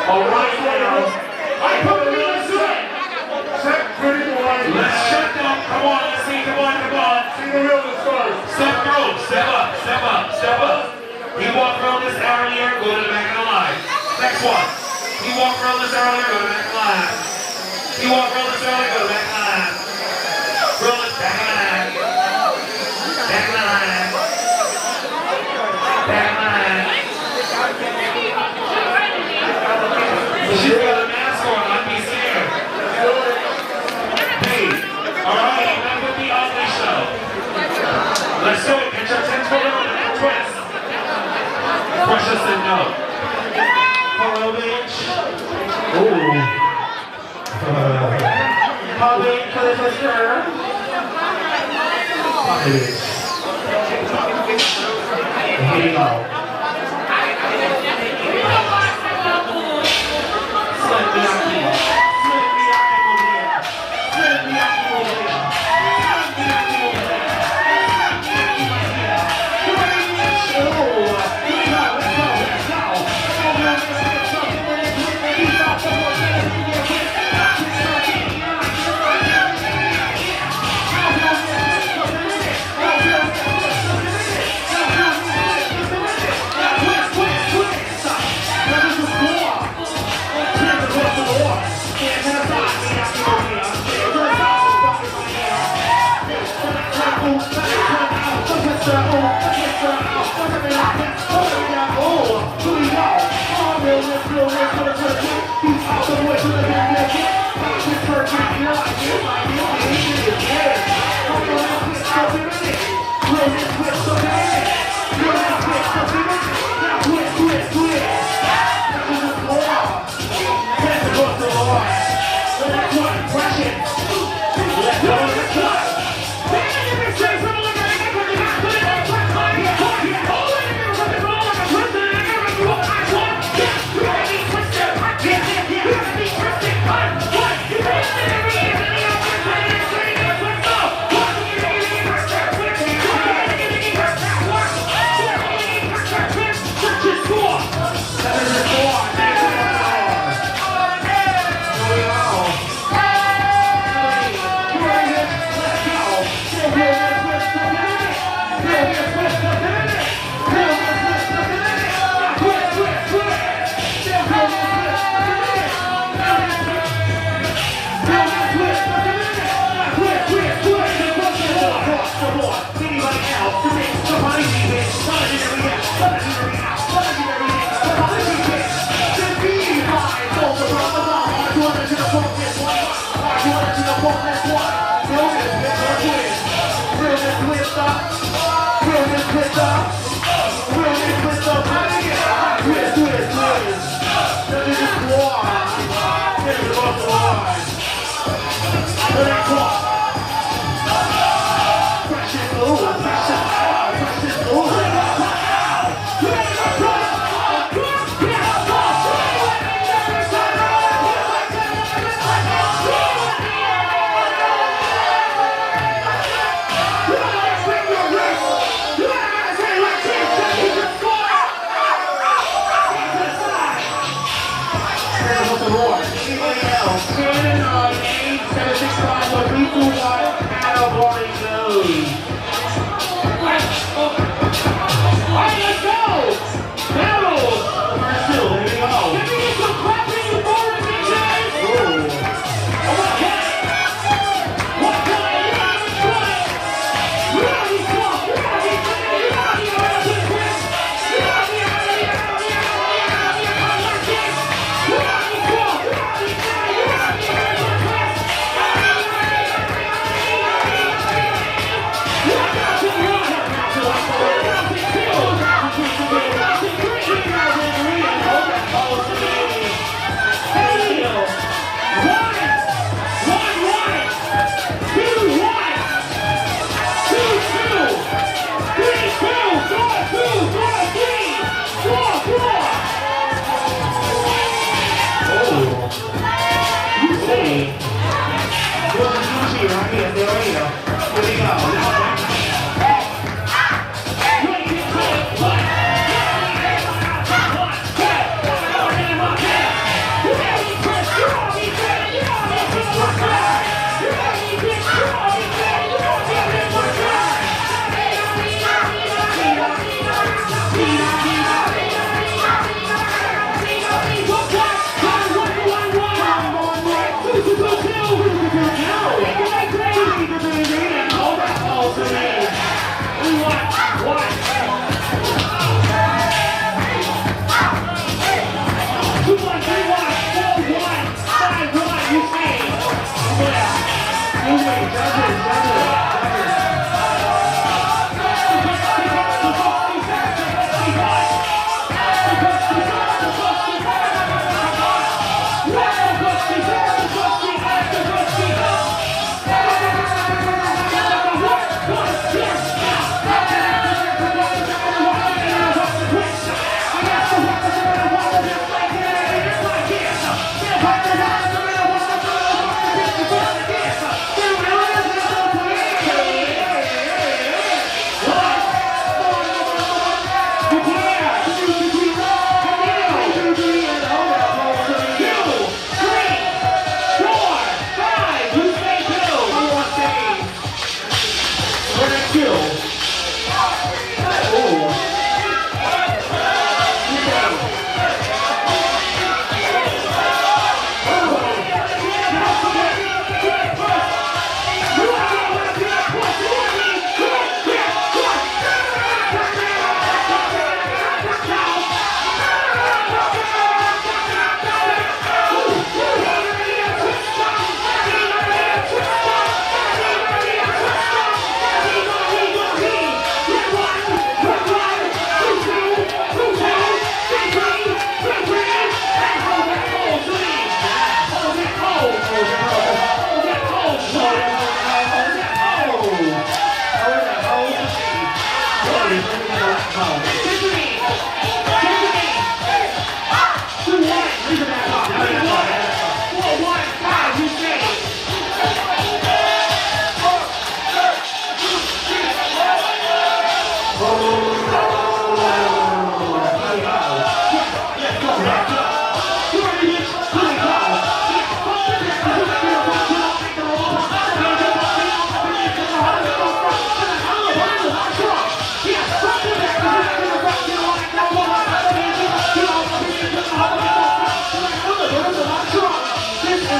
Alright, now. Alright, put the wheel, let's do it. Check pretty boys. Let's check them. Come on, let's see. Come on. See the wheel to start. Step through. Step up. He walked around this earlier, go to the back of the line. Next one. He walked around this earlier, go to the back of the line. He walked around this earlier, go to the back of the line. Roll it, back of the line. Back of the line. Back of the line. She's got a mask on, I'd be scared. Hey, alright, back with the ugly show. Let's do it, get your 10 foot on that twist. Precious said no. Hello, bitch. Ooh. Hello, bitch, for the twister. Hi, bitch. Here you go.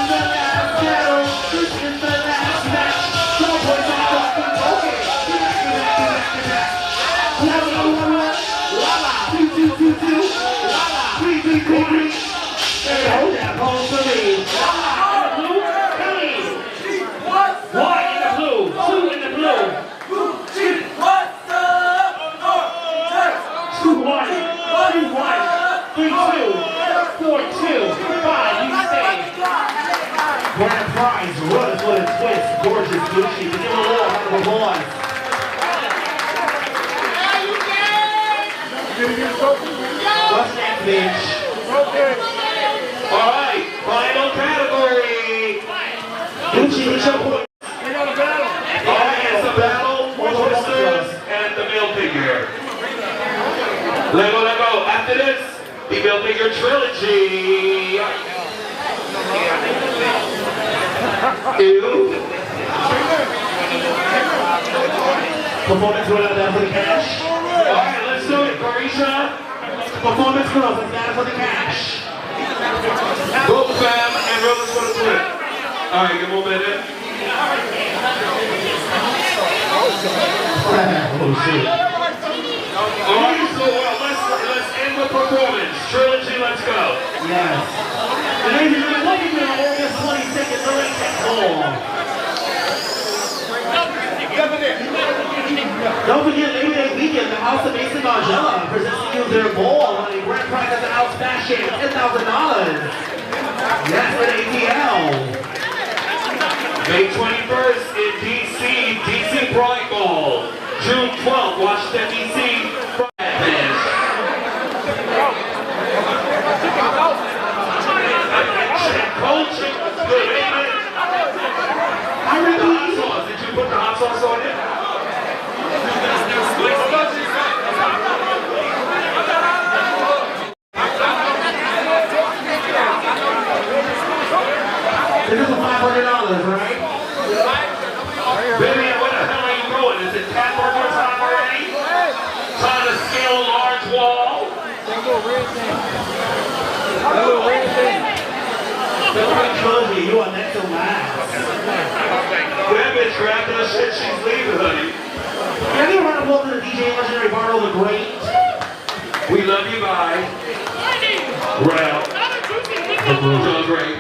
the last battle. This is the last match. Some boys are fucking broken. Hold that pose for me. One in the blue, two in the blue. Two one, 3 2, 4 2, 5. You stay. Grand prize, runs with a twist. Gorgeous Gucci. Give a roll, round of applause. What's next, bitch? All right, final category. Gucci, it's your point. All right, it's a battle for twisters and the male figure. Lego. After this, the male figure trilogy. Ew. Performance girl out there for the cash. All right, let's do it, Carisha. Performance girls, let's got it for the cash. Vogue fam and Rollers for the twist. All right, give me a minute. Oh shit. All right, so let's end the performance. Trilogy, let's go. Yes. Ladies and gentlemen, what are you doing on August 22nd? The late Don't forget Labor Day weekend, the House of Mason Margiela presenting you their ball on a grand prize of the house fashion, $10,000. Yes, at ATL. May 21st in DC, DC Pride Ball. June 12th, Washington, DC. Coaching was good, amen. Did you put the hot sauce on it? This is $500, right? Baby, where the hell are you going? Is it cat burger time already? Trying to scale a large wall? Trilogy, you are next to last. That bitch grabbed that shit, she's leaving, honey. Can you run a applause to the DJ legendary Barlow the Great? We love you, bye. Well, doing great.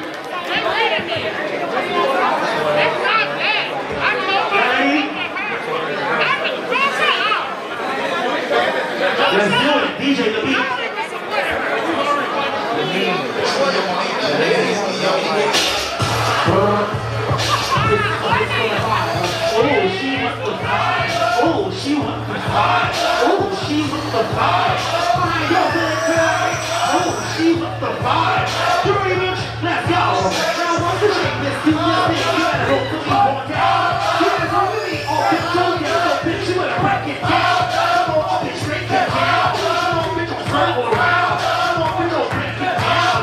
Let's do it, DJ the beat. Oh, she wants the pie. Oh, she wants the pie. Find your big guy. Oh, she wants the pie. Dirty bitch, let's go. Now once you shake this, do this thing. You better hope to be born down. You better go with me. Oh, bitch, don't get so bitch. You better break it down. Come on, bitch, break it down. Come on, bitch, don't circle around. Come on, bitch, don't break it down.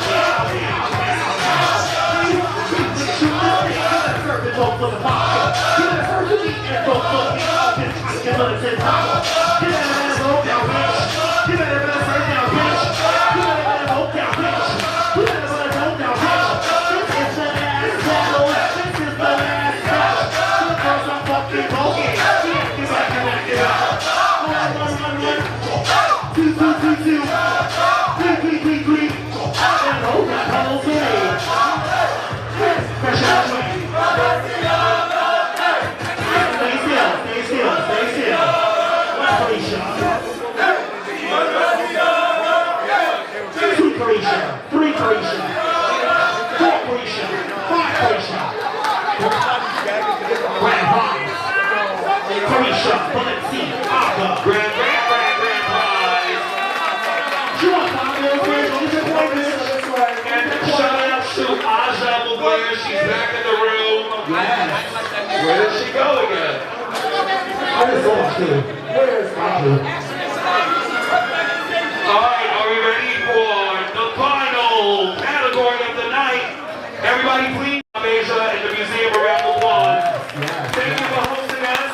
You want to keep this shit moving. You better serve it all for the pie. You better serve the meat and don't fuck me up, bitch. Get on the same power. Get that ass roll down, bitch. Get that ass right down, bitch. Get that ass roll down, bitch. Get that ass roll down, bitch. This is the last battle. This is the last match. The girls are fucking broken. Get back, get back, get back. Run. 2, 2, 2, 2. 3, 3, 3, 3. And hold that pedal to me. Pressure that way. Stay still. Carisha. 2 Carisha. 3 Carisha. 4 Carisha. 5 Carisha. Grand prize. Carisha, Balenciaga. Grand prize. She wants And shout out to Aja Mugler, she's back in the room. Yes. Where did she go again? Where's Aja? Alright, are we ready for the final category of the night? Everybody please, Asia and the Museum of Round of Applause. Thank you for hosting us.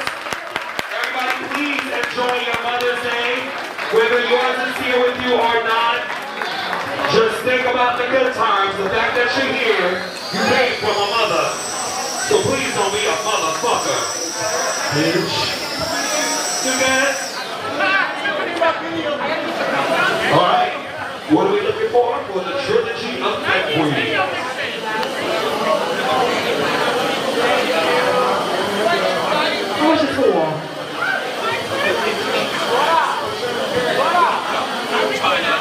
Everybody please enjoy your Mother's Day. Whether yours is here with you or not, just think about the good times. The fact that that you're here, you came from a mother. So please don't be a motherfucker. Bitch. You good? Alright. What are we looking for? For the trilogy of that queen. How much is for?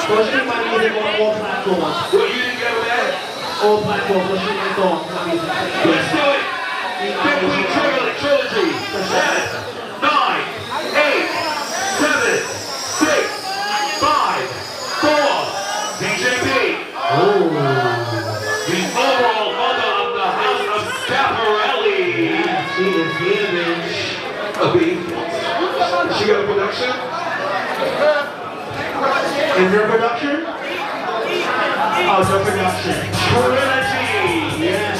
What's the money using on all platforms? Well, you didn't get that? All platforms, what's the money on? Let's do it. Big Queen Trilogy. 10, 9, 8, 7, 6, 5, 4. DJ B. Oh. The overall mother of the house of Scaparelli. She is here, bitch. A B. She got a production? Is there a production? Oh, it's a production. Trilogy. Yes,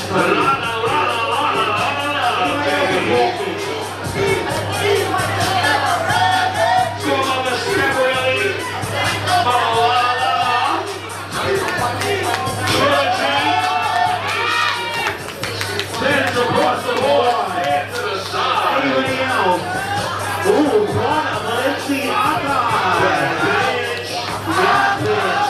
across the board, stand to the side. Anybody else? Ooh, Rana, Balenciaga. Bitch. Yeah, bitch.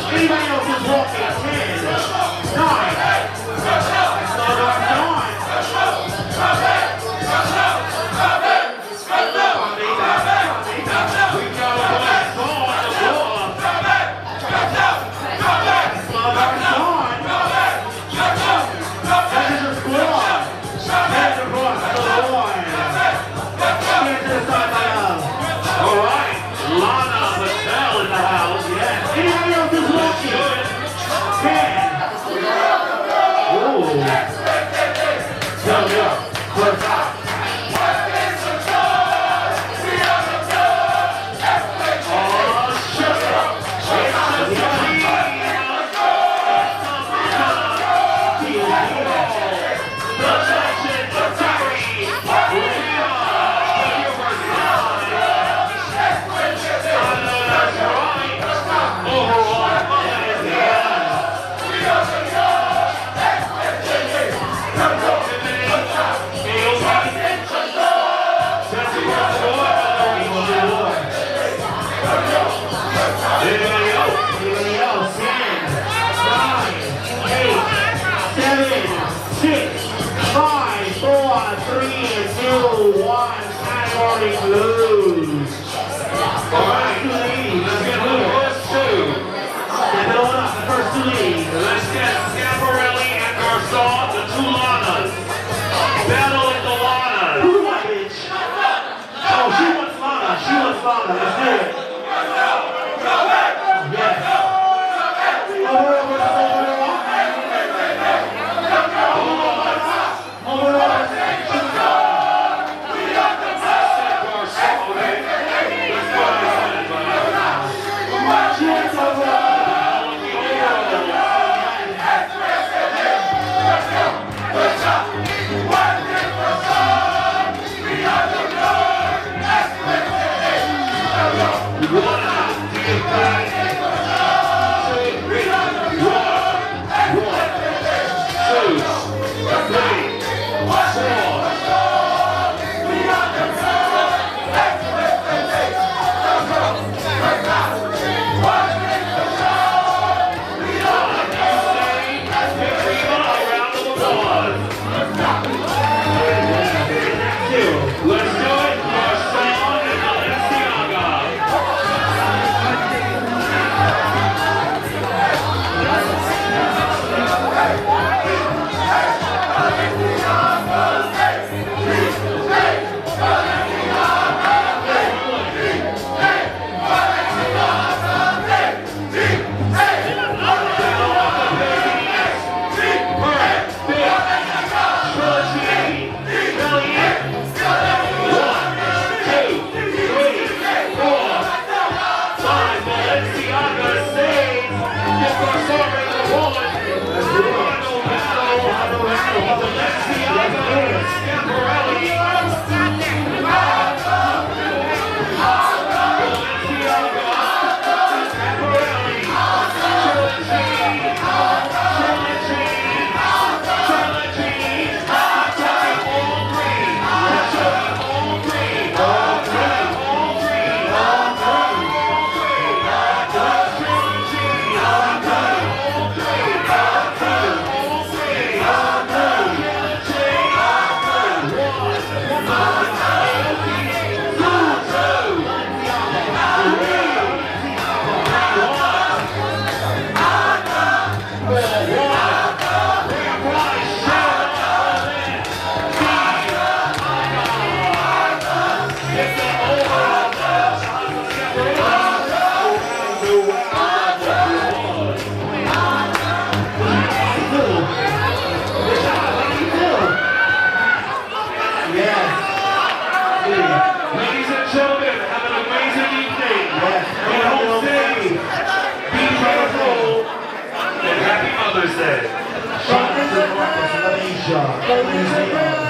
Anybody else is walking? 10, 9. Blues. Alright, two leads. Let's get the first two. Step it on up, the first two leads. Let's get Scaparelli and Garçon, the two Lanas. Battle in the Lanas. Who's what, bitch? Oh, she wants Lana. She wants Lana. Let's do it. Yes.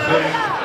Thank you.